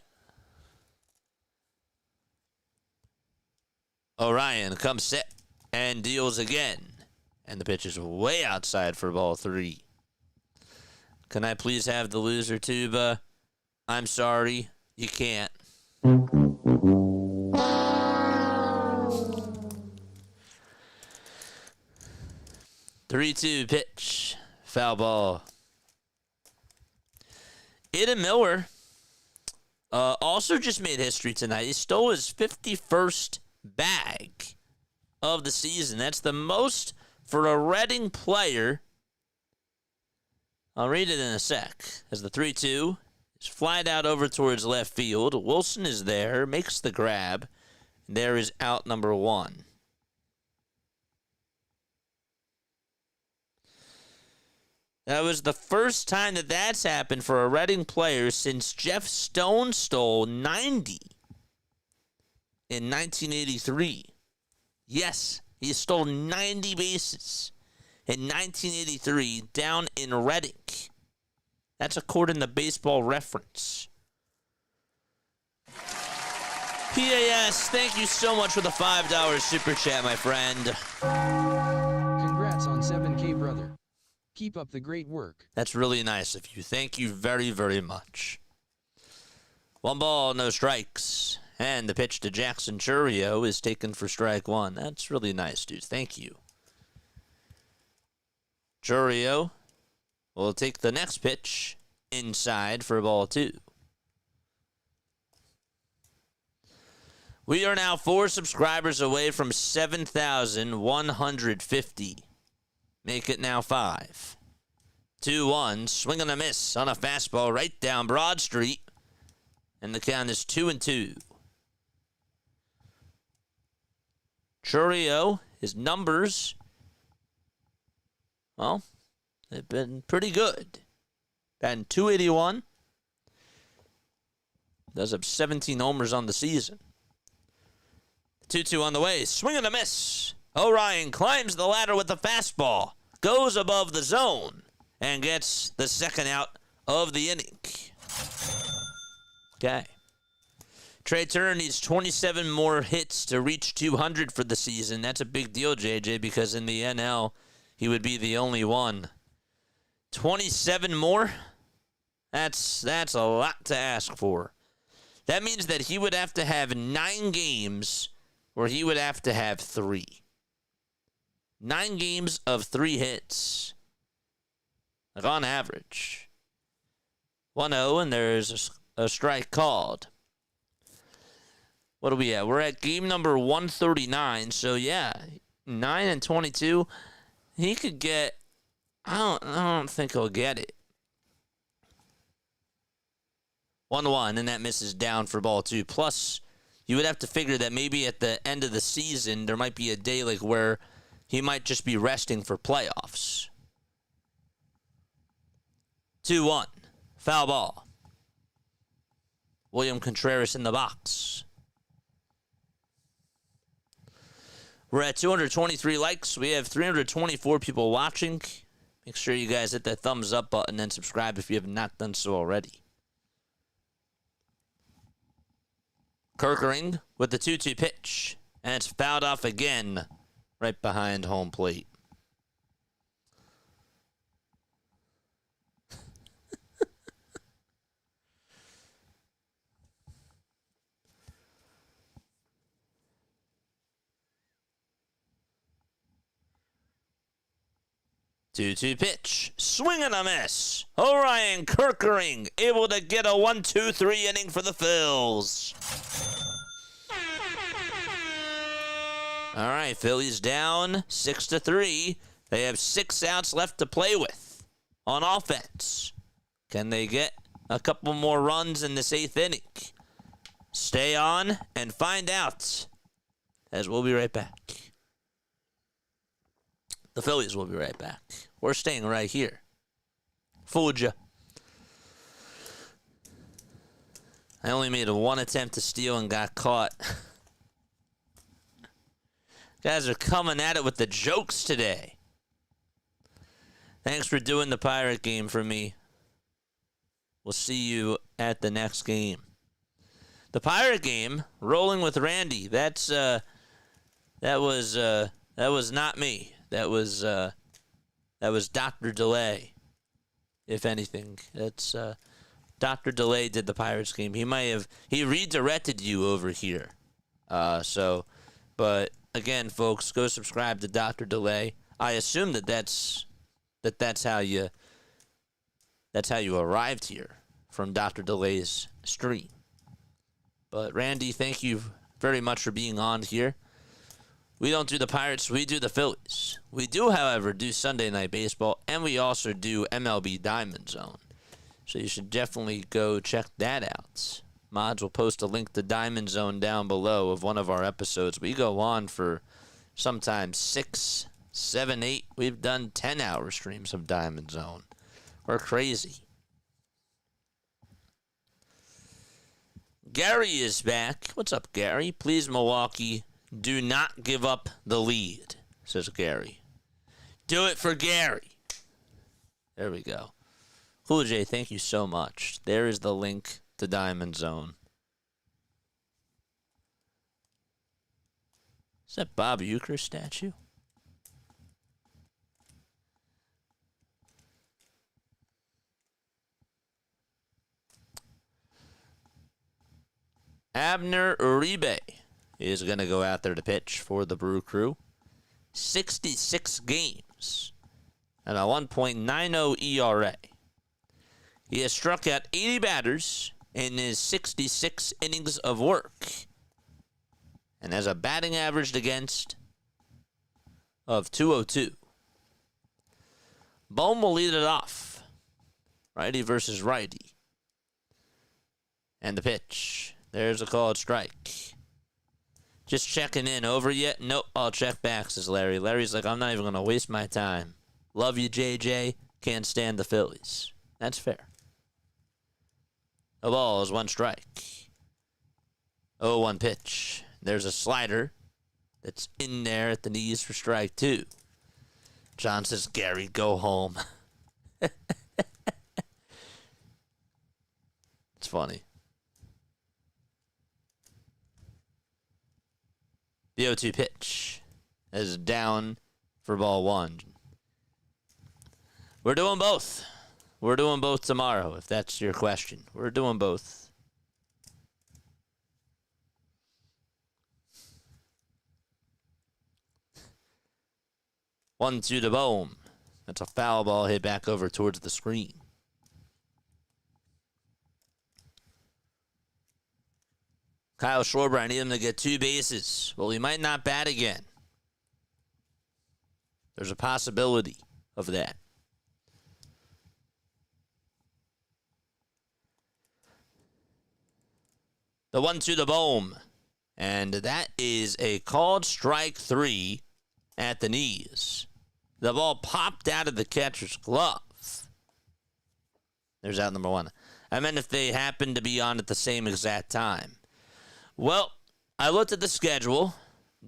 Orion comes set and deals again. And the pitch is way outside for ball 3. Can I please have the loser, Tuba? I'm sorry. You can't. 3-2 pitch. Foul ball. Eden Miller also just made history tonight. He stole his 51st bag of the season. That's the most for a Reading player. I'll read it in a sec. As the 3-2 is flied out over towards left field. Wilson is there, makes the grab. And there is out number 1. That was the first time that that's happened for a Reading player since Jeff Stone stole 90 in 1983. Yes, he stole 90 bases in 1983 down in Reading. That's according to Baseball Reference. PAS, thank you so much for the $5 super chat, my friend. Congrats on 7K, brother. Keep up the great work. That's really nice of you. Thank you very, very much. 1 ball, no strikes. And the pitch to Jackson Chourio is taken for strike 1. That's really nice, dude. Thank you. Chourio will take the next pitch inside for ball 2. We are now 4 subscribers away from 7,150. Make it now 5. 2-1. Swing and a miss on a fastball right down Broad Street. And the count is 2-2. Chourio, his numbers, well, they've been pretty good. Batting .281. Does have 17 homers on the season. 2-2 on the way. Swing and a miss. Orion climbs the ladder with the fastball. Goes above the zone. And gets the second out of the inning. Okay. Trey Turner needs 27 more hits to reach 200 for the season. That's a big deal, JJ, because in the NL, he would be the only one. 27 more? That's a lot to ask for. That means that he would have to have 9 games where he would have to have 3. 9 games of 3 hits. Like on average. 1-0, and there's a strike called. What are we at? We're at game number 139. So, yeah, 9 and 22. He could get... I don't think he'll get it. 1-1, and that misses down for ball 2. Plus, you would have to figure that maybe at the end of the season, there might be a day like where he might just be resting for playoffs. 2-1. Foul ball. William Contreras in the box. We're at 223 likes. We have 324 people watching. Make sure you guys hit that thumbs up button and subscribe if you have not done so already. Kirkering with the 2-2 pitch. And it's fouled off again right behind home plate. Two-two pitch. Swing and a miss. Orion Kirkering able to get a 1-2-3 inning for the Phils. All right, Phillies down 6-3. They have 6 outs left to play with on offense. Can they get a couple more runs in this 8th inning? Stay on and find out, as we'll be right back. The Phillies will be right back. We're staying right here. Fooled ya. I only made one attempt to steal and got caught. Guys are coming at it with the jokes today. Thanks for doing the Pirate game for me. We'll see you at the next game. The Pirate game, rolling with Randy. That was not me. That was Dr. Delay, if anything. That's Dr. Delay did the Pirates game. He redirected you over here. But again, folks, go subscribe to Dr. Delay. I assume that's how you arrived here from Dr. Delay's stream. But Randy, thank you very much for being on here. We don't do the Pirates, we do the Phillies. We do, however, do Sunday Night Baseball, and we also do MLB Diamond Zone. So you should definitely go check that out. Mods will post a link to Diamond Zone down below of one of our episodes. We go on for sometimes 6, 7, 8. We've done 10-hour streams of Diamond Zone. We're crazy. Gary is back. What's up, Gary? Please, Milwaukee, do not give up the lead, says Gary. Do it for Gary. There we go. Cool J, thank you so much. There is the link to Diamond Zone. Is that Bob Uecker statue? Abner Uribe is going to go out there to pitch for the Brew Crew. 66 games and a 1.90 ERA. He has struck out 80 batters in his 66 innings of work and has a batting average against of .202. Bohm will lead it off. Righty versus righty. And the pitch. There's a called strike. Just checking in. Over yet? Nope. I'll check back, says Larry. Larry's like, I'm not even going to waste my time. Love you, JJ. Can't stand the Phillies. That's fair. A ball is 1 strike. 0-1 pitch. There's a slider that's in there at the knees for strike 2. John says, Gary, go home. It's funny. The 0-2 pitch is down for ball 1. We're doing both. We're doing both tomorrow, if that's your question. We're doing both. One, two to Bohm. That's a foul ball hit back over towards the screen. Kyle Schwarber, I need him to get 2 bases. Well, he might not bat again. There's a possibility of that. The 1-2 to Bohm And that is a called strike 3 at the knees. The ball popped out of the catcher's glove. There's out number 1. I meant if they happened to be on at the same exact time. Well, I looked at the schedule.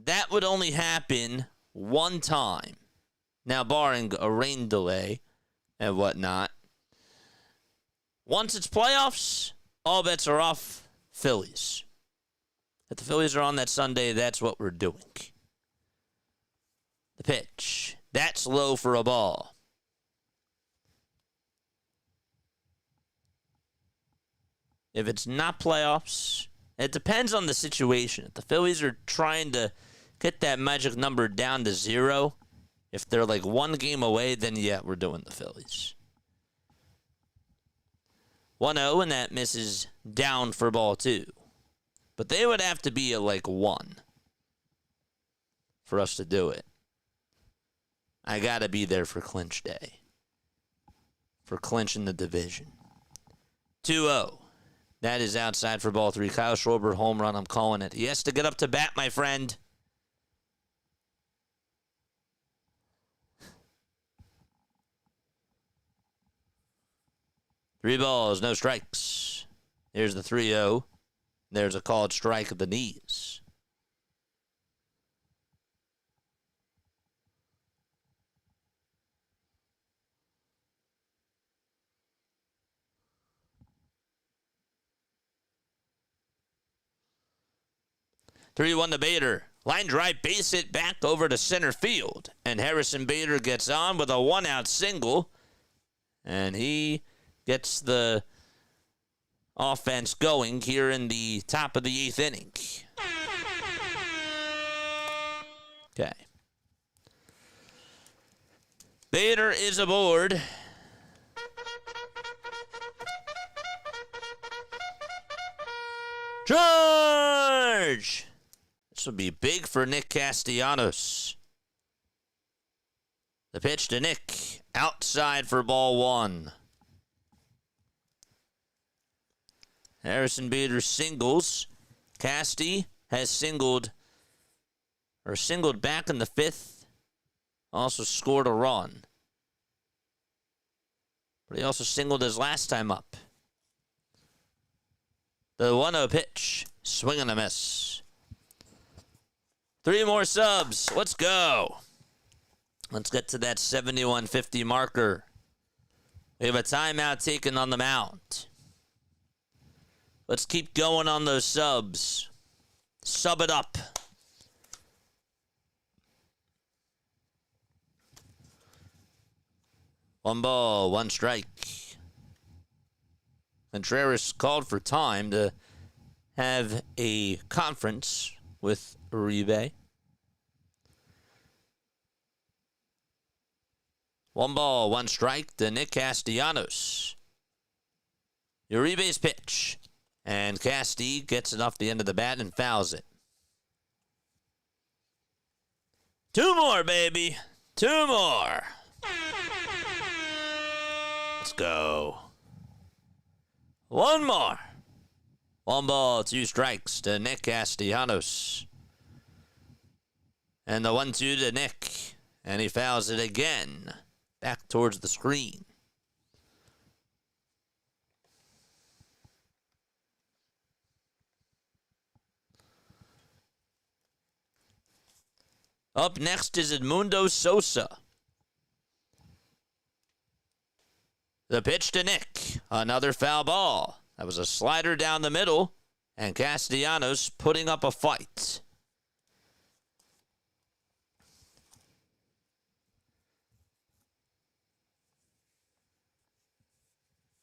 That would only happen one time. Now, barring a rain delay and whatnot. Once it's playoffs, all bets are off. Phillies. If the Phillies are on that Sunday, that's what we're doing. The pitch. That's low for a ball. If it's not playoffs, it depends on the situation. If the Phillies are trying to get that magic number down to 0, if they're like one game away, then yeah, we're doing the Phillies. 1-0, and that misses down for ball 2. But they would have to be at like 1 for us to do it. I got to be there for clinch day. For clinching the division. 2-0. That is outside for ball 3. Kyle Schwarber, home run. I'm calling it. He has to get up to bat, my friend. Three balls, no strikes. Here's the 3-0. There's a called strike at the knees. Three-one to Bader. Line drive, base hit back over to center field. And Harrison Bader gets on with a one-out single. And he gets the offense going here in the top of the 8th inning. Okay. Bader is aboard. Charge! This will be big for Nick Castellanos. The pitch to Nick. Outside for ball 1. Harrison Bader singles. Casty has singled back in the 5th. Also scored a run. But he also singled his last time up. The 1-0 pitch. Swing and a miss. 3 more subs. Let's go. Let's get to that 71-50 marker. We have a timeout taken on the mound. Let's keep going on those subs. Sub it up. One ball, one strike. Contreras called for time to have a conference with Uribe. One ball, one strike to Nick Castellanos. Uribe's pitch. And Casti gets it off the end of the bat and fouls it. 2 more, baby. 2 more. Let's go. 1 more. 1 ball, 2 strikes to Nick Castellanos. And the 1-2 to Nick. And he fouls it again. Back towards the screen. Up next is Edmundo Sosa. The pitch to Nick. Another foul ball. That was a slider down the middle. And Castellanos putting up a fight.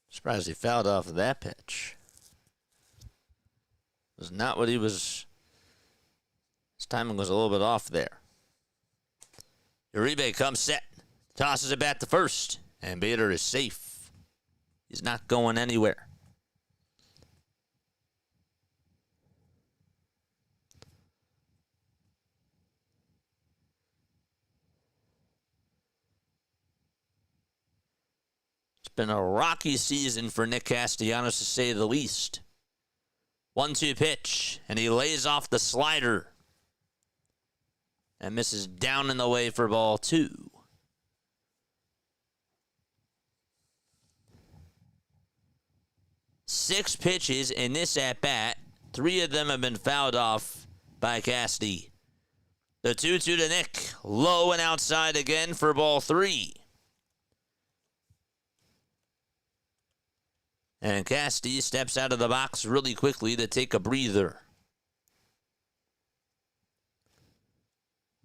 Surprised he fouled off of that pitch. It was not what he was. His timing was a little bit off there. Uribe comes set. Tosses it back to first. And Bader is safe. He's not going anywhere. It's been a rocky season for Nick Castellanos, to say the least. 1-2 pitch, and he lays off the slider. And misses down in the way for ball 2. Six pitches in this at-bat. 3 of them have been fouled off by Casti. The 2-2 to Nick. Low and outside again for ball 3. And Casti steps out of the box really quickly to take a breather.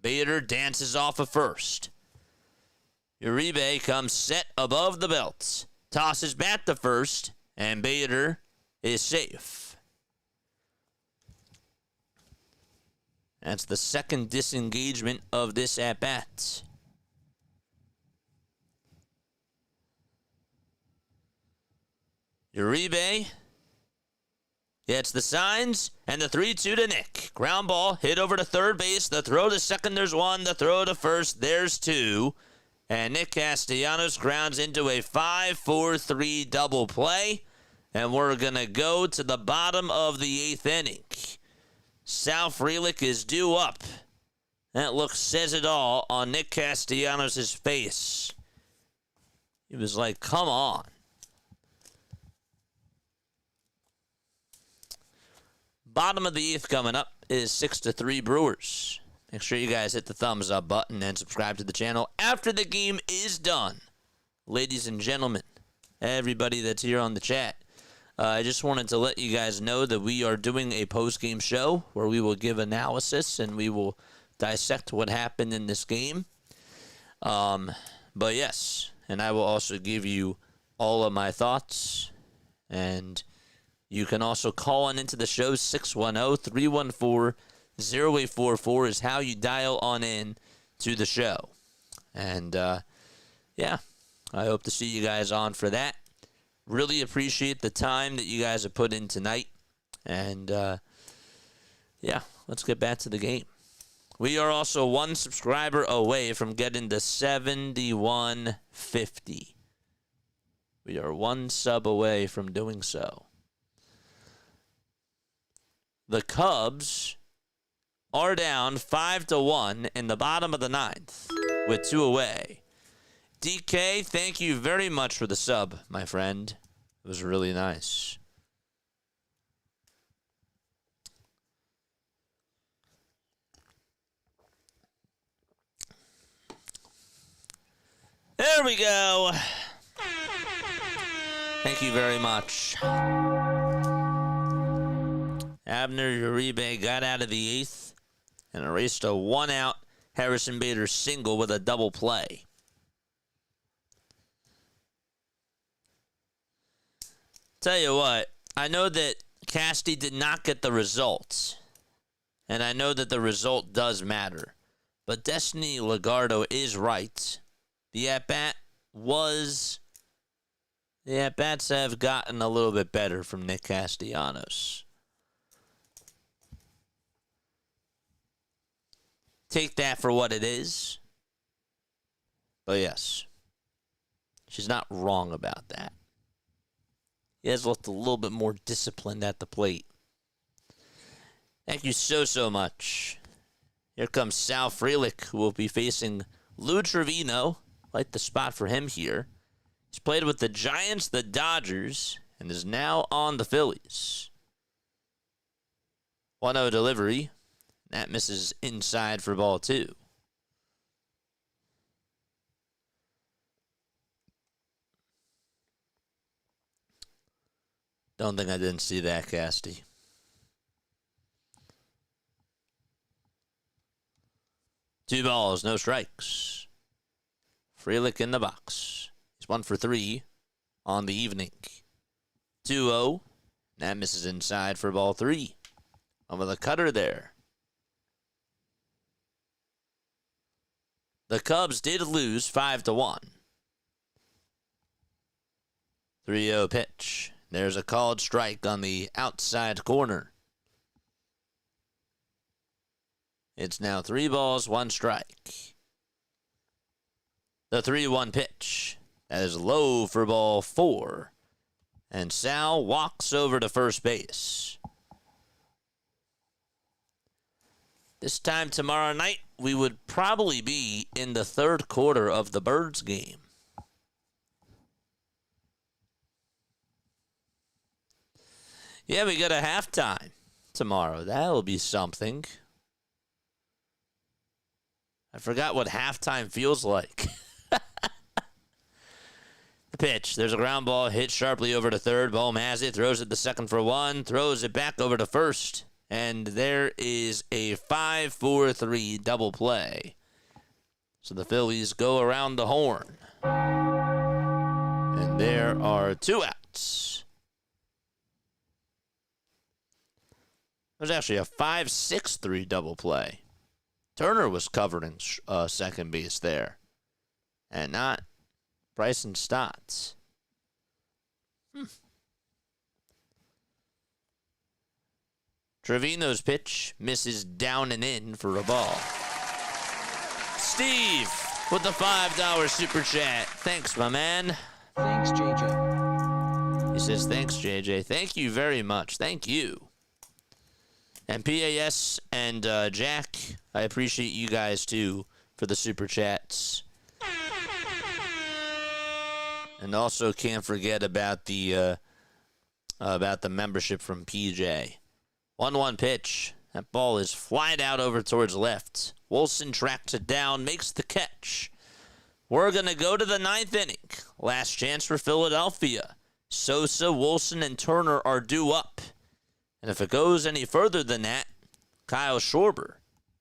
Bader dances off of first. Uribe comes set above the belt. Tosses bat to first, and Bader is safe. That's the second disengagement of this at-bat. Uribe gets the signs, and the 3-2 to Nick. Ground ball, hit over to third base. The throw to second, there's 1. The throw to first, there's 2. And Nick Castellanos grounds into a 5-4-3 double play. And we're going to go to the bottom of the 8th inning. Sal Frelick is due up. That look says it all on Nick Castellanos' face. He was like, come on. Bottom of the 8th coming up is 6-3 Brewers. Make sure you guys hit the thumbs up button and subscribe to the channel after the game is done. Ladies and gentlemen, everybody that's here on the chat, I just wanted to let you guys know that we are doing a post-game show where we will give analysis and we will dissect what happened in this game. But yes, and I will also give you all of my thoughts. And you can also call on into the show. 610-314-0844 is how you dial on in to the show. And, yeah, I hope to see you guys on for that. Really appreciate the time that you guys have put in tonight. And, yeah, let's get back to the game. We are also 1 subscriber away from getting to 7150. We are 1 sub away from doing so. The Cubs are down 5-1 in the bottom of the 9th with 2 away. DK, thank you very much for the sub, my friend. It was really nice. There we go. Thank you very much. Abner Uribe got out of the 8th and erased a 1-out Harrison Bader single with a double play. Tell you what, I know that Casti did not get the results, and I know that the result does matter, but Destiny Legardo is right. The at-bats have gotten a little bit better from Nick Castellanos. Take that for what it is. But yes, she's not wrong about that. He has looked a little bit more disciplined at the plate. Thank you so much. Here comes Sal Frelick, who will be facing Lou Trevino. Like the spot for him here. He's played with the Giants, the Dodgers, and is now on the Phillies. 1-0 delivery. That misses inside for ball 2. Don't think I didn't see that, Casti. Two balls, no strikes. Frelick in the box. He's 1 for 3 on the evening. 2-0. That misses inside for ball 3. Over the cutter there. The Cubs did lose 5-1. 3-0 pitch. There's a called strike on the outside corner. It's now 3 balls, 1 strike. The 3-1 pitch. That is low for ball 4. And Sal walks over to first base. This time tomorrow night, we would probably be in the third quarter of the Birds game. Yeah, we got a halftime tomorrow. That'll be something. I forgot what halftime feels like. The pitch. There's a ground ball hit sharply over to third. Bohm has it. Throws it to second for one. Throws it back over to first. And there is a 5-4-3 double play. So the Phillies go around the horn. And there are 2 outs. There's actually a 5-6-3 double play. Turner was covering second base there. And not Bryson Stotts. Trevino's pitch misses down and in for a ball. Steve with the $5 super chat. Thanks, my man. Thanks, JJ. He says, thanks, JJ. Thank you very much. Thank you. And PAS and Jack, I appreciate you guys, too, for the super chats. And also can't forget about the membership from PJ. 1-1 pitch. That ball is flied out over towards left. Wilson tracks it down, makes the catch. We're going to go to the 9th inning. Last chance for Philadelphia. Sosa, Wilson, and Turner are due up. And if it goes any further than that, Kyle Schwarber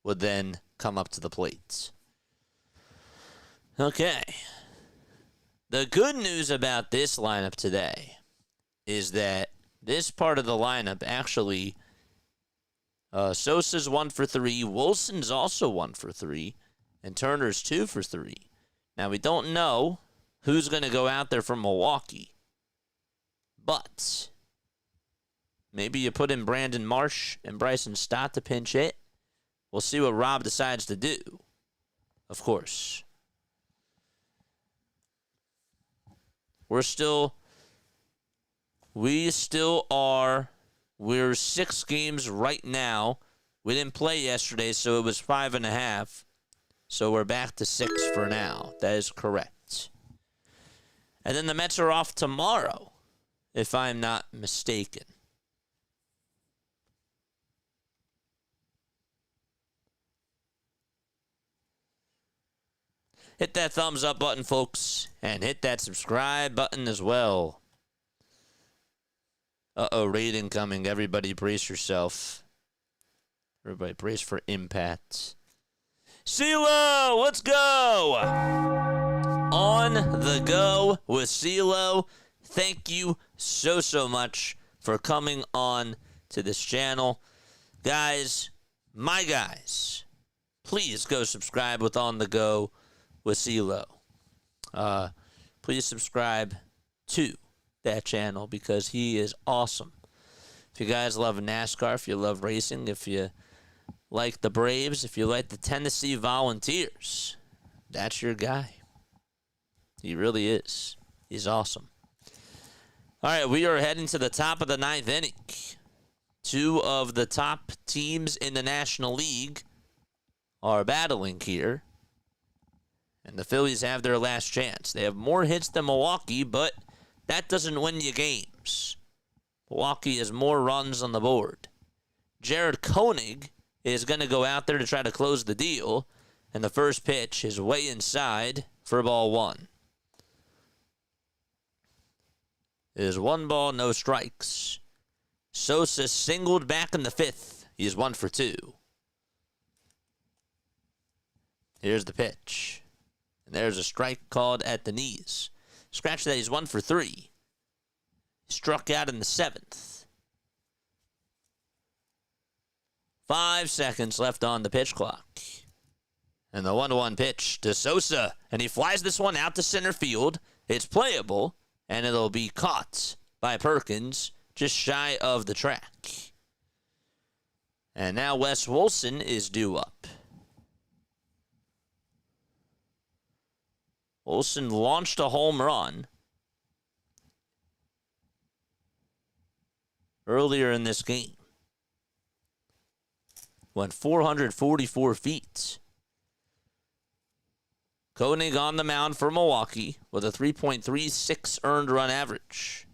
would then come up to the plate. Okay. The good news about this lineup today is that this part of the lineup actually, Sosa's 1 for 3, Wilson's also 1 for 3, and Turner's 2 for 3. Now, we don't know who's going to go out there from Milwaukee, but maybe you put in Brandon Marsh and Bryson Stott to pinch hit. We'll see what Rob decides to do, of course. We're 6 games right now. We didn't play yesterday, so it was 5.5. So we're back to 6 for now. That is correct. And then the Mets are off tomorrow, if I'm not mistaken. Hit that thumbs up button, folks, and hit that subscribe button as well. Uh-oh, raid incoming. Everybody brace yourself. Everybody brace for impact. CeeLo, let's go! On the go with CeeLo. Thank you so much for coming on to this channel. Guys, my guys, please go subscribe with On the Go with CeeLo. Please subscribe to that channel because he is awesome. If you guys love NASCAR, if you love racing, if you like the Braves, if you like the Tennessee Volunteers, that's your guy. He really is. He's awesome. All right, we are heading to the top of the 9th inning. 2 of the top teams in the National League are battling here. And the Phillies have their last chance. They have more hits than Milwaukee, but that doesn't win you games. Milwaukee has more runs on the board. Jared Koenig is going to go out there to try to close the deal. And the first pitch is way inside for ball 1. It is 1 ball, no strikes. Sosa singled back in the 5th. He's 1 for 2. Here's the pitch. And there's a strike called at the knees. Scratch that, he's 1 for 3. Struck out in the 7th. 5 seconds left on the pitch clock. And the 1-1 pitch to Sosa. And he flies this one out to center field. It's playable. And it'll be caught by Perkins just shy of the track. And now Wes Wilson is due up. Wilson launched a home run earlier in this game. went 444 feet. Koenig on the mound for Milwaukee with a 3.36 earned run average.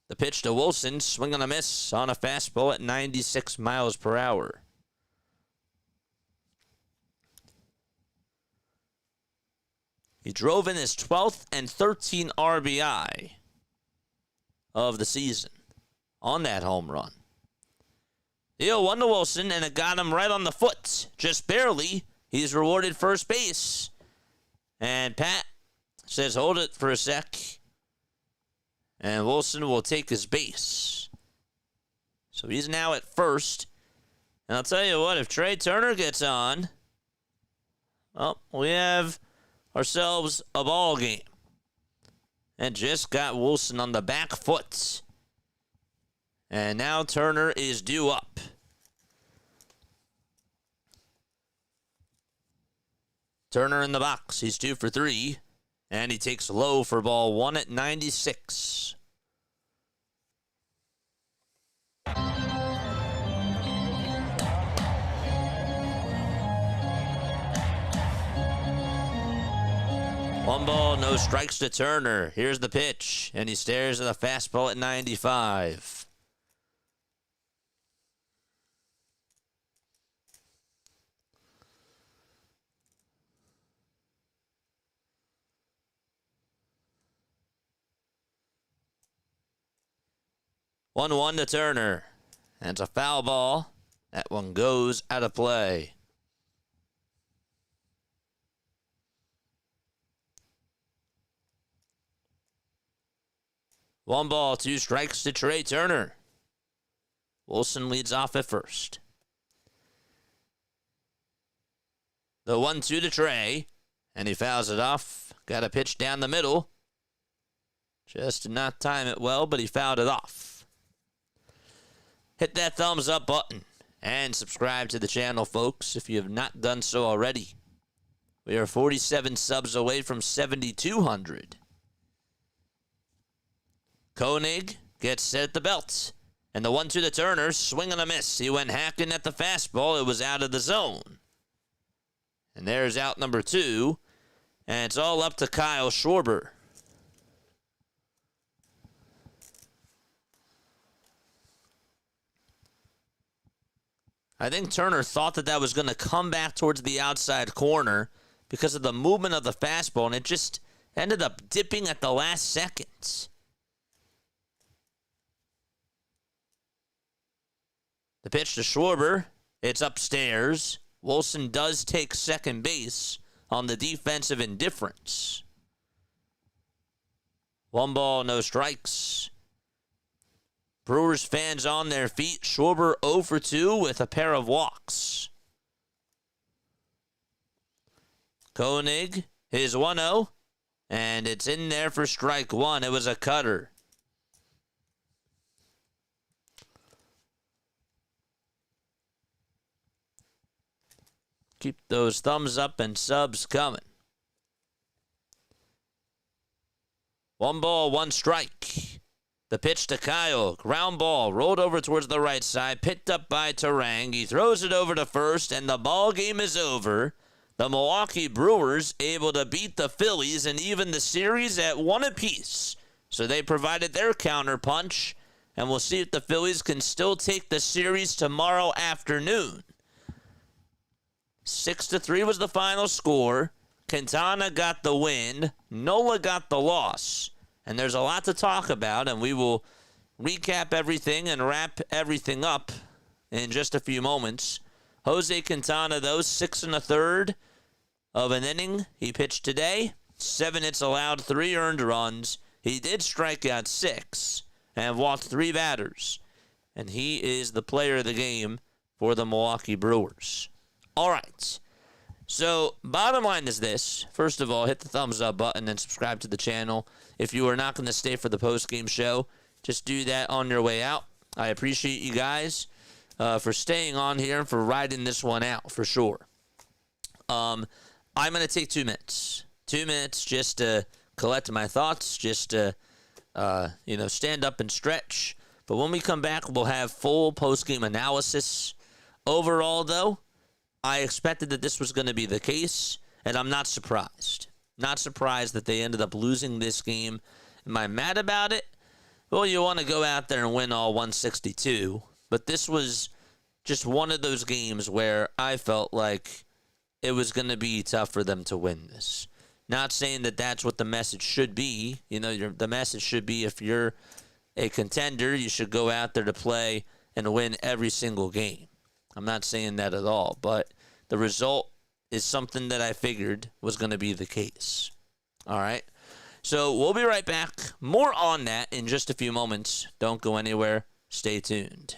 The pitch to Wilson, swing and a miss on a fastball at 96 miles per hour. He drove in his 12th and 13th RBI of the season on that home run. The 0-1 to Wilson, and it got him right on the foot, just barely. He's rewarded first base. And Pat says, hold it for a sec. And Wilson will take his base. So he's now at first. And I'll tell you what, if Trey Turner gets on, well, we have ourselves a ball game. And just got Wilson on the back foot. And now Turner is due up. Turner in the box. He's 2 for 3. And he takes low for ball 1 at 96. One ball, no strikes to Turner. Here's the pitch. And he stares at the fastball at 95. 1-1 to Turner. And it's a foul ball. That one goes out of play. One ball, 2 strikes to Trey Turner. Wilson leads off at first. The 1-2 to Trey. And he fouls it off. Got a pitch down the middle. Just did not time it well, but he fouled it off. Hit that thumbs up button and subscribe to the channel, folks, if you have not done so already. We are 47 subs away from 7,200. Koenig gets set at the belt. And the 1-2 to Turner, swing and a miss. He went hacking at the fastball. It was out of the zone. And there's out number 2. And it's all up to Kyle Schwarber. I think Turner thought that was going to come back towards the outside corner because of the movement of the fastball, and it just ended up dipping at the last second. The pitch to Schwarber, it's upstairs. Wilson does take second base on the defensive indifference. 1 ball, no strikes. Brewers fans on their feet. Schwarber 0 for 2 with a pair of walks. Koenig, his 1-0, and it's in there for strike 1. It was a cutter. Keep those thumbs up and subs coming. 1 ball, 1 strike. The pitch to Kyle. Ground ball. Rolled over towards the right side. Picked up by Turang. He throws it over to first, and the ball game is over. The Milwaukee Brewers able to beat the Phillies and even the series at 1 apiece. So they provided their counterpunch, and we'll see if the Phillies can still take the series tomorrow afternoon. 6-3 was the final score. Quintana got the win. Nola got the loss. And there's a lot to talk about, and we will recap everything and wrap everything up in just a few moments. Jose Quintana, though, 6 1/3 of an inning he pitched today. 7 hits allowed, 3 earned runs. He did strike out 6 and walked 3 batters. And he is the player of the game for the Milwaukee Brewers. All right. So, bottom line is this. First of all, hit the thumbs up button and subscribe to the channel. If you are not going to stay for the postgame show, just do that on your way out. I appreciate you guys for staying on here and for riding this one out, for sure. I'm going to take 2 minutes. 2 minutes just to collect my thoughts, just to, stand up and stretch. But when we come back, we'll have full postgame analysis. Overall, though, I expected that this was going to be the case, and I'm not surprised. Not surprised that they ended up losing this game. Am I mad about it? Well, you want to go out there and win all 162, but this was just one of those games where I felt like it was going to be tough for them to win this. Not saying that that's what the message should be. You know, the message should be if you're a contender, you should go out there to play and win every single game. I'm not saying that at all, but the result is something that I figured was going to be the case. All right? So we'll be right back. More on that in just a few moments. Don't go anywhere. Stay tuned.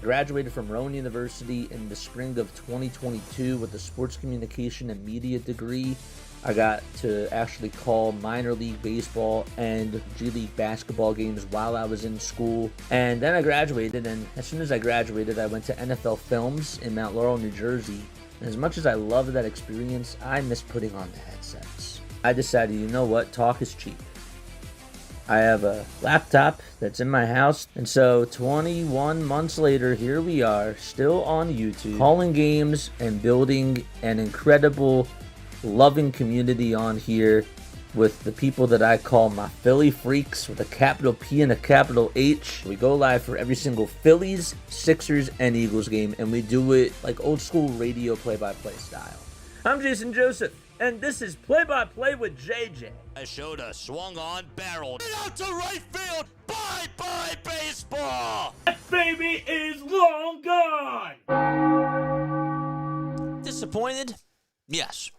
Graduated from Rowan University in the spring of 2022 with a sports communication and media degree. I got to actually call minor league baseball and G League basketball games while I was in school. And then I graduated, and as soon as I graduated, I went to NFL Films in Mount Laurel, New Jersey. And as much as I loved that experience, I missed putting on the headsets. I decided, you know what, talk is cheap. I have a laptop that's in my house, and so 21 months later, here we are, still on YouTube, calling games and building an incredible, loving community on here with the people that I call my Philly freaks with a capital P and a capital H. We go live for every single Phillies, Sixers, and Eagles game, and we do it like old school radio play-by-play style. I'm Jason Joseph, and this is Play-by-Play with JJ. I showed a swung on barrel. Get out to right field. Bye-bye baseball. That baby is long gone. Disappointed? Yes.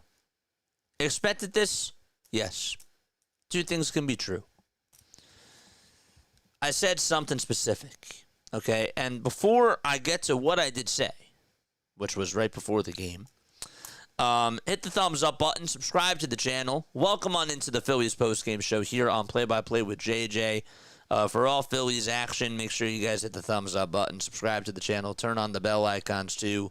Expected this? Yes. Two things can be true. I said something specific, okay? And before I get to what I did say, which was right before the game, hit the thumbs up button, subscribe to the channel. Welcome on into the Phillies postgame show here on Play by Play with JJ. For all Phillies action, make sure you guys hit the thumbs up button, subscribe to the channel, turn on the bell icons too.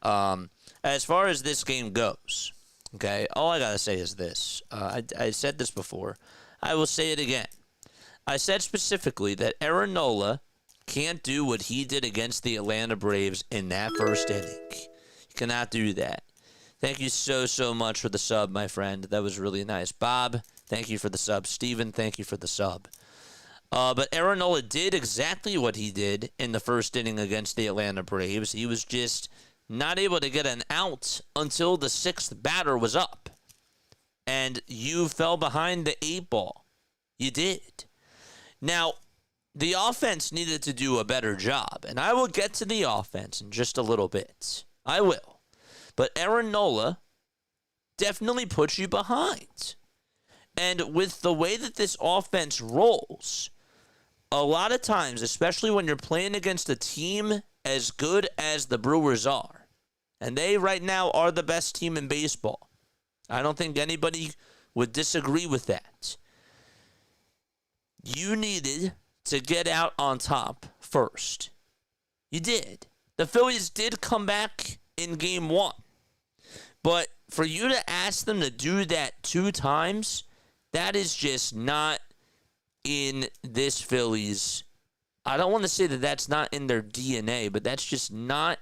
As far as this game goes, okay, all I gotta say is this. I said this before. I will say it again. I said specifically that Aaron Nola can't do what he did against the Atlanta Braves in that first inning. He cannot do that. Thank you so much for the sub, my friend. That was really nice. Bob, thank you for the sub. Steven, thank you for the sub. But Aaron Nola did exactly what he did in the first inning against the Atlanta Braves. He was just not able to get an out until the sixth batter was up. And you fell behind the 8-ball. You did. Now, the offense needed to do a better job. And I will get to the offense in just a little bit. I will. But Aaron Nola definitely puts you behind. And with the way that this offense rolls, a lot of times, especially when you're playing against a team as good as the Brewers are, and they right now are the best team in baseball. I don't think anybody would disagree with that. You needed to get out on top first. You did. The Phillies did come back in game one. But for you to ask them to do that 2 times, that is just not in this Phillies. I don't want to say that that's not in their DNA, but that's just not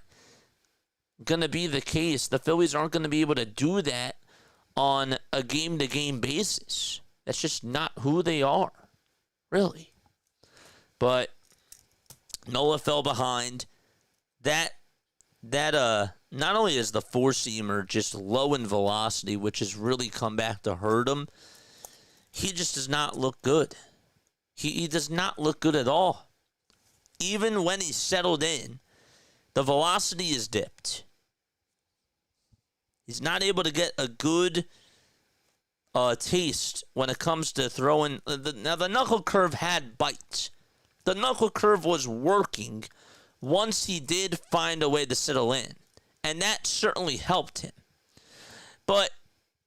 going to be the case. The Phillies aren't going to be able to do that on a game-to-game basis. That's just not who they are, really. But Nola fell behind. That not only is the four-seamer just low in velocity, which has really come back to hurt him, he just does not look good. He does not look good at all. Even when he's settled in, the velocity is dipped. He's not able to get a good taste when it comes to throwing. Now, the knuckle curve had bite. The knuckle curve was working once he did find a way to settle in. And that certainly helped him. But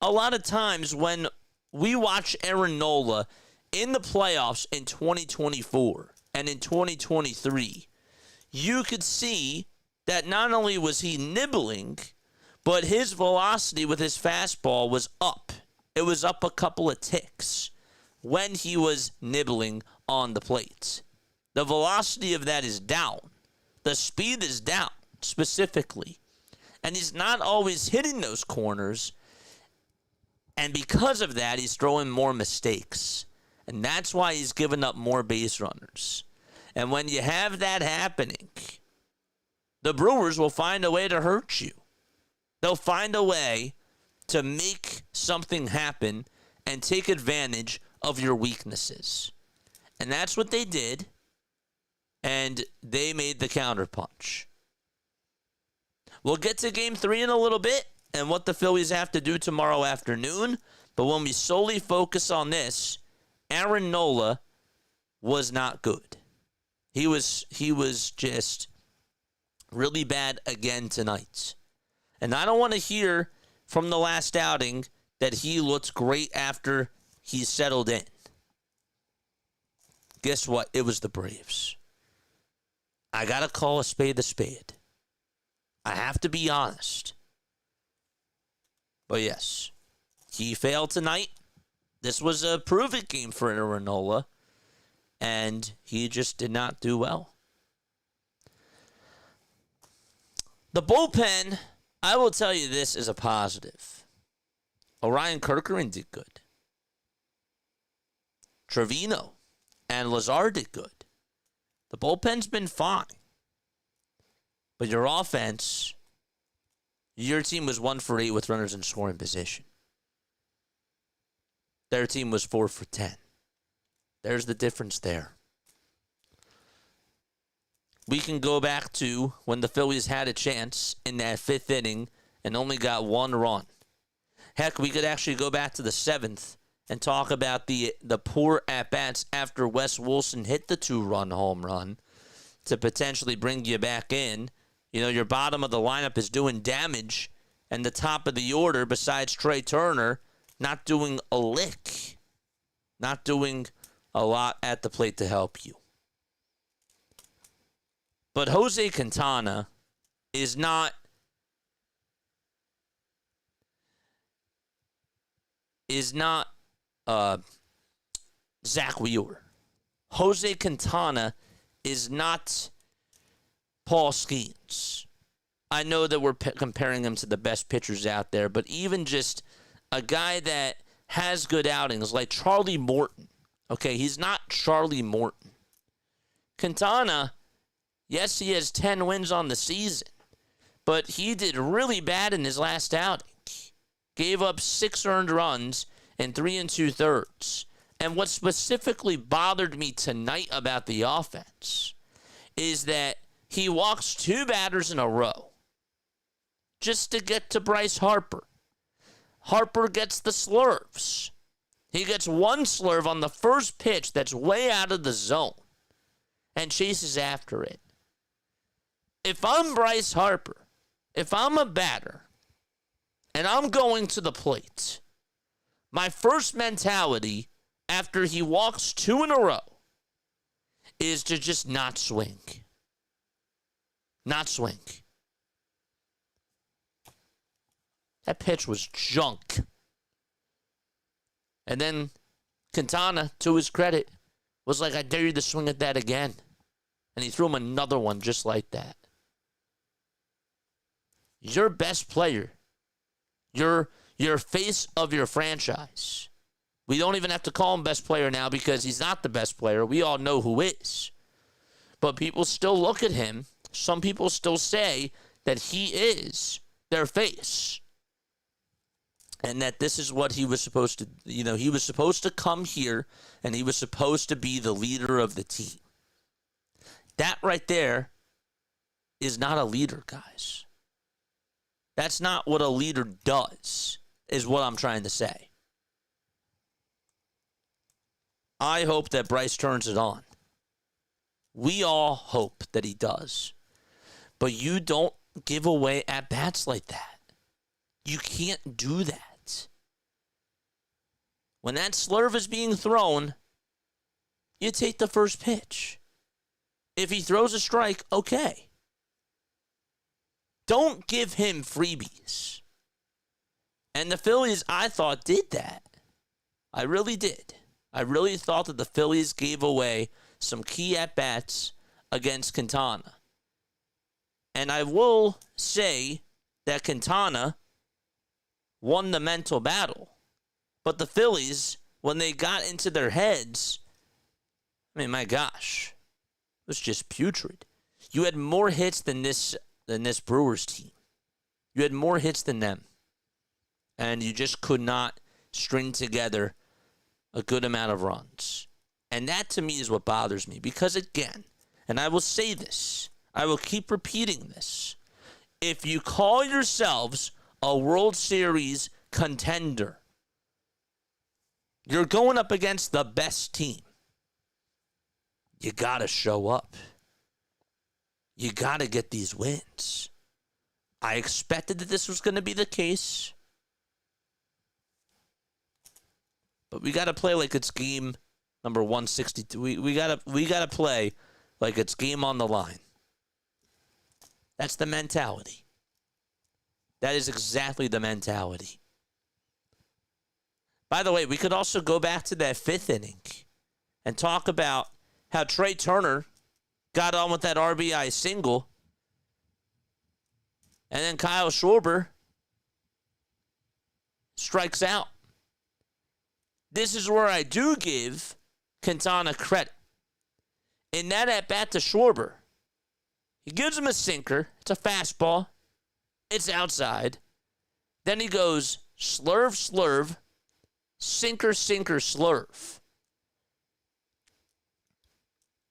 a lot of times when we watch Aaron Nola in the playoffs in 2024 and in 2023, you could see that not only was he nibbling, but his velocity with his fastball was up. It was up a couple of ticks when he was nibbling on the plate. The velocity of that is down. The speed is down, specifically. And he's not always hitting those corners. And because of that, he's throwing more mistakes. And that's why he's giving up more base runners. And when you have that happening, the Brewers will find a way to hurt you. They'll find a way to make something happen and take advantage of your weaknesses. And that's what they did. And they made the counterpunch. We'll get to Game 3 in a little bit and what the Phillies have to do tomorrow afternoon. But when we solely focus on this, Aaron Nola was not good. He was just really bad again tonight. And I don't want to hear from the last outing that he looked great after he settled in. Guess what? It was the Braves. I got to call a spade a spade. I have to be honest. But yes, he failed tonight. This was a prove-it game for Aaron Nola, and he just did not do well. The bullpen, I will tell you this is a positive. Orion Kerkering did good. Trevino and Lazar did good. The bullpen's been fine. But your offense, your team was 1 for 8 with runners in scoring position. Their team was 4 for 10. There's the difference there. We can go back to when the Phillies had a chance in that 5th inning and only got 1 run. Heck, we could actually go back to the 7th and talk about the poor at-bats after Wes Wilson hit the 2-run home run to potentially bring you back in. You know, your bottom of the lineup is doing damage, and the top of the order, besides Trey Turner, not doing a lick. Not doing a lot at the plate to help you. But Jose Quintana is not Zach Wheeler. Jose Quintana is not Paul Skeens. I know that we're comparing him to the best pitchers out there, but even just a guy that has good outings like Charlie Morton. Okay, he's not Charlie Morton. Quintana, yes, he has 10 wins on the season, but he did really bad in his last outing. Gave up 6 earned runs in 3 2/3. And what specifically bothered me tonight about the offense is that he walks 2 batters in a row just to get to Bryce Harper. Harper gets the slurves. He gets 1 slurve on the first pitch that's way out of the zone and chases after it. If I'm Bryce Harper, if I'm a batter, and I'm going to the plate, my first mentality after he walks 2 in a row is to just not swing. Not swing. That pitch was junk. And then Quintana, to his credit, was like, I dare you to swing at that again. And he threw him another one just like that. Your best player, your face of your franchise. We don't even have to call him best player now because he's not the best player. We all know who is. But people still look at him. Some people still say that he is their face. And that this is what he was supposed to, he was supposed to come here and he was supposed to be the leader of the team. That right there is not a leader, guys. That's not what a leader does, is what I'm trying to say. I hope that Bryce turns it on. We all hope that he does. But you don't give away at-bats like that. You can't do that. When that slurve is being thrown, you take the first pitch. If he throws a strike, okay. Don't give him freebies. And the Phillies, I thought, did that. I really did. I really thought that the Phillies gave away some key at-bats against Quintana. And I will say that Quintana won the mental battle. But the Phillies, when they got into their heads, I mean, my gosh, it was just putrid. You had more hits than this Brewers team. You had more hits than them. And you just could not string together a good amount of runs. And that, to me, is what bothers me. Because, again, and I will say this, I will keep repeating this, if you call yourselves a World Series contender, you're going up against the best team. You got to show up. You got to get these wins. I expected that this was going to be the case. But we got to play like it's game number 162. We got to play like it's game on the line. That's the mentality. That is exactly the mentality. By the way, we could also go back to that 5th inning and talk about how Trey Turner got on with that RBI single. And then Kyle Schwarber strikes out. This is where I do give Quintana credit. In that at-bat to Schwarber, he gives him a sinker. It's a fastball. It's outside. Then he goes slurve, slurve, sinker, sinker, slurve.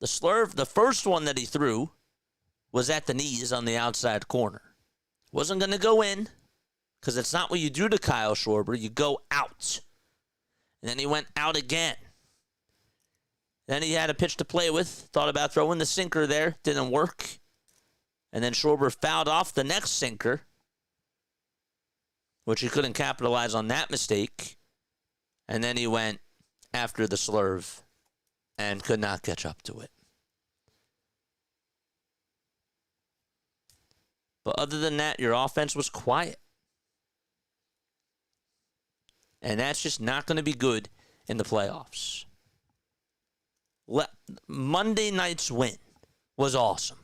The slurve, the first one that he threw, was at the knees on the outside corner. Wasn't going to go in, because it's not what you do to Kyle Schwarber. You go out. And then he went out again. Then he had a pitch to play with. Thought about throwing the sinker there. Didn't work. And then Schwarber fouled off the next sinker, which he couldn't capitalize on that mistake. And then he went after the slurve and could not catch up to it. But other than that, your offense was quiet. And that's just not going to be good in the playoffs. Monday night's win was awesome.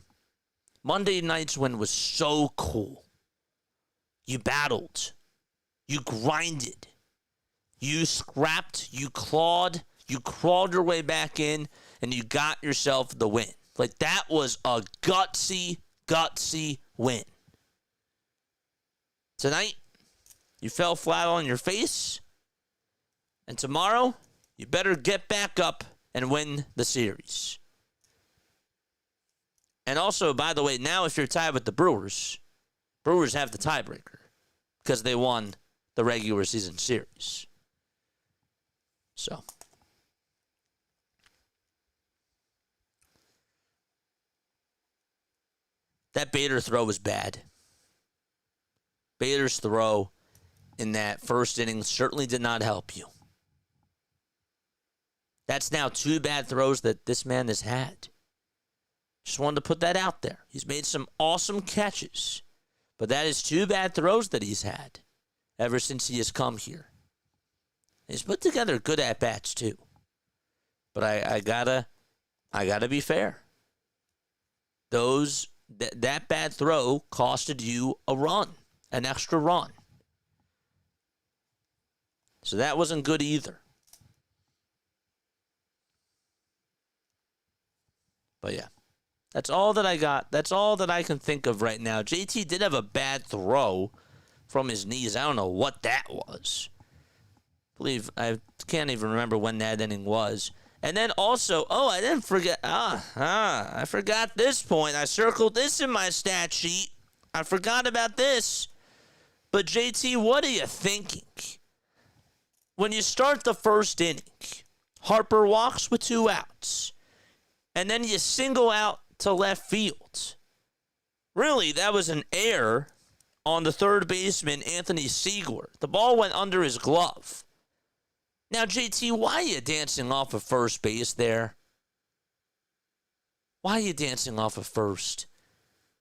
Monday night's win was so cool. You battled. You grinded. You scrapped. You clawed. You crawled your way back in, and you got yourself the win. Like, that was a gutsy win. Tonight, you fell flat on your face, and tomorrow, you better get back up and win the series. And also, by the way, now if you're tied with the Brewers have the tiebreaker because they won the regular season series. So, that Bader throw was bad. Bader's throw in that first inning certainly did not help you. That's now 2 bad throws that this man has had. Just wanted to put that out there. He's made some awesome catches, but that is 2 bad throws that he's had ever since he has come here. He's put together good at-bats too. But I gotta be fair. That bad throw costed you a run, an extra run. So that wasn't good either. But yeah, that's all that I got. That's all that I can think of right now. JT did have a bad throw from his knees. I don't know what that was. I can't even remember when that inning was. And then also, I didn't forget. I forgot this point. I circled this in my stat sheet. I forgot about this. But JT, what are you thinking? When you start the first inning, Harper walks with 2 outs. And then you single out to left field. Really, that was an error on the third baseman, Anthony Siegler. The ball went under his glove. Now, JT, why are you dancing off of first base there? Why are you dancing off of first?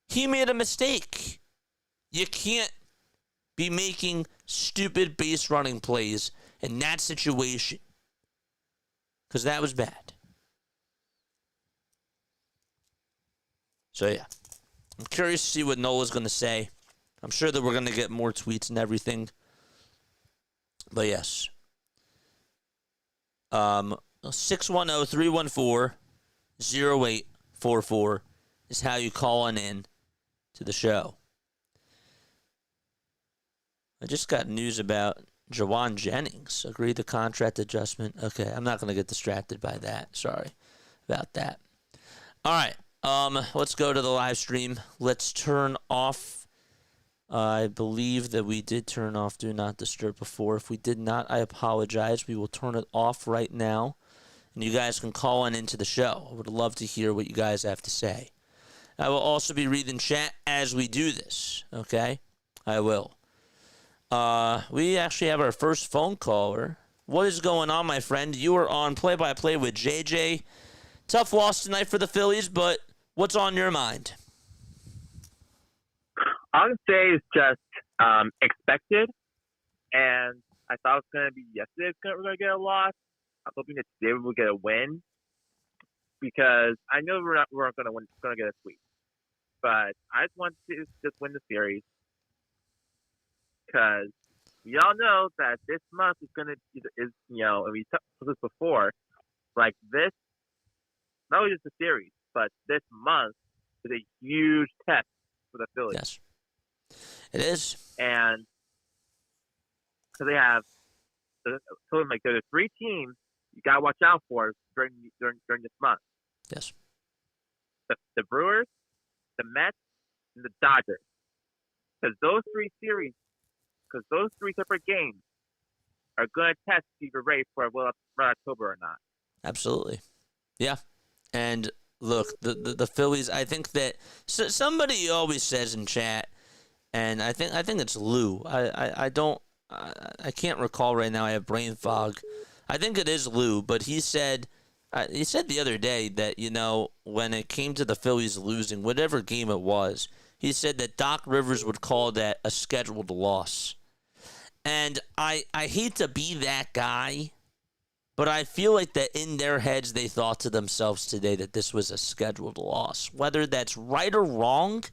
He made a mistake. You can't be making stupid base running plays in that situation. Because that was bad. So, yeah. I'm curious to see what Nola's going to say. I'm sure that we're going to get more tweets and everything. But, yes. 610-314-0844 is how you call on in to the show. I just got news about Jawan Jennings. Agreed to contract adjustment. Okay, I'm not going to get distracted by that. Sorry about that. All right. Let's go to the live stream. Let's turn off. I believe that we did turn off Do Not Disturb before. If we did not, I apologize. We will turn it off right now, and you guys can call on into the show. I would love to hear what you guys have to say. I will also be reading chat as we do this, okay? I will. We actually have our first phone caller. What is going on, my friend? You are on play-by-play with JJ. Tough loss tonight for the Phillies, but what's on your mind? I would say it's just expected, and I thought it was going to be yesterday we're going to get a loss. I'm hoping that today we'll get a win because I know we're not going to get a sweep, but I just want to just win the series because we all know that this month is going to and we talked about this before, like this, not only just the series, but this month is a huge test for the Phillies. Yes. It is. And so they have, so like there are 3 teams you got to watch out for during this month. Yes. The Brewers, the Mets, and the Dodgers. Because those 3 separate games are going to test if you're ready for October or not. Absolutely. Yeah. And look, the Phillies, I think that somebody always says in chat, and I think it's Lou. I can't recall right now. I have brain fog. I think it is Lou, but he said the other day that, when it came to the Phillies losing, whatever game it was, he said that Doc Rivers would call that a scheduled loss. And I hate to be that guy, But I feel like that in their heads, they thought to themselves today that this was a scheduled loss. Whether that's right or wrong,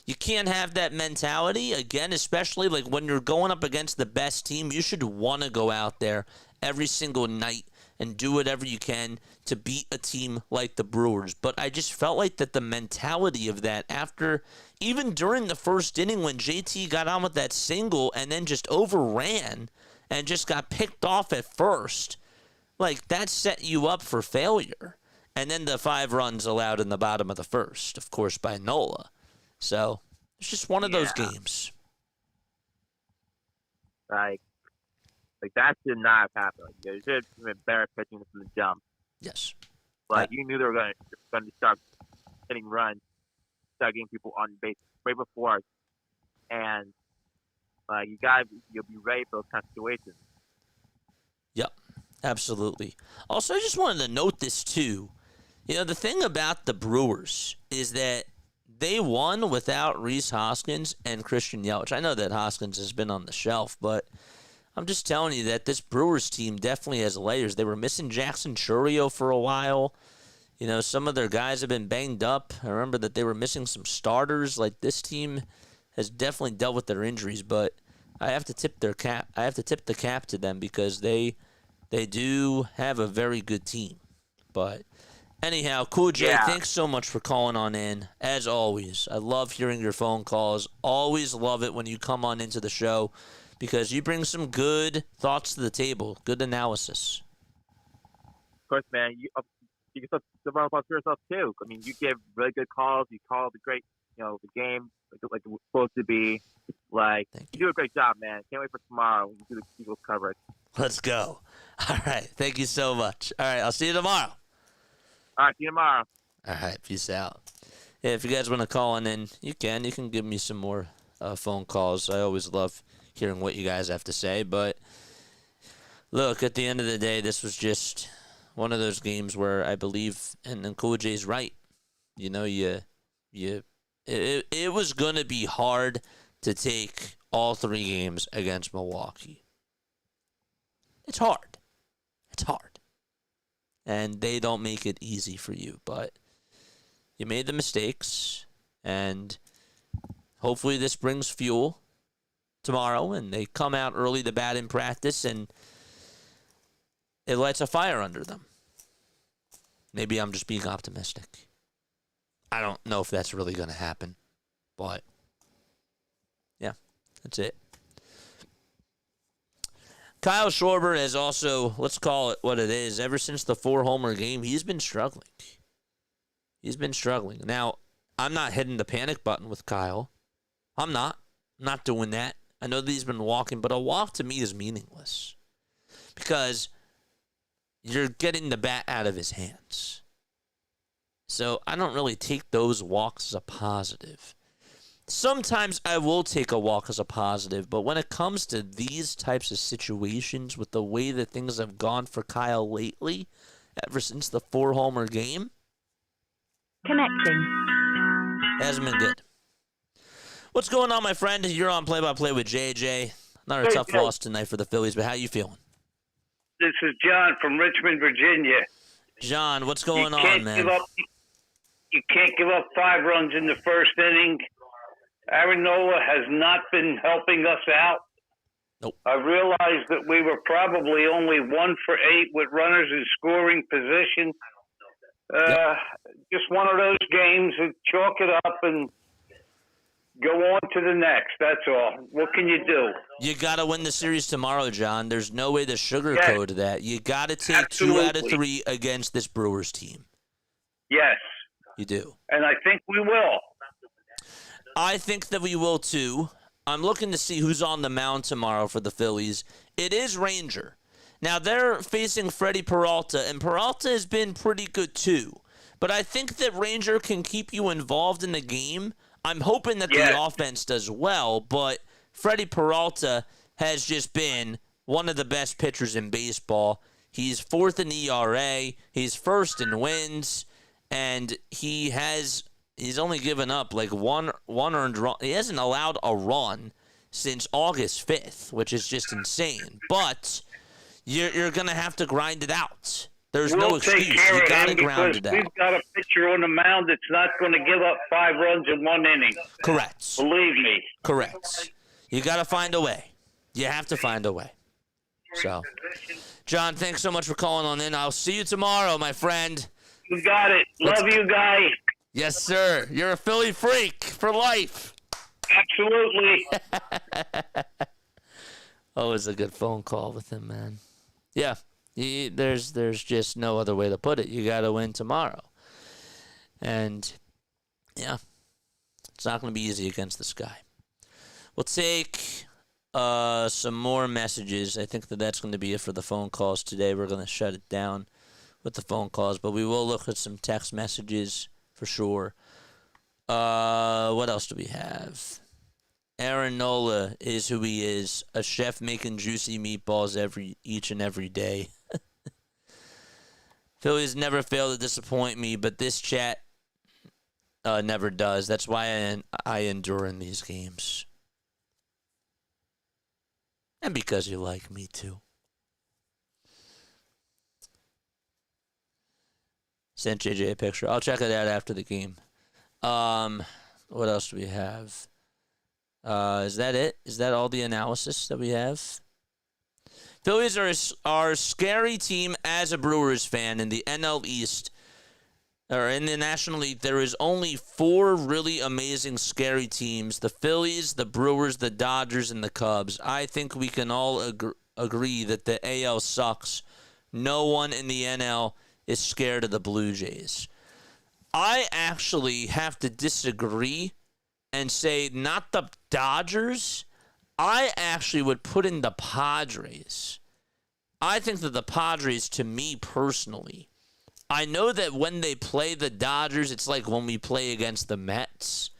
you can't have that mentality. Again, especially like when you're going up against the best team, you should want to go out there every single night and do whatever you can to beat a team like the Brewers. But I just felt like that the mentality of that after, even during the first inning when JT got on with that single and then just overran and just got picked off at first, like that set you up for failure. And then the 5 runs allowed in the bottom of the first, of course, by Nola. So it's just one of those games. Like that should not have happened. Like, there should have been better pitching from the jump. Yes. Like you knew they were going to start hitting runs, start getting people on base right before, and you'll be ready for those kind of situations. Yep, absolutely. Also, I just wanted to note this too. You know, the thing about the Brewers is that they won without Rhys Hoskins and Christian Yelich. I know that Hoskins has been on the shelf, but I'm just telling you that this Brewers team definitely has layers. They were missing Jackson Chourio for a while. You know, some of their guys have been banged up. I remember that they were missing some starters. Like, this team has definitely dealt with their injuries, but I have to tip their cap. I have to tip the cap to them because they do have a very good team. But anyhow, Cool J, thanks so much for calling on in. As always, I love hearing your phone calls. Always love it when you come on into the show because you bring some good thoughts to the table, good analysis. Of course, man. You can still run about yourself too. I mean, you give really good calls. You call the great, the game like it was supposed to be. Like, you do a great job, man. Can't wait for tomorrow when you do the Eagles coverage. Let's go. All right. Thank you so much. All right. I'll see you tomorrow. All right. See you tomorrow. All right. Peace out. Yeah, if you guys want to call in, you can. You can give me some more phone calls. I always love hearing what you guys have to say. But, look, at the end of the day, this was just one of those games where I believe, and Cool J's right. You know, it was going to be hard to take all 3 games against Milwaukee. It's hard. It's hard. And they don't make it easy for you. But you made the mistakes. And hopefully this brings fuel tomorrow. And they come out early to bat in practice. And it lights a fire under them. Maybe I'm just being optimistic. I don't know if that's really going to happen. But, yeah, that's it. Kyle Schwarber has also, let's call it what it is, ever since the 4-homer game, he's been struggling. He's been struggling. Now, I'm not hitting the panic button with Kyle. I'm not doing that. I know that he's been walking, but a walk to me is meaningless. Because you're getting the bat out of his hands. So I don't really take those walks as a positive. Sometimes I will take a walk as a positive, but when it comes to these types of situations with the way that things have gone for Kyle lately, ever since the 4-homer game, connecting. Hasn't been good. What's going on, my friend? You're on play-by-play with JJ. Another tough loss tonight for the Phillies, but how you feeling? This is John from Richmond, Virginia. John, what's going on, man? You can't give up 5 runs in the first inning. Aaron Nola has not been helping us out. Nope. I realized that we were probably only 1 for 8 with runners in scoring position. Just one of those games, chalk it up and go on to the next. That's all. What can you do? You got to win the series tomorrow, John. There's no way to sugarcoat that. You got to take 2 out of 3 against this Brewers team. Yes. You do. And I think we will. I think that we will, too. I'm looking to see who's on the mound tomorrow for the Phillies. It is Ranger. Now, they're facing Freddie Peralta, and Peralta has been pretty good, too. But I think that Ranger can keep you involved in the game. I'm hoping that the offense does well, but Freddie Peralta has just been one of the best pitchers in baseball. He's 4th in ERA. He's 1st in wins, and he's only given up like one earned run. He hasn't allowed a run since August 5th, which is just insane. But you're going to have to grind it out. There's We'll no excuse. take care You of got to him ground because it out. we've got a pitcher on the mound that's not going to give up 5 runs in 1 inning. Correct. Believe me. Correct. You got to find a way. You have to find a way. So, John, thanks so much for calling on in. I'll see you tomorrow, my friend. You got it. Love you, guys. Yes, sir. You're a Philly freak for life. Absolutely. Always a good phone call with him, man. Yeah, there's just no other way to put it. You got to win tomorrow. And, yeah, it's not going to be easy against this guy. We'll take some more messages. I think that's going to be it for the phone calls today. We're going to shut it down with the phone calls, but we will look at some text messages for sure. What else do we have? Aaron Nola is who he is, a chef making juicy meatballs each and every day. Phillies never fail to disappoint me, but this chat never does. That's why I endure in these games. And because you like me too. Sent JJ a picture. I'll check it out after the game. What else do we have? Is that it? Is that all the analysis that we have? Phillies are a scary team as a Brewers fan in the NL East. Or in the National League, there is only 4 really amazing, scary teams. The Phillies, the Brewers, the Dodgers, and the Cubs. I think we can all agree that the AL sucks. No one in the NL is scared of the Blue Jays. I actually have to disagree and say not the Dodgers. I actually would put in the Padres. I think that the Padres, to me personally, I know that when they play the Dodgers, it's like when we play against the Mets.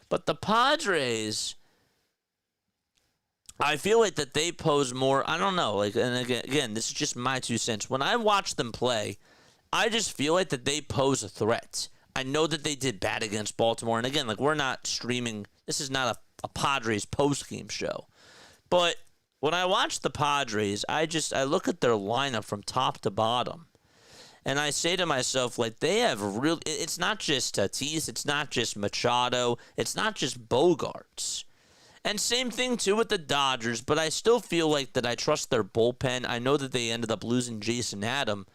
But the Padres, I feel like that they pose more, I don't know, like, and again, this is just my 2 cents. When I watch them play, I just feel like that they pose a threat. I know that they did bad against Baltimore. And again, like, we're not streaming, this is not a Padres post-game show. But when I watch the Padres, I look at their lineup from top to bottom. And I say to myself, like, they have real. It's not just Tatis. It's not just Machado. It's not just Bogarts. And same thing, too, with the Dodgers. But I still feel like that I trust their bullpen. I know that they ended up losing Jason Adam.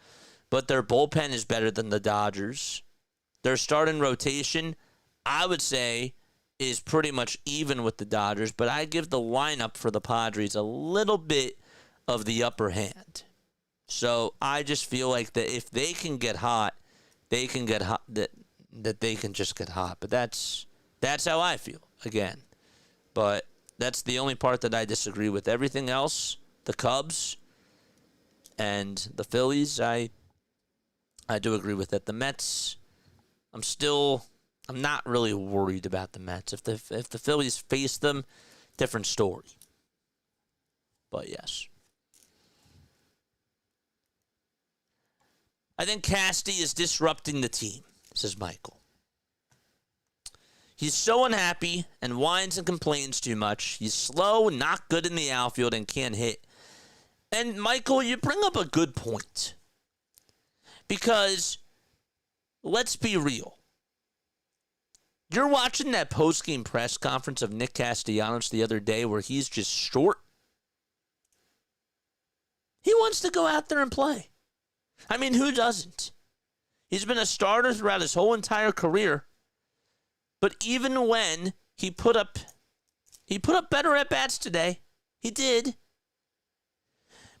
But their bullpen is better than the Dodgers. Their starting rotation, I would say, is pretty much even with the Dodgers. But I give the lineup for the Padres a little bit of the upper hand. So I just feel like that if they can get hot, they can get hot. That they can just get hot. But that's how I feel again. But that's the only part that I disagree with. Everything else, the Cubs and the Phillies, I do agree with that. The Mets, I'm not really worried about the Mets. If the Phillies face them, different story. But yes. I think Casty is disrupting the team, says Michael. He's so unhappy and whines and complains too much. He's slow, not good in the outfield, and can't hit. And, Michael, you bring up a good point. Because, let's be real. You're watching that post-game press conference of Nick Castellanos the other day where he's just short. He wants to go out there and play. I mean, who doesn't? He's been a starter throughout his whole entire career. But even when he put up better at-bats today, he did.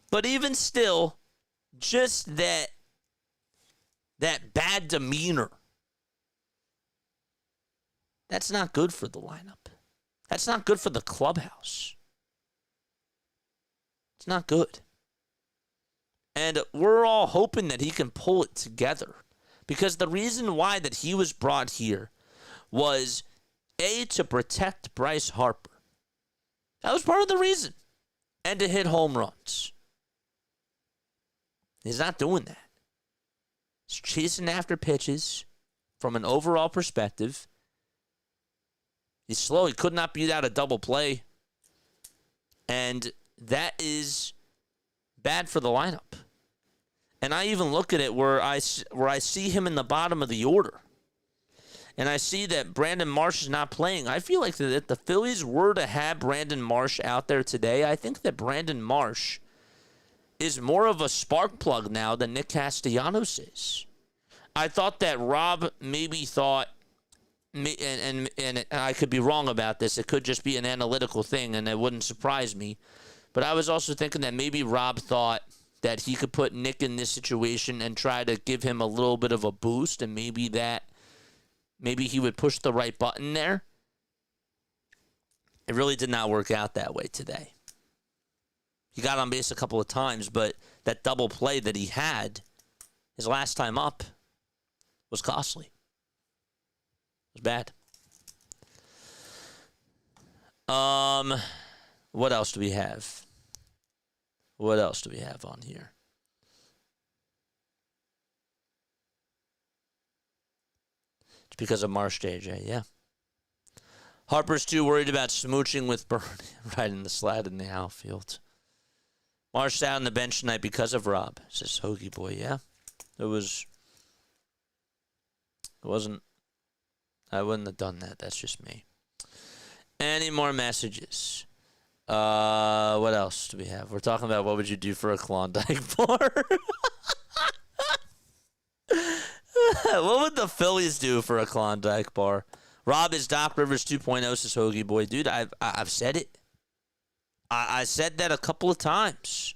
But even still, just that bad demeanor, that's not good for the lineup. That's not good for the clubhouse. It's not good. And we're all hoping that he can pull it together. Because the reason why that he was brought here was, A, to protect Bryce Harper. That was part of the reason. And to hit home runs. He's not doing that. He's chasing after pitches from an overall perspective. He's slow. He could not beat out a double play. And that is bad for the lineup. And I even look at it where I see him in the bottom of the order. And I see that Brandon Marsh is not playing. I feel like that if the Phillies were to have Brandon Marsh out there today, I think that Brandon Marsh is more of a spark plug now than Nick Castellanos is. I thought that Rob maybe thought, and I could be wrong about this, it could just be an analytical thing, and it wouldn't surprise me. But I was also thinking that maybe Rob thought that he could put Nick in this situation and try to give him a little bit of a boost, and maybe he would push the right button there. It really did not work out that way today. He got on base a couple of times, but that double play that he had his last time up was costly. It was bad. What else do we have? What else do we have on here? It's because of Marsh JJ, yeah. Harper's too worried about smooching with Bernie right in the slide in the outfield. Marsh sat on the bench tonight because of Rob, says Hoagie Boy, yeah. I wouldn't have done that. That's just me. Any more messages? What else do we have? We're talking about what would you do for a Klondike bar? What would the Phillies do for a Klondike bar? Rob is Doc Rivers 2.0, says Hoagie Boy. Dude, I've said it. I said that a couple of times.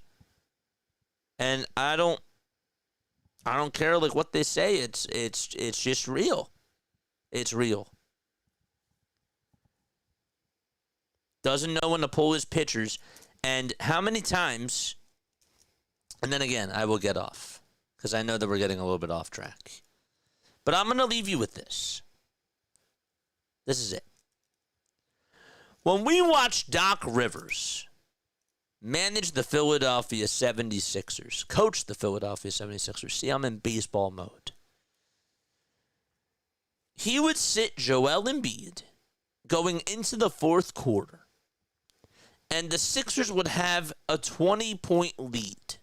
And I don't care like what they say. It's just real. It's real. Doesn't know when to pull his pitchers. And how many times, and then again, I will get off. Because I know that we're getting a little bit off track. But I'm going to leave you with this. This is it. When we watch Doc Rivers manage the Philadelphia 76ers, coach the Philadelphia 76ers, see, I'm in baseball mode. He would sit Joel Embiid going into the fourth quarter, and the Sixers would have a 20-point lead.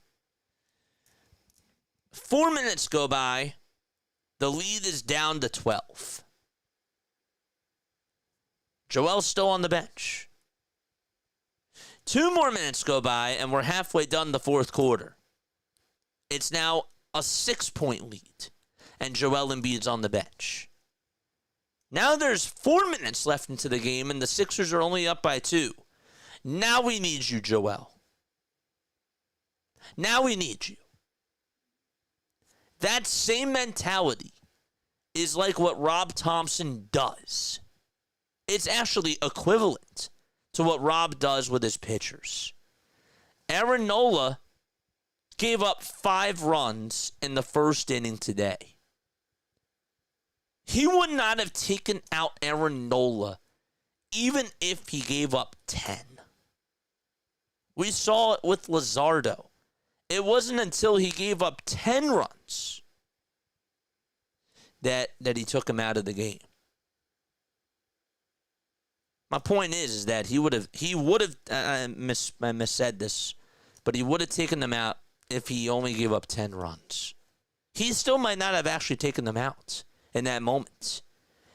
4 minutes go by, the lead is down to 12. Joel's still on the bench. 2 more minutes go by, and we're halfway done the fourth quarter. It's now a 6-point lead, and Joel Embiid's on the bench. Now there's 4 minutes left into the game, and the Sixers are only up by 2. Now we need you, Joel. Now we need you. That same mentality is like what Rob Thompson does. It's actually equivalent to what Rob does with his pitchers. Aaron Nola gave up 5 runs in the first inning today. He would not have taken out Aaron Nola even if he gave up 10. We saw it with Luzardo. It wasn't until he gave up 10 runs that he took him out of the game. My point is that he would have I missaid this, but he would have taken them out if he only gave up 10 runs. He still might not have actually taken them out in that moment.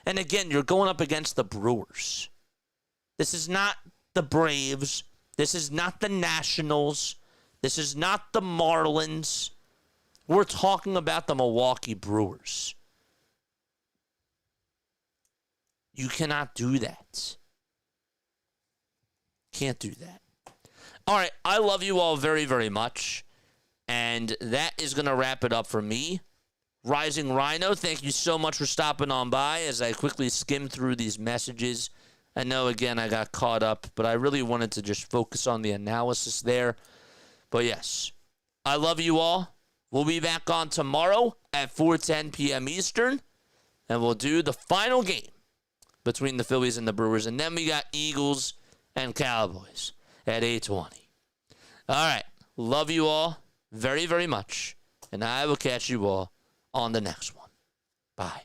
And again, you're going up against the Brewers. This is not the Braves. This is not the Nationals. This is not the Marlins. We're talking about the Milwaukee Brewers. You cannot do that. Can't do that. All right, I love you all very, very much. And that is going to wrap it up for me. Rising Rhino, thank you so much for stopping on by as I quickly skim through these messages. I know, again, I got caught up, but I really wanted to just focus on the analysis there. But yes, I love you all. We'll be back on tomorrow at 4:10 p.m. Eastern, and we'll do the final game between the Phillies and the Brewers. And then we got Eagles and Cowboys at 8:20. All right. Love you all very, very much. And I will catch you all on the next one. Bye.